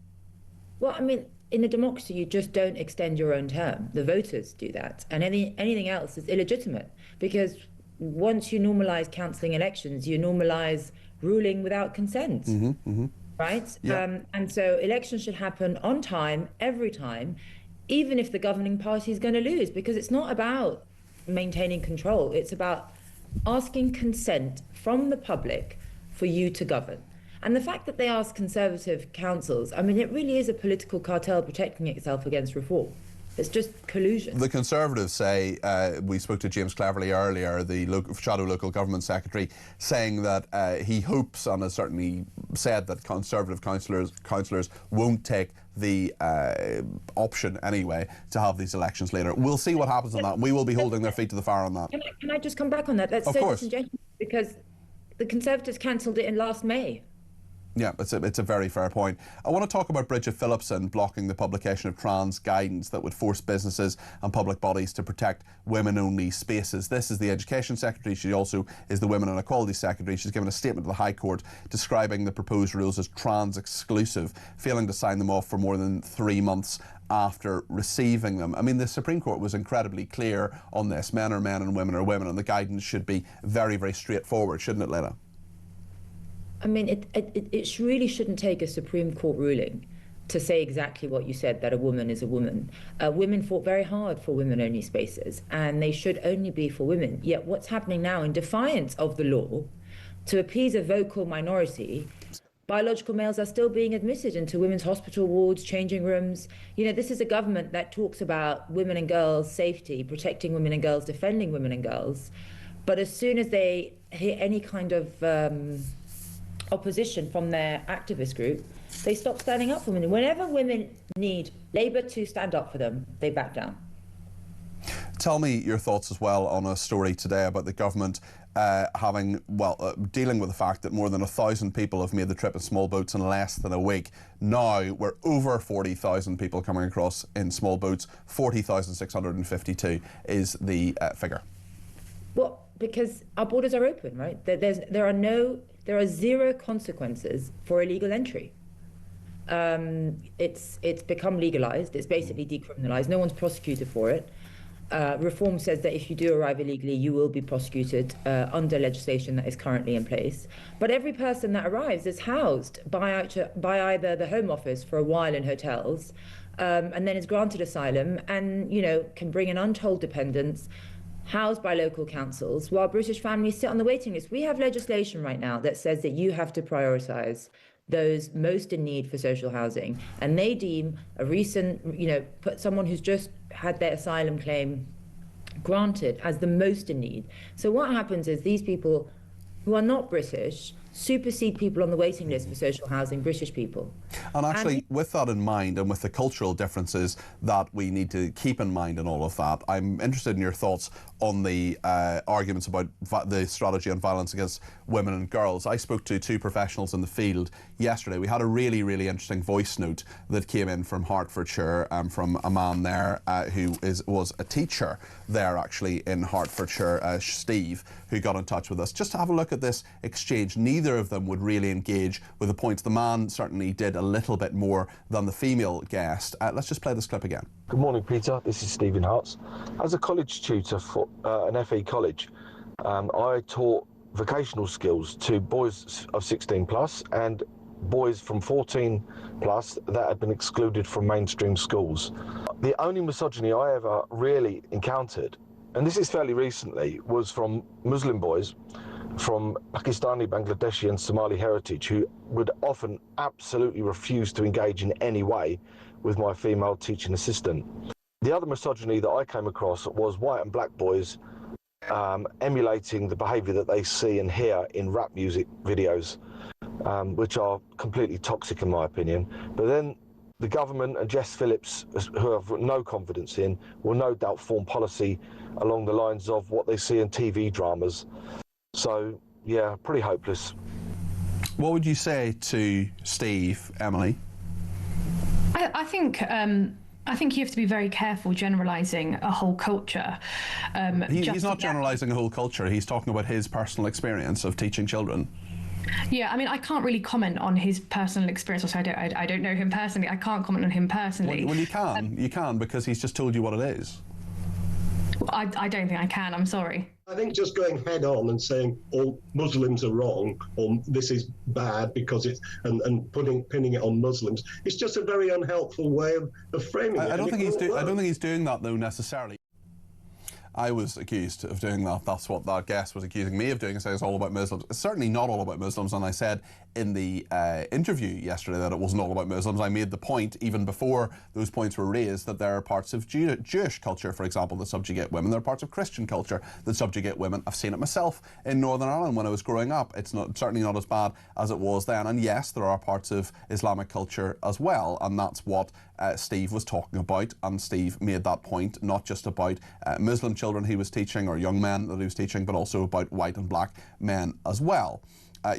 Well, I mean, in a democracy, you just don't extend your own term. The voters do that. And anything else is illegitimate, because once you normalise cancelling elections, you normalise ruling without consent, right? Yeah. And so elections should happen on time, every time, even if the governing party is going to lose, because it's not about maintaining control. It's about asking consent from the public for you to govern. And the fact that they ask Conservative councils, I mean, it really is a political cartel protecting itself against reform. It's just collusion. The Conservatives say, we spoke to James Cleverly earlier, the shadow local government secretary, saying that he hopes and has certainly said that Conservative councillors won't take the option anyway to have these elections later. We'll see what happens on that. We will be holding their feet to the fire on that. Can I just come back on that? That's so disingenuous, because the Conservatives cancelled it in last May. Yeah, it's a very fair point. I want to talk about Bridget Phillipson blocking the publication of trans guidance that would force businesses and public bodies to protect women-only spaces. This is the Education Secretary. She also is the Women and Equality Secretary. She's given a statement to the High Court describing the proposed rules as trans-exclusive, failing to sign them off for more than 3 months after receiving them. I mean, the Supreme Court was incredibly clear on this. Men are men and women are women, and the guidance should be very, very straightforward, shouldn't it, Leila? I mean, it really shouldn't take a Supreme Court ruling to say exactly what you said, that a woman is a woman. Women fought very hard for women-only spaces, and they should only be for women. Yet what's happening now, in defiance of the law, to appease a vocal minority, biological males are still being admitted into women's hospital wards, changing rooms. You know, this is a government that talks about women and girls' safety, protecting women and girls, defending women and girls. But as soon as they hear any kind of opposition from their activist group, they stop standing up for women. Whenever women need Labour to stand up for them, they back down. Tell me your thoughts as well on a story today about the government dealing with the fact that more than 1,000 people have made the trip in small boats in less than a week. Now we're over 40,000 people coming across in small boats. 40,652 is the figure. Well, because our borders are open, right? There are zero consequences for illegal entry. It's become legalized. It's basically decriminalized. No one's prosecuted for it. Reform says that if you do arrive illegally, you will be prosecuted under legislation that is currently in place. But every person that arrives is housed by either the Home Office for a while in hotels, and then is granted asylum, and can bring in untold dependents, housed by local councils, while British families sit on the waiting list. We have legislation right now that says that you have to prioritise those most in need for social housing, and they deem a recent, put someone who's just had their asylum claim granted as the most in need. So what happens is these people who are not British supersede people on the waiting list for social housing, British people. And actually, with that in mind, and with the cultural differences that we need to keep in mind in all of that, I'm interested in your thoughts on the arguments about the strategy on violence against women and girls. I spoke to 2 professionals in the field yesterday. We had a really, really interesting voice note that came in from Hertfordshire, from a man there who was a teacher there actually in Hertfordshire, Steve, who got in touch with us. Just to have a look at this exchange. Neither of them would really engage with the points. The man certainly did a little bit more than the female guest. Let's just play this clip again. Good morning, Peter. This is Stephen Hartz. As a college tutor for an FE college, I taught vocational skills to boys of 16 plus and boys from 14 plus that had been excluded from mainstream schools. The only misogyny I ever really encountered, and this is fairly recently, was from Muslim boys from Pakistani, Bangladeshi and Somali heritage who would often absolutely refuse to engage in any way with my female teaching assistant. The other misogyny that I came across was white and black boys emulating the behaviour that they see and hear in rap music videos, which are completely toxic in my opinion. But then The government and Jess Phillips, who have no confidence in, will no doubt form policy along the lines of what they see in TV dramas. So, yeah, pretty hopeless. What would you say to Steve, Emily? I think you have to be very careful generalising a whole culture. He's not generalising a whole culture. He's talking about his personal experience of teaching children. Yeah, I mean, I can't really comment on his personal experience. Also, I don't know him personally. I can't comment on him personally. Well, you can, because he's just told you what it is. I don't think I can. I'm sorry. I think just going head on and saying all Muslims are wrong or this is bad because it's and pinning it on Muslims, it's just a very unhelpful way of framing it. I don't think he's doing that though necessarily. I was accused of doing that. That's what that guest was accusing me of doing, saying it's all about Muslims. It's certainly not all about Muslims, and I said in the interview yesterday that it wasn't all about Muslims. I made the point, even before those points were raised, that there are parts of Jewish culture, for example, that subjugate women. There are parts of Christian culture that subjugate women. I've seen it myself in Northern Ireland when I was growing up. It's certainly not as bad as it was then. And yes, there are parts of Islamic culture as well, and that's what Steve was talking about. And Steve made that point, not just about Muslim children he was teaching or young men that he was teaching, but also about white and black men as well.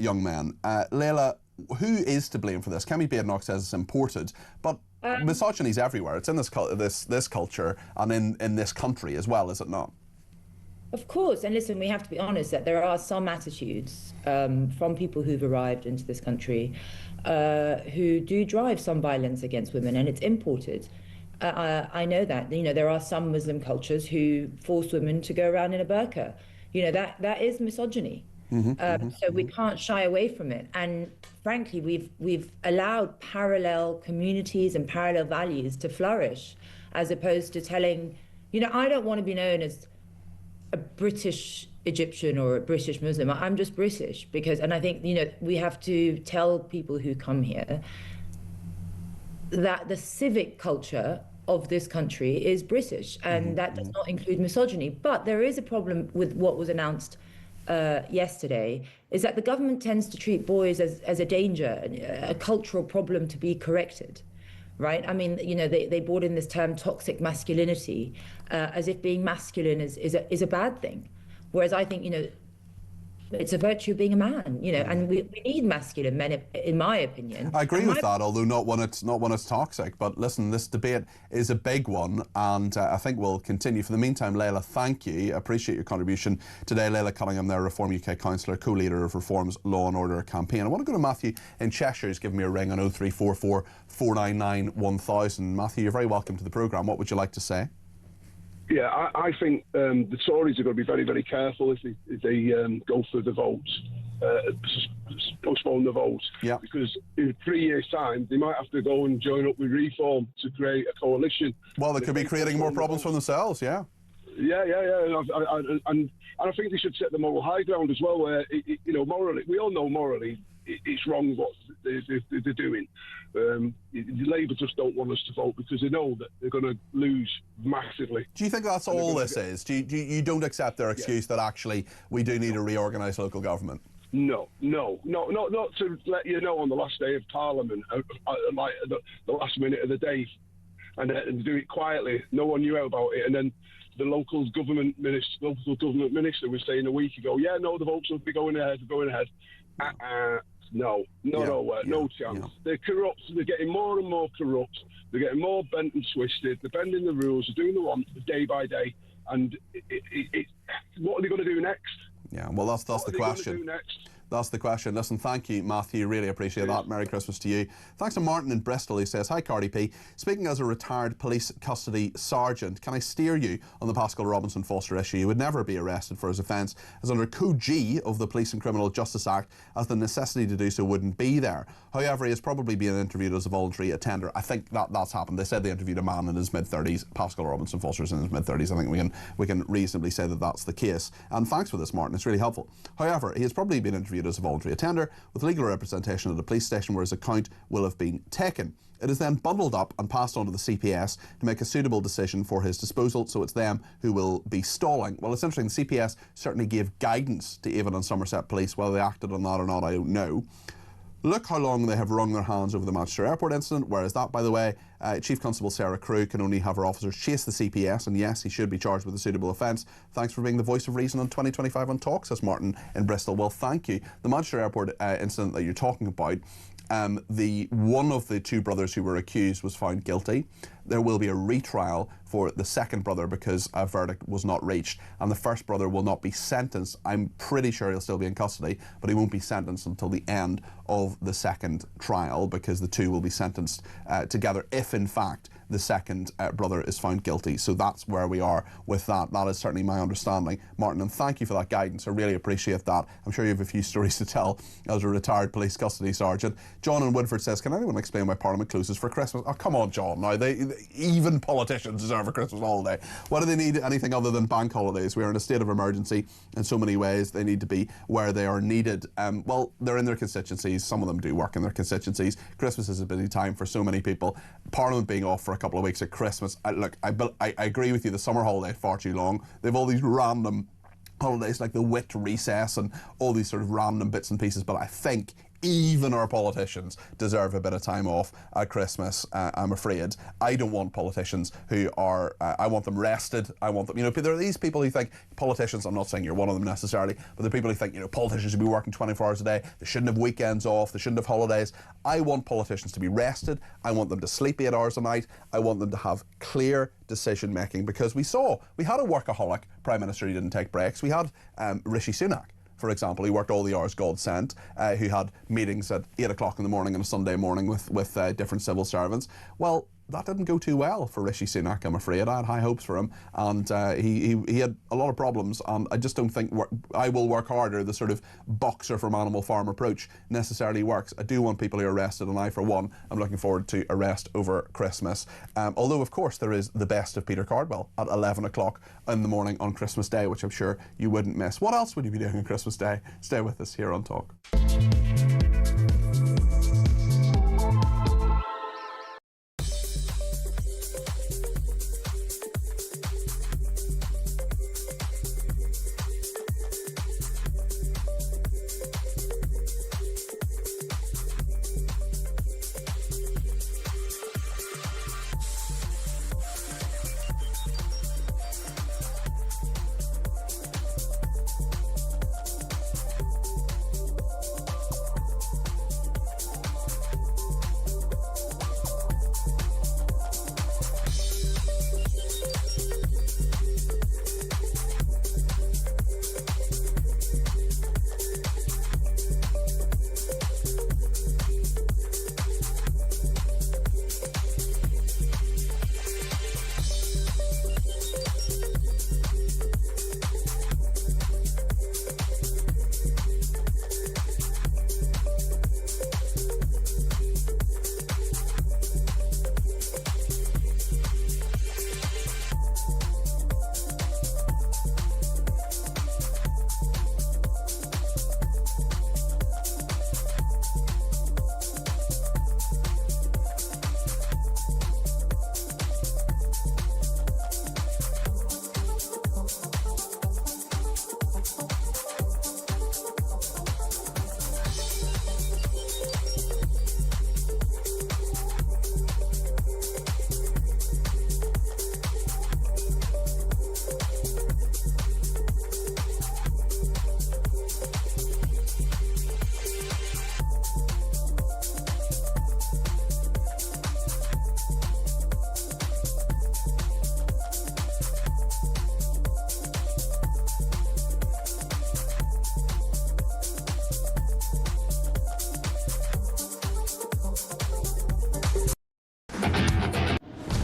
Young men. Leila, who is to blame for this? Kemi Badenoch says it's imported, but misogyny is everywhere. It's in this culture and in this country as well, is it not? Of course, and listen, we have to be honest that there are some attitudes from people who've arrived into this country who do drive some violence against women, and it's imported. I know that. You know, there are some Muslim cultures who force women to go around in a burqa. You know, that is misogyny. So we can't shy away from it. And frankly, we've allowed parallel communities and parallel values to flourish, as opposed to telling, you know, I don't want to be known as a British Egyptian or a British Muslim. I'm just British because, and I think, you know, we have to tell people who come here that the civic culture of this country is British, and that does not include misogyny. But there is a problem with what was announced yesterday, is that the government tends to treat boys as a danger, a cultural problem to be corrected, right? I mean, you know, they brought in this term toxic masculinity, as if being masculine is a bad thing. Whereas I think, you know, it's a virtue of being a man, you know, and we need masculine men, in my opinion. I agree with that, although not when it's toxic. But listen, this debate is a big one, and I think we'll continue. For the meantime, Leila, thank you. I appreciate your contribution today. Leila Cunningham, there, Reform UK councillor, co-leader of Reform's Law and Order campaign. I want to go to Matthew in Cheshire, who's given me a ring on 0344 499 1000. Matthew, you're very welcome to the programme. What would you like to say? Yeah, I think the Tories are going to be very, very careful if they go for the votes, postpone the votes. Yeah. Because in 3 years' time, they might have to go and join up with Reform to create a coalition. Well, they could be creating more problems for themselves, yeah. Yeah. And I think they should set the moral high ground as well, where, you know, morally, we all know morally it's wrong what they're doing. Labour just don't want us to vote because they know that they're going to lose massively. Do you think that's all this is? Do you don't accept their excuse that actually we do need to reorganise local government? No, not to let you know on the last day of Parliament, like the last minute of the day, and do it quietly. No one knew about it, and then the local government minister was saying a week ago, yeah, no, the votes will be going ahead. No chance. Yeah. They're corrupt. They're getting more and more corrupt. They're getting more bent and twisted. They're bending the rules. They're doing the one day by day. And what are they going to do next? Yeah, well, that's the question. That's the question. Listen, thank you, Matthew. Really appreciate that. Merry Christmas to you. Thanks to Martin in Bristol, who says, hi, Cardi P. Speaking as a retired police custody sergeant, can I steer you on the Pascal Robinson Foster issue? He would never be arrested for his offence, as under Code G of the Police and Criminal Justice Act, as the necessity to do so wouldn't be there. However, he has probably been interviewed as a voluntary attender. I think that's happened. They said they interviewed a man in his mid-30s. Pascal Robinson Foster's in his mid-30s. I think we can reasonably say that that's the case. And thanks for this, Martin. It's really helpful. However, he has probably been interviewed as a voluntary attender with legal representation at a police station where his account will have been taken. It is then bundled up and passed on to the CPS to make a suitable decision for his disposal, so it's them who will be stalling. Well, it's interesting, the CPS certainly gave guidance to Avon and Somerset Police. Whether they acted on that or not, I don't know. Look how long they have wrung their hands over the Manchester Airport incident, whereas that, by the way, Chief Constable Sarah Crew can only have her officers chase the CPS, and yes, he should be charged with a suitable offence. Thanks for being the voice of reason on 2025 on Talk, says Martin in Bristol. Well, thank you. The Manchester Airport incident that you're talking about, one of the two brothers who were accused was found guilty. There will be a retrial for the second brother because a verdict was not reached, and the first brother will not be sentenced. I'm pretty sure he'll still be in custody, but he won't be sentenced until the end of the second trial, because the two will be sentenced together if in fact the second brother is found guilty. So that's where we are with that. That is certainly my understanding, Martin, and thank you for that guidance. I really appreciate that. I'm sure you have a few stories to tell as a retired police custody sergeant. John in Woodford says, can anyone explain why Parliament closes for Christmas? Oh, come on, John. Now, even politicians deserve a Christmas holiday. Why do they need anything other than bank holidays? We are in a state of emergency in so many ways. They need to be where they are needed. Well, they're in their constituencies. Some of them do work in their constituencies. Christmas is a busy time for so many people. Parliament being off for a couple of weeks at Christmas. I agree with you. The summer holiday is far too long. They've all these random holidays like the wit recess and all these sort of random bits and pieces, but I think even our politicians deserve a bit of time off at Christmas, I'm afraid. I don't want politicians who are, I want them rested. I want them, there are these people who think politicians, I'm not saying you're one of them necessarily, but the people who think, politicians should be working 24 hours a day, they shouldn't have weekends off, they shouldn't have holidays. I want politicians to be rested. I want them to sleep 8 hours a night. I want them to have clear decision making, because we had a workaholic Prime Minister who didn't take breaks. We had Rishi Sunak, for example, he worked all the hours God sent, who had meetings at 8 o'clock in the morning on a Sunday morning with different civil servants. Well, that didn't go too well for Rishi Sunak, I'm afraid. I had high hopes for him, and he had a lot of problems, and I just don't think I will work harder, the sort of boxer from Animal Farm approach necessarily works. I do want people who are arrested, and I, for one, am looking forward to arrest over Christmas. Although, of course, there is the best of Peter Cardwell at 11 o'clock in the morning on Christmas Day, which I'm sure you wouldn't miss. What else would you be doing on Christmas Day? Stay with us here on Talk.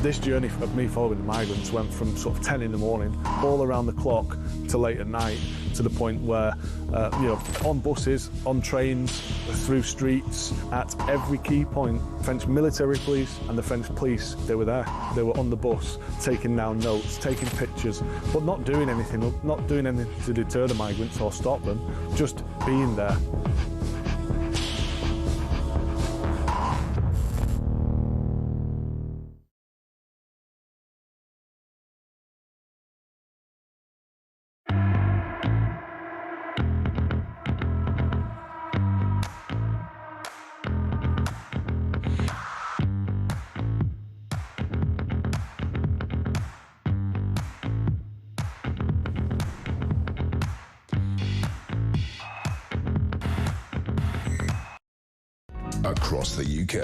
This journey of me following the migrants went from sort of 10 in the morning, all around the clock, to late at night, to the point where, on buses, on trains, through streets, at every key point, French military police and the French police, they were there. They were on the bus, taking down notes, taking pictures, but not doing anything to deter the migrants or stop them, just being there. Across the UK.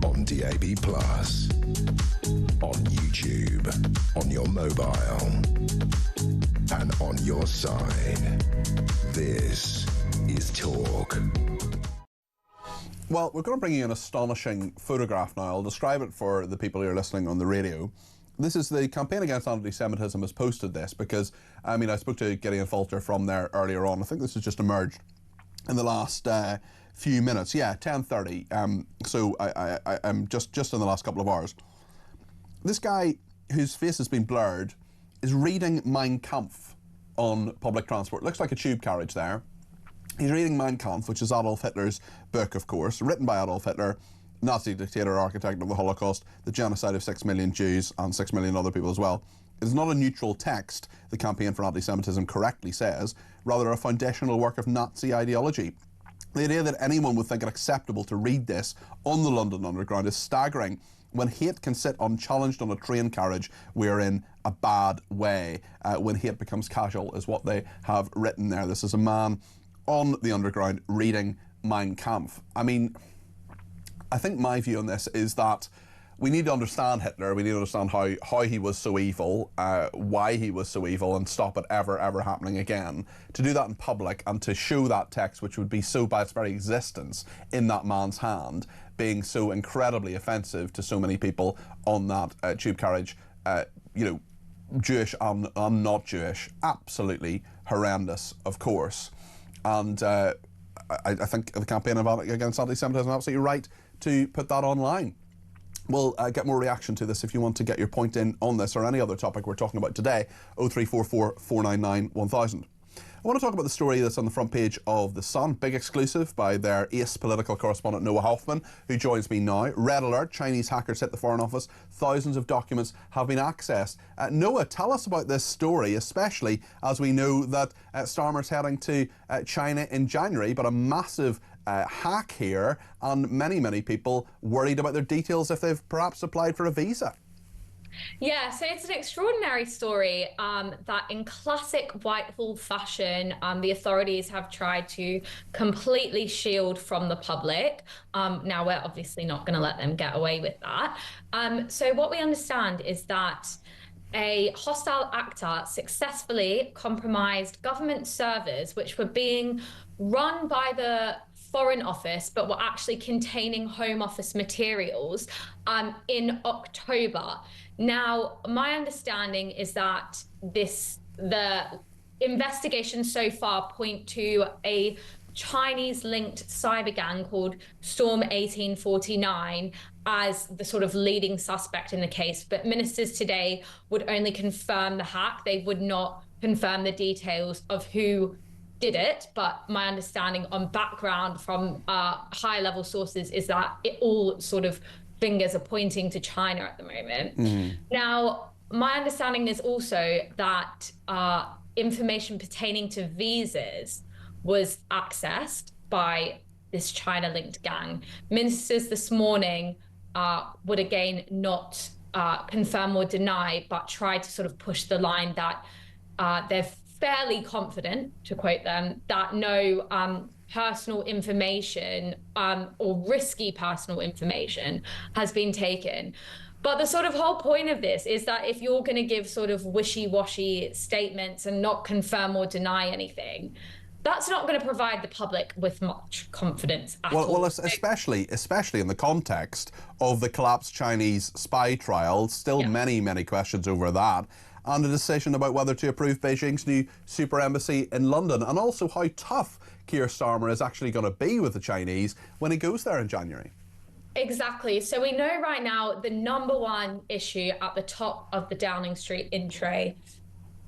On DAB+. On YouTube. On your mobile. And on your side. This is Talk. Well, we're going to bring you an astonishing photograph now. I'll describe it for the people who are listening on the radio. This is the Campaign Against Anti-Semitism has posted this because, I mean, I spoke to Gideon Falter from there earlier on. I think this has just emerged in the last few minutes. Yeah, 10:30. So I'm just in the last couple of hours. This guy, whose face has been blurred, is reading Mein Kampf on public transport. Looks like a tube carriage there. He's reading Mein Kampf, which is Adolf Hitler's book, of course, written by Adolf Hitler, Nazi dictator, architect of the Holocaust, the genocide of 6 million Jews and 6 million other people as well. It is not a neutral text, the Campaign for Anti-Semitism correctly says, rather a foundational work of Nazi ideology. The idea that anyone would think it acceptable to read this on the London Underground is staggering. When hate can sit unchallenged on a train carriage, we're in a bad way. When hate becomes casual is what they have written there. This is a man on the Underground reading Mein Kampf. I mean, I think my view on this is that we need to understand Hitler, we need to understand how he was so evil, why he was so evil, and stop it ever happening again. To do that in public and to show that text, which would be so by its very existence in that man's hand, being so incredibly offensive to so many people on that tube carriage, you know, Jewish and not Jewish, absolutely horrendous, of course. And I think the Campaign Against Anti-Semitism is absolutely right to put that online. We'll get more reaction to this if you want to get your point in on this or any other topic we're talking about today. 0344 499 1000. I want to talk about the story that's on the front page of The Sun, big exclusive by their ace political correspondent Noah Hoffman, who joins me now. Red alert, Chinese hackers hit the Foreign Office. Thousands of documents have been accessed. Noah, tell us about this story, especially as we know that Starmer's heading to China in January, but a massive hack here, and many people worried about their details if they've perhaps applied for a visa. Yeah, so it's an extraordinary story that in classic Whitehall fashion, the authorities have tried to completely shield from the public. Now, we're obviously not going to let them get away with that. So what we understand is that a hostile actor successfully compromised government servers which were being run by the Foreign Office, but were actually containing Home Office materials in October. Now, my understanding is that the investigations so far point to a Chinese-linked cyber gang called Storm 1849 as the sort of leading suspect in the case. But ministers today would only confirm the hack. They would not confirm the details of who did it, but my understanding on background from high-level sources is that it all sort of fingers are pointing to China at the moment. Now, my understanding is also that information pertaining to visas was accessed by this China-linked gang. Ministers this morning would again not confirm or deny, but try to sort of push the line that they're fairly confident, to quote them, that no personal information or risky personal information has been taken. But the sort of whole point of this is that if you're going to give sort of wishy-washy statements and not confirm or deny anything, that's not going to provide the public with much confidence at all. Well, especially in the context of the collapsed Chinese spy trial, still many questions over that, and a decision about whether to approve Beijing's new super embassy in London, and also how tough Keir Starmer is actually going to be with the Chinese when he goes there in January. Exactly. So we know right now the number one issue at the top of the Downing Street in tray,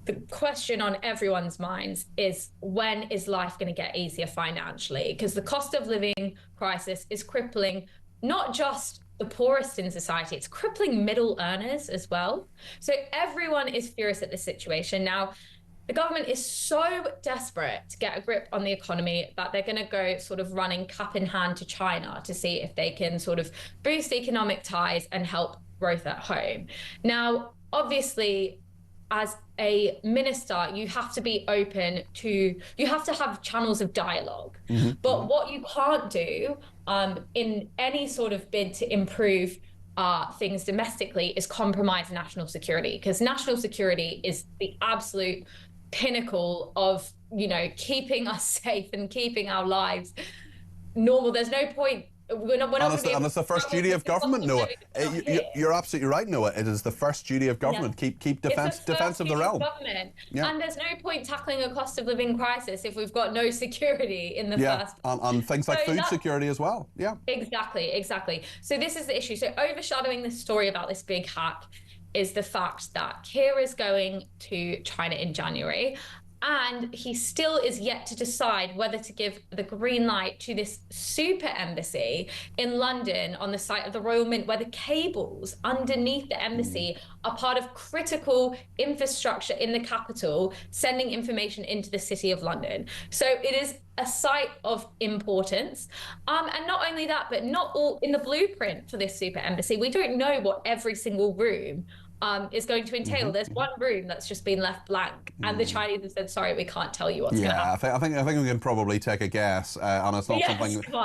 the question on everyone's minds is, when is life going to get easier financially? Because the cost of living crisis is crippling not just the poorest in society, it's crippling middle earners as well. So everyone is furious at this situation. Now, the government is so desperate to get a grip on the economy that they're going to go sort of running cap in hand to China to see if they can sort of boost economic ties and help growth at home. Now, obviously, as a minister, you have to be open to, you have to have channels of dialogue. But what you can't do in any sort of bid to improve things domestically is compromise national security, because national security is the absolute pinnacle of, you know, keeping us safe and keeping our lives normal. There's no point. And it's the first duty of government, Noah. You're absolutely right, Noah. It is the first duty of government. Keep defense of the realm. And there's no point tackling a cost of living crisis if we've got no security in the first place. And things like food security as well. Yeah. Exactly. So this is the issue. So overshadowing this story about this big hack is the fact that Keir is going to China in January, and he still is yet to decide whether to give the green light to this super embassy in London on the site of the Royal Mint, where the cables underneath the embassy are part of critical infrastructure in the capital, sending information into the City of London. So it is a site of importance. And not only that, but not all in the blueprint for this super embassy, we don't know what every single room is going to entail. There's one room that's just been left blank, and the Chinese have said, sorry, we can't tell you what's going to happen. I think we can probably take a guess, and it's not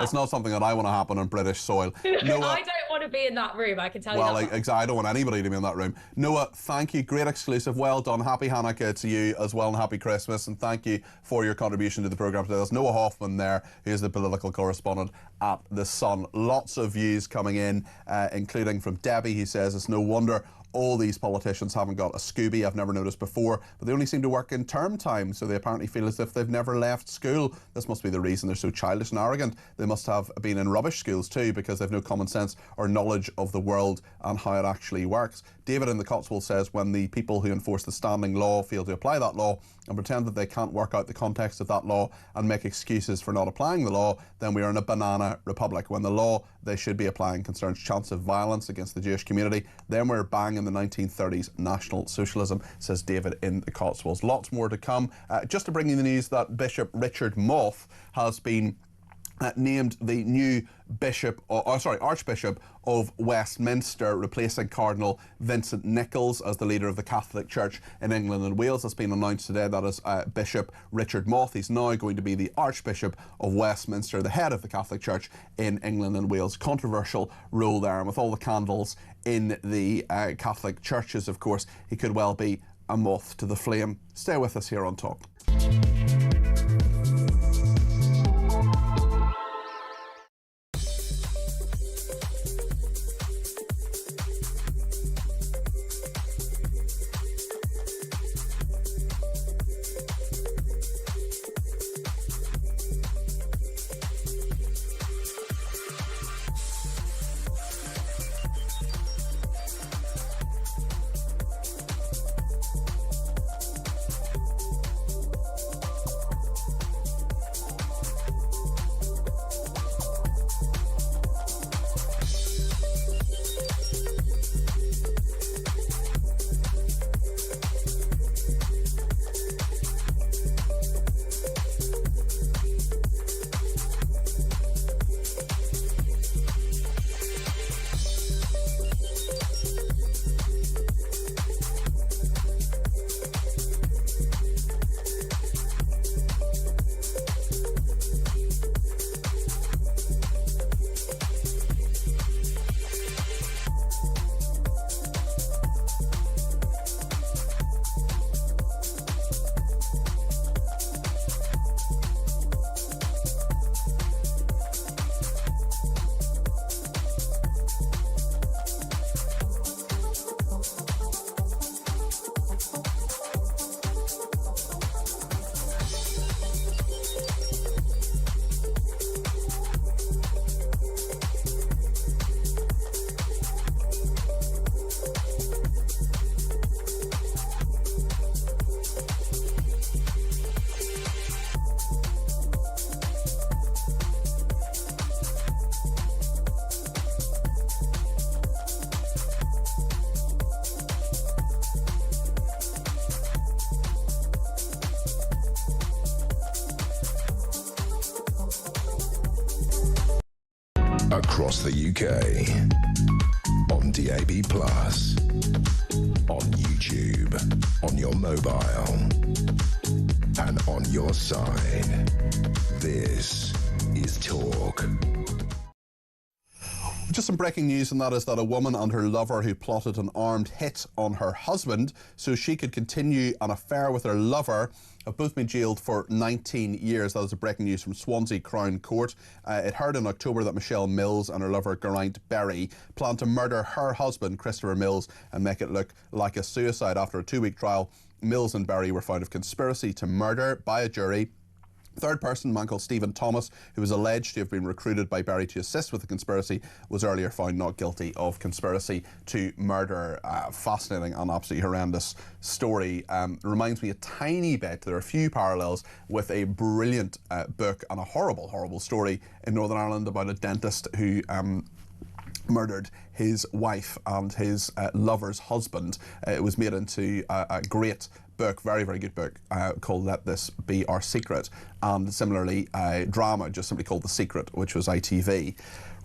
it's not something that I want to happen on British soil. Noah, I don't want to be in that room, I can tell you that. I don't want anybody to be in that room. Noah, thank you, great exclusive, well done. Happy Hanukkah to you as well, and happy Christmas, and thank you for your contribution to the programme today. There's Noah Hoffman there, who's the political correspondent at The Sun. Lots of views coming in, including from Debbie, who says it's no wonder all these politicians haven't got a Scooby. I've never noticed before, but they only seem to work in term time, so they apparently feel as if they've never left school. This must be the reason they're so childish and arrogant. They must have been in rubbish schools too, because they've no common sense or knowledge of the world and how it actually works. David in the Cotswolds says, when the people who enforce the standing law fail to apply that law and pretend that they can't work out the context of that law and make excuses for not applying the law, then we are in a banana republic. When the law they should be applying concerns chants of violence against the Jewish community, then we're banging the 1930s National Socialism, says David in the Cotswolds. Lots more to come. Just to bring you the news that Bishop Richard Moth has been named the new Archbishop of Westminster, replacing Cardinal Vincent Nichols as the leader of the Catholic Church in England and Wales. That's been announced today. That is Bishop Richard Moth. He's now going to be the Archbishop of Westminster, the head of the Catholic Church in England and Wales. Controversial role there, and with all the candles in the Catholic churches, of course, he could well be a moth to the flame. Stay with us here on Talk. Across the UK, on DAB+, on YouTube. YouTube, on your mobile, and on your side. This is Talk. Just some breaking news, and that is that a woman and her lover who plotted an armed hit on her husband so she could continue an affair with her lover have both been jailed for 19 years. That is a breaking news from Swansea Crown Court. It heard in October that Michelle Mills and her lover Geraint Berry planned to murder her husband Christopher Mills and make it look like a suicide. After a 2-week trial, Mills and Berry were found of conspiracy to murder by a jury. Third person, a man called Stephen Thomas, who was alleged to have been recruited by Berry to assist with the conspiracy, was earlier found not guilty of conspiracy to murder. Fascinating and absolutely horrendous story. Reminds me a tiny bit, there are a few parallels with a brilliant book and a horrible, horrible story in Northern Ireland about a dentist who murdered his wife and his lover's husband. It was made into a great book, very, very good book, called Let This Be Our Secret, and similarly a drama just simply called The Secret, which was ITV.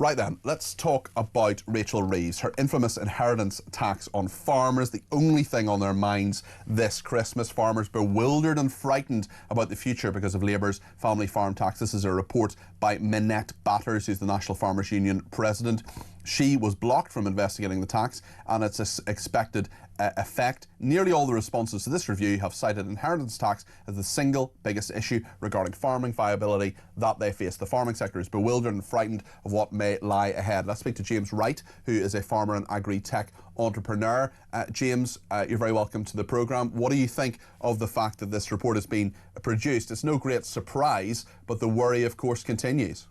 Right then, let's talk about Rachel Reeves, her infamous inheritance tax on farmers, the only thing on their minds this Christmas. Farmers bewildered and frightened about the future because of Labour's family farm tax. This is a report by Minette Batters, who's the National Farmers Union president. She was blocked from investigating the tax and its expected effect. Nearly all the responses to this review have cited inheritance tax as the single biggest issue regarding farming viability that they face. The farming sector is bewildered and frightened of what may lie ahead. Let's speak to James Wright, who is a farmer and agri-tech entrepreneur. James, you're very welcome to the programme. What do you think of the fact that this report has been produced? It's no great surprise, but the worry, of course, continues.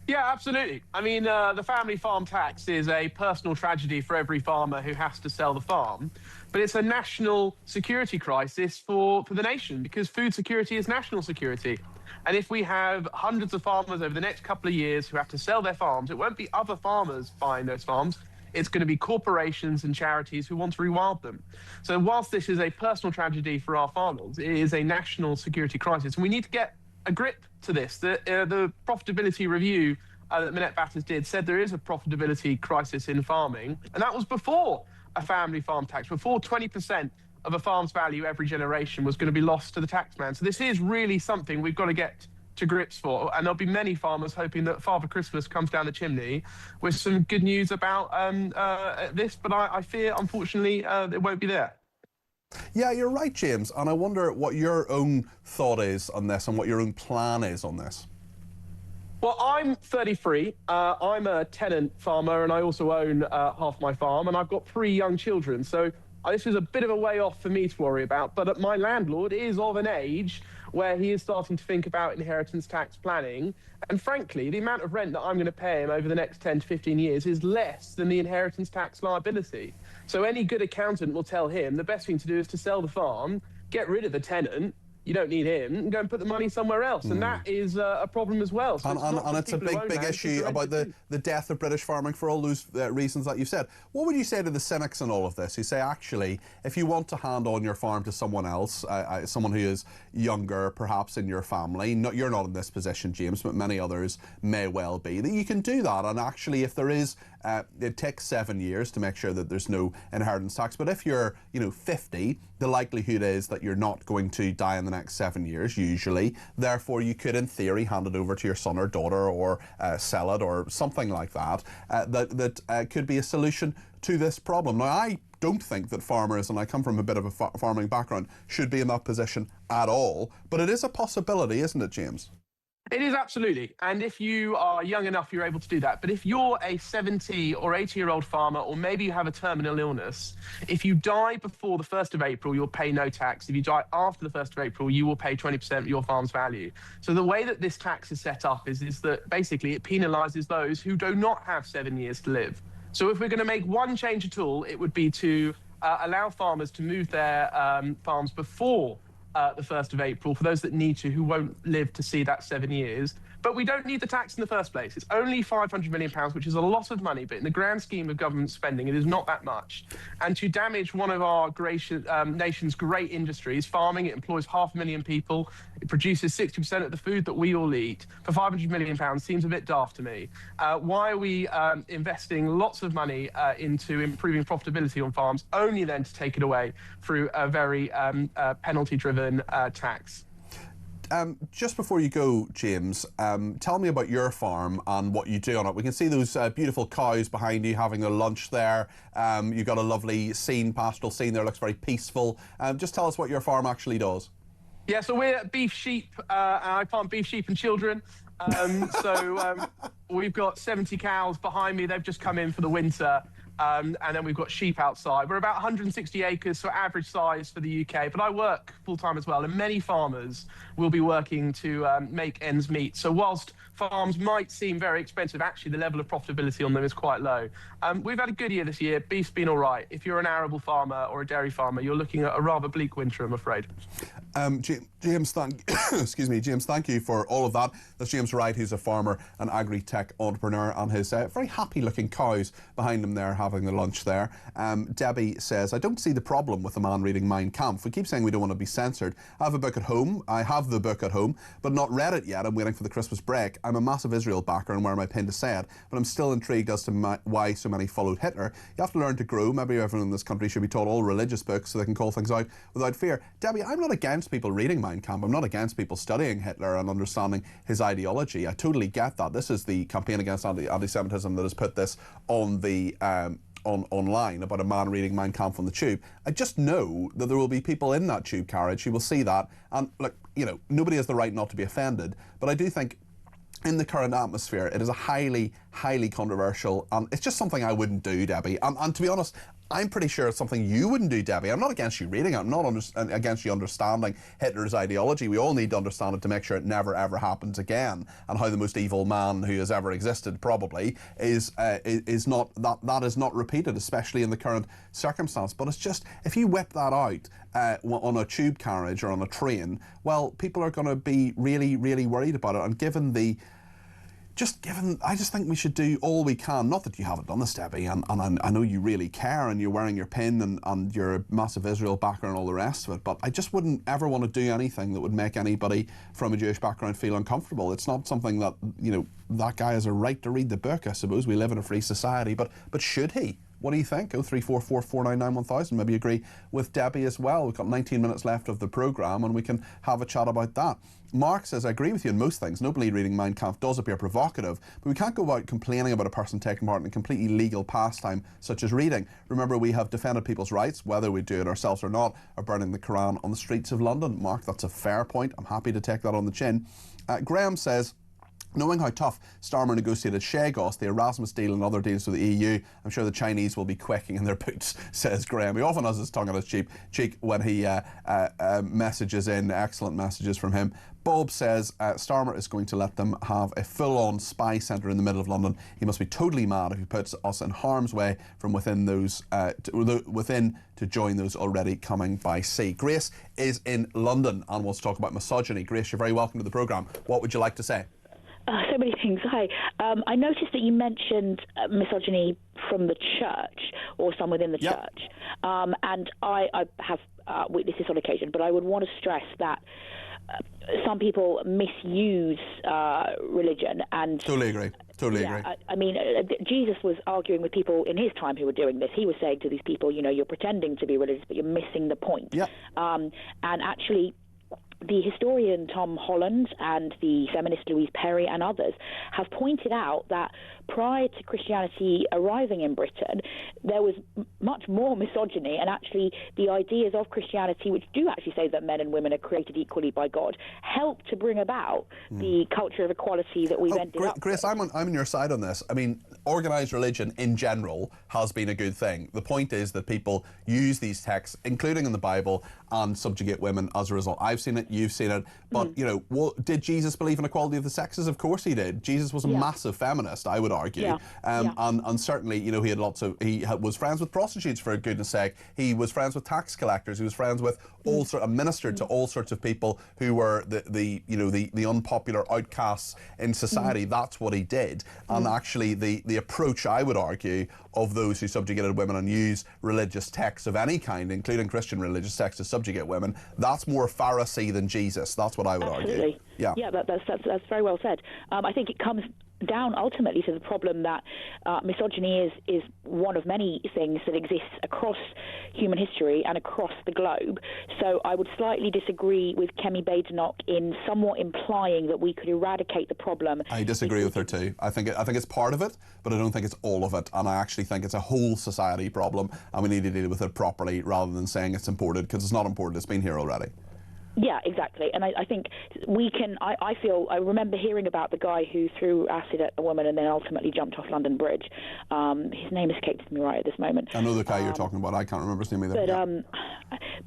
Yeah, absolutely. I mean, the family farm tax is a personal tragedy for every farmer who has to sell the farm, but it's a national security crisis for the nation, because food security is national security. And if we have hundreds of farmers over the next couple of years who have to sell their farms, it won't be other farmers buying those farms. It's going to be corporations and charities who want to rewild them. So whilst this is a personal tragedy for our farmers, it is a national security crisis. And we need to get a grip to this. The profitability review that Minette Batters did said there is a profitability crisis in farming, and that was before a family farm tax, before 20% of a farm's value every generation was going to be lost to the taxman. So this is really something we've got to get to grips for, and there'll be many farmers hoping that Father Christmas comes down the chimney with some good news about this, but I fear, unfortunately, it won't be there. Yeah, you're right, James, and I wonder what your own thought is on this and what your own plan is on this. Well, I'm 33. I'm a tenant farmer, and I also own half my farm, and I've got 3 young children. So this is a bit of a way off for me to worry about, but my landlord is of an age where he is starting to think about inheritance tax planning. And frankly, the amount of rent that I'm going to pay him over the next 10 to 15 years is less than the inheritance tax liability. So any good accountant will tell him the best thing to do is to sell the farm, get rid of the tenant, you don't need him, and go and put the money somewhere else. And that is a problem as well. So and it's a big issue about the death of British farming for all those reasons that you said. What would you say to the cynics in all of this who say, actually, if you want to hand on your farm to someone else, someone who is younger perhaps in your family, you're not in this position, James, but many others may well be, that you can do that. And actually, if there is, it takes 7 years to make sure that there's no inheritance tax. But if you're, 50, the likelihood is that you're not going to die in the next 7 years, usually. Therefore, you could, in theory, hand it over to your son or daughter, or sell it, or something like that. That could be a solution to this problem. Now, I don't think that farmers, and I come from a bit of a farming background, should be in that position at all. But it is a possibility, isn't it, James? It is, absolutely. And if you are young enough, you're able to do that. But if you're a 70 or 80-year-old farmer, or maybe you have a terminal illness, if you die before the 1st of April, you'll pay no tax. If you die after the 1st of April, you will pay 20% of your farm's value. So the way that this tax is set up is that basically it penalises those who do not have 7 years to live. So if we're going to make one change at all, it would be to allow farmers to move their farms before the 1st of April, for those that need to, who won't live to see that 7 years. But we don't need the tax in the first place. It's only £500 million, which is a lot of money, but in the grand scheme of government spending, it is not that much. And to damage one of our nation's great industries, farming, it employs 500,000 people, it produces 60% of the food that we all eat, for £500 million seems a bit daft to me. Why are we investing lots of money into improving profitability on farms, only then to take it away through a very penalty-driven tax? Just before you go, James, tell me about your farm and what you do on it. We can see those beautiful cows behind you having their lunch there. You've got a lovely scene, pastoral scene there, looks very peaceful. Just tell us what your farm actually does. Yeah, so we're beef sheep. I farm beef sheep and children. We've got 70 cows behind me. They've just come in for the winter. And then we've got sheep outside. We're about 160 acres, so average size for the UK. But I work full-time as well, and many farmers will be working to make ends meet. So whilst farms might seem very expensive, actually the level of profitability on them is quite low. We've had a good year this year. Beef's been all right. If you're an arable farmer or a dairy farmer, you're looking at a rather bleak winter, I'm afraid. James, excuse me, James, thank you for all of that. That's James Wright, who's a farmer and agri-tech entrepreneur, and his very happy-looking cows behind him there having the lunch there. Debbie says, I don't see the problem with the man reading Mein Kampf. We keep saying we don't want to be censored. I have a book at home. I have the book at home, but not read it yet. I'm waiting for the Christmas break. I'm a massive Israel backer and wear my pin to say it, but I'm still intrigued as to why so many followed Hitler. You have to learn to grow. Maybe everyone in this country should be taught all religious books so they can call things out without fear. Debbie, I'm not against people reading Mein Kampf. I'm not against people studying Hitler and understanding his ideology. I totally get that. This is the campaign against anti-Semitism that has put this on the online about a man reading Mein Kampf on the tube. I just know that there will be people in that tube carriage who will see that, and look, you know, nobody has the right not to be offended, but I do think in the current atmosphere it is a highly controversial, and it's just something I wouldn't do, Debbie, and to be honest, I'm pretty sure it's something you wouldn't do, Debbie. I'm not against you reading it. I'm not against you understanding Hitler's ideology. We all need to understand it to make sure it never ever happens again, and how the most evil man who has ever existed probably is not that is not repeated, especially in the current circumstance. But it's just, if you whip that out on a tube carriage or on a train, well, people are going to be really worried about it. And I just think we should do all we can. Not that you haven't done this, Debbie, and I know you really care, and you're wearing your pin, and you're a massive Israel backer and all the rest of it, but I just wouldn't ever want to do anything that would make anybody from a Jewish background feel uncomfortable. It's not something that, you know, that guy has a right to read the book. I suppose we live in a free society, but should he? What do you think? 0344 499 1000. Maybe you agree with Debbie as well. We've got 19 minutes left of the programme and we can have a chat about that. Mark says, I agree with you in most things. Nobody reading Mein Kampf does appear provocative, but we can't go about complaining about a person taking part in a completely legal pastime such as reading. Remember, we have defended people's rights, whether we do it ourselves or not, or burning the Quran on the streets of London. Mark, that's a fair point. I'm happy to take that on the chin. Graham says, knowing how tough Starmer negotiated Chagos, the Erasmus deal and other deals with the EU, I'm sure the Chinese will be quaking in their boots, says Graham. He often has his tongue on his cheek when he messages in, excellent messages from him. Bob says Starmer is going to let them have a full-on spy centre in the middle of London. He must be totally mad if he puts us in harm's way from within those to join those already coming by sea. Grace is in London and wants to talk about misogyny. Grace, you're very welcome to the programme. What would you like to say? So many things. Hi. I noticed that you mentioned misogyny from the church or some within the church. And I have witnessed this on occasion, but I would want to stress that some people misuse religion and... Totally agree. I mean, Jesus was arguing with people in his time who were doing this. He was saying to these people, you know, you're pretending to be religious, but you're missing the point. And actually, the historian Tom Holland and the feminist Louise Perry and others have pointed out that prior to Christianity arriving in Britain, there was much more misogyny, and actually the ideas of Christianity, which do actually say that men and women are created equally by God, help to bring about the culture of equality that we've ended up Grace, with. I'm on your side on this. I mean, organised religion in general has been a good thing. The point is that people use these texts, including in the Bible, and subjugate women as a result. I've seen it, you've seen it, but you know, did Jesus believe in equality of the sexes? Of course he did. Jesus was a massive feminist, I would argue, and certainly, you know, he had was friends with prostitutes, for goodness sake. He was friends with tax collectors. He was friends with all sorts, ministered to all sorts of people who were the unpopular outcasts in society. That's what he did. And actually, the approach, I would argue, of those who subjugated women and use religious texts of any kind, including Christian religious texts, to subjugate women, that's more Pharisee than Jesus. That's what I would argue. Yeah, that's very well said. I think it comes down ultimately to the problem that misogyny is one of many things that exists across human history and across the globe. So I would slightly disagree with Kemi Badenoch in somewhat implying that we could eradicate the problem. I disagree with her too. I think it's part of it, but I don't think it's all of it. And I actually think it's a whole society problem, and we need to deal with it properly rather than saying it's imported, because it's not imported. It's been here already. Yeah, exactly. And I think we can, I remember hearing about the guy who threw acid at a woman and then ultimately jumped off London Bridge. His name escapes me right at this moment. I know the guy you're talking about. I can't remember his name either.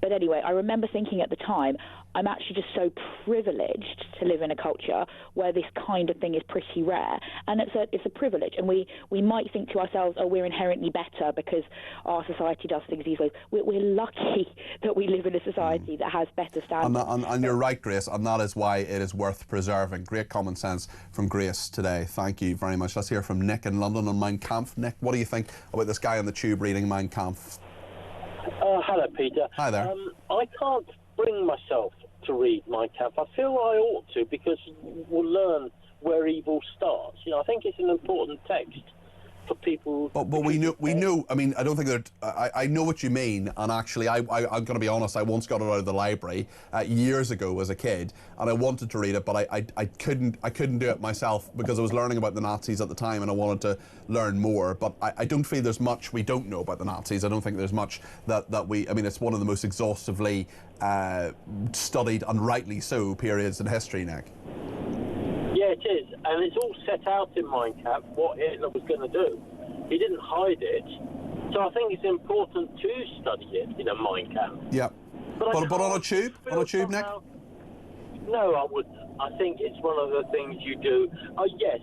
But anyway, I remember thinking at the time, I'm actually just so privileged to live in a culture where this kind of thing is pretty rare. And it's a privilege. And we might think to ourselves, oh, we're inherently better because our society does things these ways. We're lucky that we live in a society that has better standards. And you're right, Grace, and that is why it is worth preserving. Great common sense from Grace today. Thank you very much. Let's hear from Nick in London on Mein Kampf. Nick, what do you think about this guy on the tube reading Mein Kampf? Hello, Peter. Hi there. I can't bring myself to read Mein Kampf. I feel I ought to, because we'll learn where evil starts. You know, I think it's an important text for people. But we know. I mean, I don't think that. I know what you mean, and actually, I'm going to be honest. I once got it out of the library years ago as a kid, and I wanted to read it, but I couldn't do it myself because I was learning about the Nazis at the time, and I wanted to learn more. But I don't feel there's much we don't know about the Nazis. I don't think there's much that we. I mean, it's one of the most exhaustively studied, and rightly so, periods in history, Nick. Yeah, it is, and it's all set out in Mein Kampf what Hitler was going to do. He didn't hide it, so I think it's important to study it in a Mein Kampf. Yeah, but on a tube, Nick? No, I wouldn't. I think it's one of the things you do. Oh yes,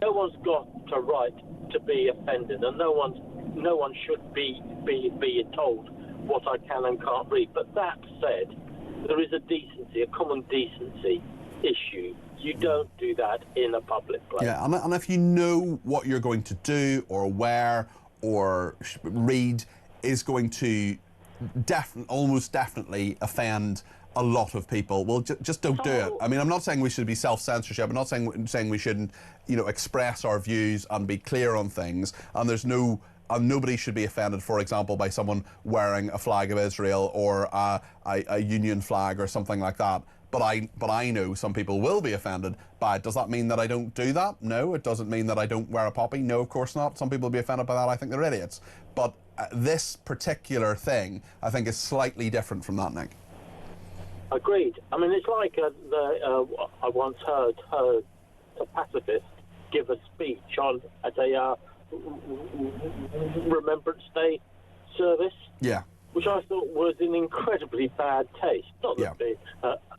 no one's got a right to be offended, and no one should be told what I can and can't read. But that said, there is a common decency issue. You don't do that in a public place. Yeah, and if you know what you're going to do or wear or read is going to almost definitely offend a lot of people, well, just don't do it. I mean, I'm not saying we should be self-censorship. I'm not saying we shouldn't, express our views and be clear on things. And nobody should be offended, for example, by someone wearing a flag of Israel or a union flag or something like that. But I know some people will be offended by it. Does that mean that I don't do that? No, it doesn't mean that I don't wear a poppy. No, of course not. Some people will be offended by that. I think they're idiots. But this particular thing, I think, is slightly different from that, Nick. Agreed. I mean, it's like I once heard a pacifist give a speech at a Remembrance Day service. Yeah. Which I thought was in incredibly bad taste. Not that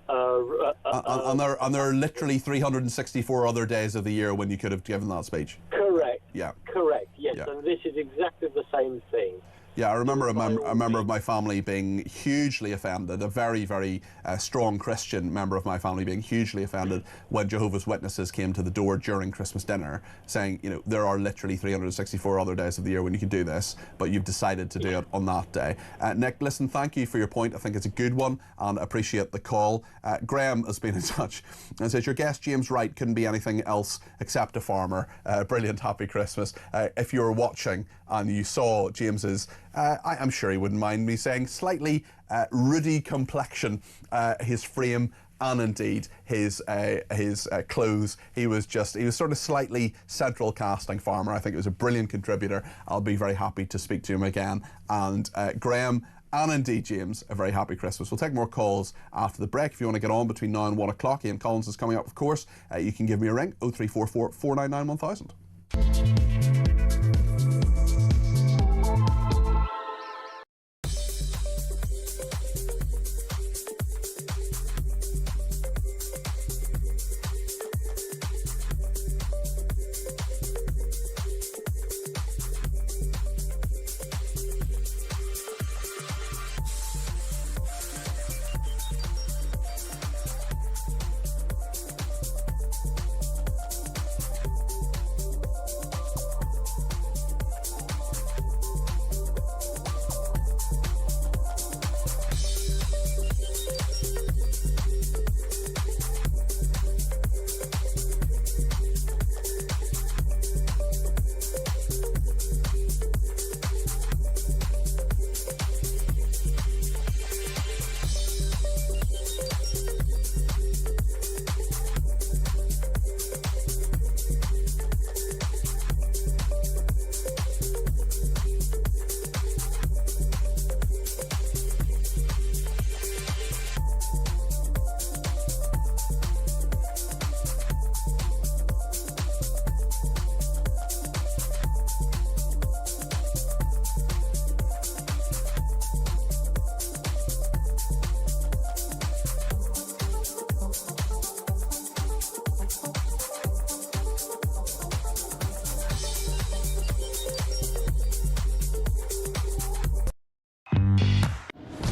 and there are literally 364 other days of the year when you could have given that speech. Correct. Yeah. Correct. Yes, Yeah. and this is exactly the same thing. Yeah, I remember a member of my family being hugely offended, a very, very strong Christian member of my family being hugely offended when Jehovah's Witnesses came to the door during Christmas dinner saying, there are literally 364 other days of the year when you could do this, but you've decided to do it on that day. Nick, listen, thank you for your point. I think it's a good one and appreciate the call. Graham has been in touch and says, your guest, James Wright, couldn't be anything else except a farmer. Brilliant, happy Christmas. If you were watching and you saw James's I'm sure he wouldn't mind me saying slightly ruddy complexion, his frame, and indeed his clothes. He was sort of slightly central casting farmer. I think it was a brilliant contributor. I'll be very happy to speak to him again. And Graham and indeed James, a very happy Christmas. We'll take more calls after the break. If you want to get on between now and 1 o'clock, Ian Collins is coming up, of course. You can give me a ring, 0344 499 1000.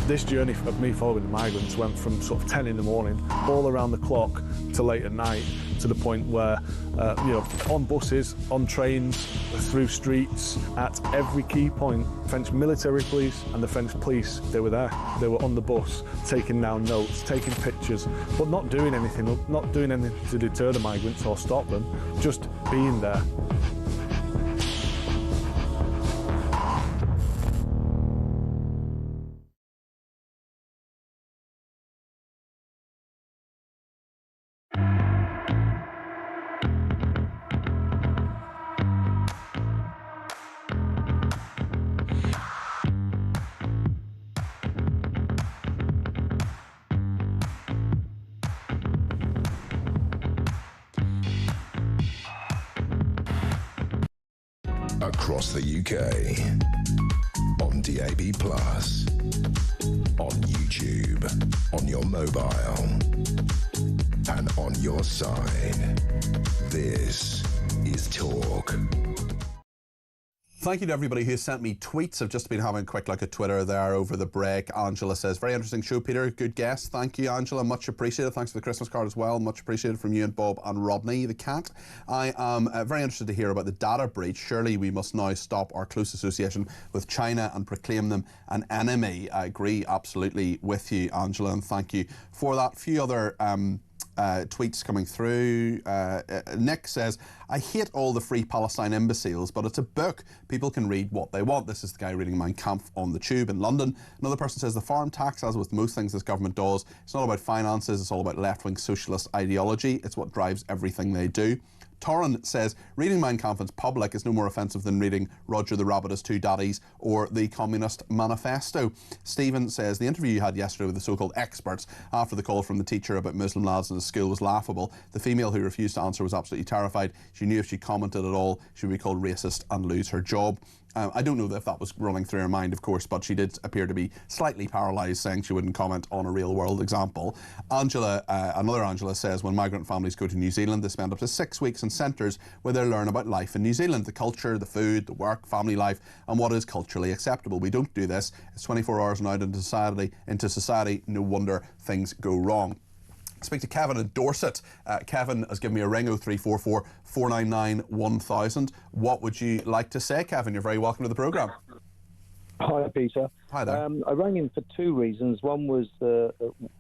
This journey of me following the migrants went from sort of 10 in the morning, all around the clock, to late at night, to the point where, on buses, on trains, through streets, at every key point, French military police and the French police, they were there. They were on the bus, taking down notes, taking pictures, but not doing anything to deter the migrants or stop them, just being there. Across the UK, on DAB+, on YouTube, on your mobile, and on your side. This is Talk. Thank you to everybody who sent me tweets. I've just been having a quick look at Twitter there over the break. Angela says, very interesting show, Peter. Good guest. Thank you, Angela. Much appreciated. Thanks for the Christmas card as well. Much appreciated from you and Bob and Rodney, the cat. I am very interested to hear about the data breach. Surely we must now stop our close association with China and proclaim them an enemy. I agree absolutely with you, Angela, and thank you for that. A few other tweets coming through. Nick says, I hate all the Free Palestine imbeciles, but it's a book. People can read what they want. This is the guy reading Mein Kampf on the tube in London. Another person says, the farm tax, as with most things this government does, it's not about finances, it's all about left-wing socialist ideology. It's what drives everything they do. Torrin says, reading Mein Kampf in public is no more offensive than reading Roger the Rabbit has two daddies or the Communist Manifesto. Stephen says, the interview you had yesterday with the so-called experts after the call from the teacher about Muslim lads in the school was laughable. The female who refused to answer was absolutely terrified. She knew if she commented at all, she would be called racist and lose her job. I don't know if that was running through her mind, of course, but she did appear to be slightly paralysed, saying she wouldn't comment on a real-world example. Angela, another Angela says, when migrant families go to New Zealand, they spend up to 6 weeks in centres where they learn about life in New Zealand, the culture, the food, the work, family life, and what is culturally acceptable. We don't do this. It's 24 hours and out into society. No wonder things go wrong. Speak to Kevin in Dorset. Kevin has given me a ring, 0344 499 1000. What would you like to say, Kevin? You're very welcome to the programme. Hi, Peter. Hi there. I rang in for two reasons. One was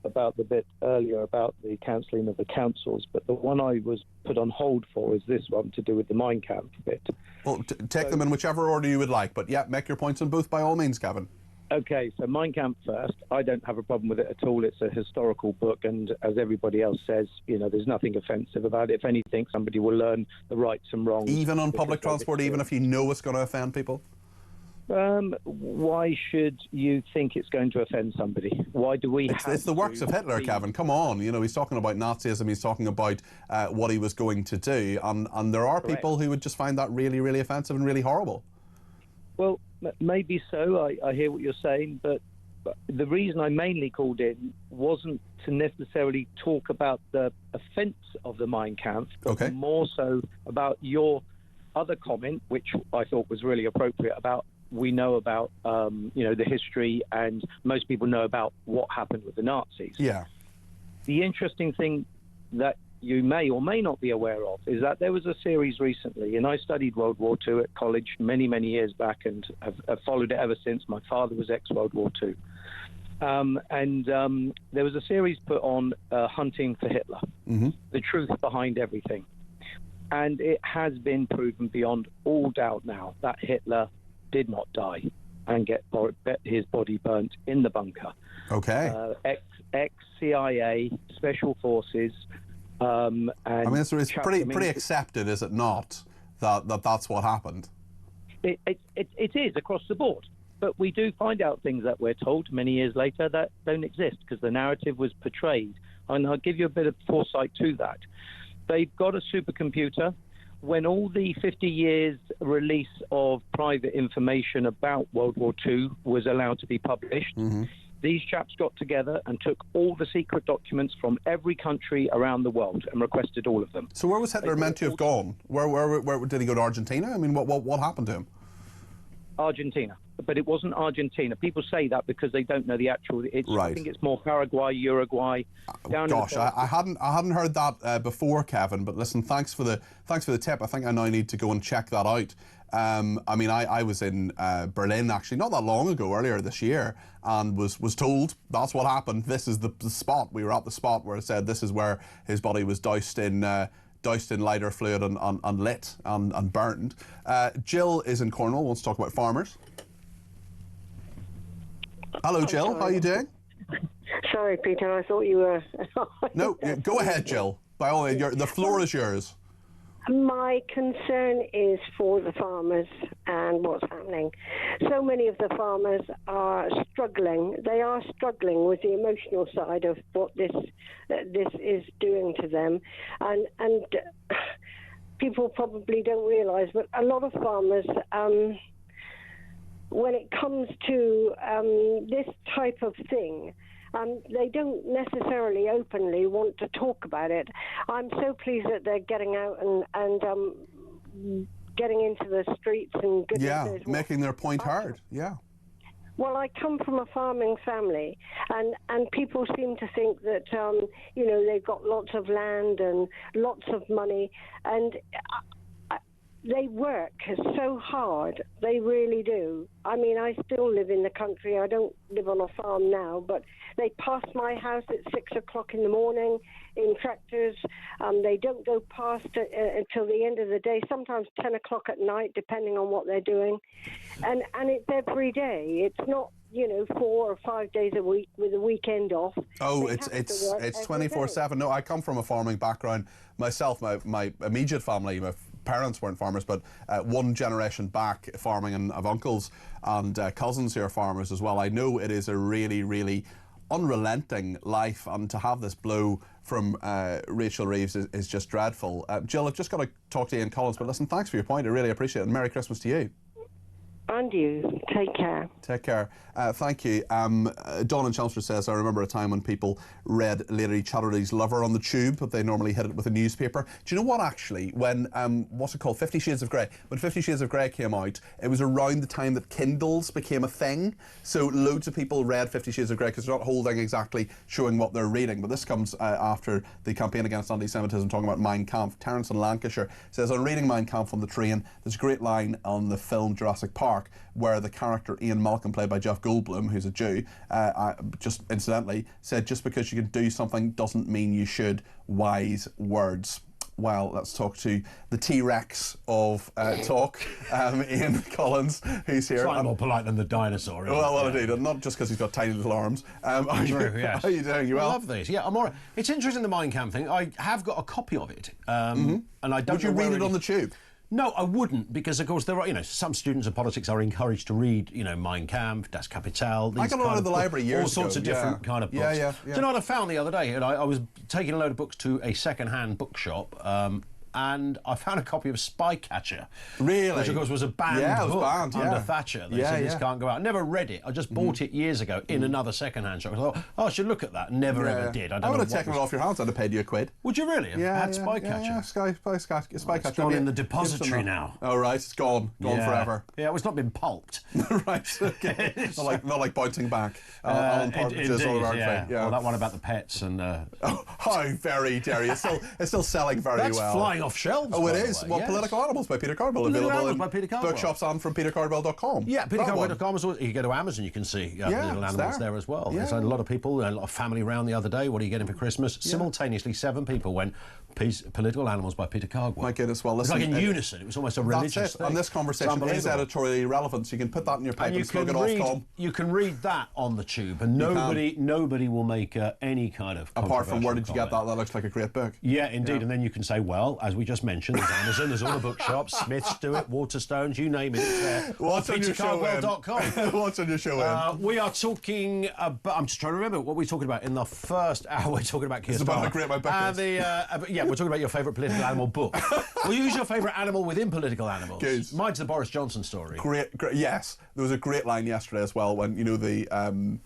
about the bit earlier about the cancelling of the councils, but the one I was put on hold for is this one to do with the Mein Kampf bit. Well, take them in whichever order you would like, but yeah, make your points on both by all means, Kevin. Okay, so Mein Kampf first. I don't have a problem with it at all. It's a historical book, and as everybody else says, there's nothing offensive about it. If anything, somebody will learn the rights and wrongs. Even on public transport, even if you know it's going to offend people? Why should you think it's going to offend somebody? Why do we It's the works of Hitler, Kevin. Come on. He's talking about Nazism. He's talking about what he was going to do. And there are people who would just find that really, really offensive and really horrible. Well, maybe so. I hear what you're saying, but the reason I mainly called in wasn't to necessarily talk about the offence of the Mein Kampf, but more so about your other comment, which I thought was really appropriate, about we know about, the history, and most people know about what happened with the Nazis. Yeah. The interesting thing that you may or may not be aware of is that there was a series recently, and I studied World War II at college many, many years back and have followed it ever since. My father was ex-World War II. There was a series put on Hunting for Hitler, the truth behind everything. And it has been proven beyond all doubt now that Hitler did not die and get his body burnt in the bunker. Okay. Ex-CIA, Special Forces... and it's pretty accepted, is it not, that that's what happened? It is across the board. But we do find out things that we're told many years later that don't exist because the narrative was portrayed. And I'll give you a bit of foresight to that. They've got a supercomputer. When all the 50 years release of private information about World War II was allowed to be published, these chaps got together and took all the secret documents from every country around the world and requested all of them. So where was Hitler meant to have gone? Where did he go to Argentina? I mean, what happened to him? Argentina. But it wasn't Argentina. People say that because they don't know the actual. I think it's more Paraguay, Uruguay. Gosh, I hadn't heard that before, Kevin. But listen, thanks for the tip. I think I now need to go and check that out. I mean, I was in Berlin actually not that long ago, earlier this year, and was told that's what happened. This is the spot. We were at the spot where it said this is where his body was doused in lighter fluid and lit and burned. Jill is in Cornwall. Wants to talk about farmers. Hello, Jill. How are you doing? Sorry, Peter. I thought you were. No, go ahead, Jill. By all means, the floor is yours. My concern is for the farmers and what's happening. So many of the farmers are struggling. They are struggling with the emotional side of what this is doing to them, and people probably don't realise, but a lot of farmers. When it comes to this type of thing, they don't necessarily openly want to talk about it. I'm so pleased that they're getting out and getting into the streets and making their point heard. Yeah. Well, I come from a farming family, and people seem to think that they've got lots of land and lots of money, and they work so hard. They really do. I mean, I still live in the country. I don't live on a farm now, but they pass my house at 6 o'clock in the morning in tractors. They don't go past until the end of the day, sometimes 10 o'clock at night, depending on what they're doing. And it's every day. It's not, 4 or 5 days a week with a weekend off. Oh, it's 24/7. No, I come from a farming background myself. My immediate family, my parents weren't farmers, but one generation back farming, and I've uncles and cousins who are farmers as well. I know it is a really, really unrelenting life, and to have this blow from Rachel Reeves is just dreadful. Jill, I've just got to talk to Ian Collins, but listen, thanks for your point. I really appreciate it, and Merry Christmas to you. And you. Take care. Take care. Thank you. Dawn in Chelmsford says, I remember a time when people read Lady Chatterley's Lover on the tube, but they normally hit it with a newspaper. Do you know what, actually? When, what's it called? 50 Shades of Grey. When 50 Shades of Grey came out, it was around the time that Kindles became a thing. So loads of people read 50 Shades of Grey because they're not holding exactly showing what they're reading. But this comes after the campaign against anti-Semitism, talking about Mein Kampf. Terence in Lancashire says, on reading Mein Kampf on the train, there's a great line on the film Jurassic Park where the character Ian Malcolm, played by Jeff Goldblum, who's a Jew, just incidentally said, just because you can do something doesn't mean you should. Wise words. Well, let's talk to the T-Rex of talk, Ian Collins, who's here. Slightly more polite than the dinosaur. Well, indeed, not just because he's got tiny little arms. True, yes. How are you doing? You well? I love this. Yeah, I'm all right. It's interesting, the Mein Kampf thing. I have got a copy of it, and I don't. Would you read it on the tube? No, I wouldn't, because of course there are, some students of politics are encouraged to read, Mein Kampf, Das Kapital. I got a lot of the library years ago. All sorts of different kind of books. Yeah. Do you know what I found the other day? I was taking a load of books to a second-hand bookshop, and I found a copy of Spycatcher. Really? Which, of course, was a banned book under Thatcher. They said this can't go out. I never read it. I just bought it years ago in another second-hand shop. I thought, I should look at that. Never ever did. I would have taken it off your hands. I'd have paid you £1. Would you really? Yeah. Had Spycatcher? Yeah, Spycatcher. It's gone in the depository now. Oh, right. It's gone. Gone forever. Yeah, it's not been pulped. Right. Okay. not like Bouncing Back. Alan Partridge's all about yeah. Well, that one about the pets and... how very dare you. It's still selling very well. That's flying off shelves. Oh, it is. Well, yes. Political Animals by Peter Cardwell, available in bookshops and from petercardwell.com. Yeah, petercardwell.com. You go to Amazon, you can see Political Animals there as well. There's a lot of people, a lot of family around the other day. What are you getting for Christmas? Simultaneously, 7 people went, Political Animals by Peter Cardwell. My goodness, well, listen. It's like in unison. It was almost a religious thing. And this conversation is editorially relevant, so you can put that in your pipe and slug it off, Tom. You can read that on the tube, and nobody will make any kind of apart from where did you get that? That looks like a great book. Yeah, indeed. And then you can say, well, as we just mentioned, there's Amazon, there's all the bookshops, Smiths do it, Waterstones, you name it, it's there. What's on petercardwell.com. What's on your show, we are talking about, I'm just trying to remember what we're talking about in the first hour. We're talking about Keir Starmer. We're talking about your favourite political animal book. Well, use your favourite animal within political animals. Good. Mine's the Boris Johnson story. Great. Yes, there was a great line yesterday as well when, the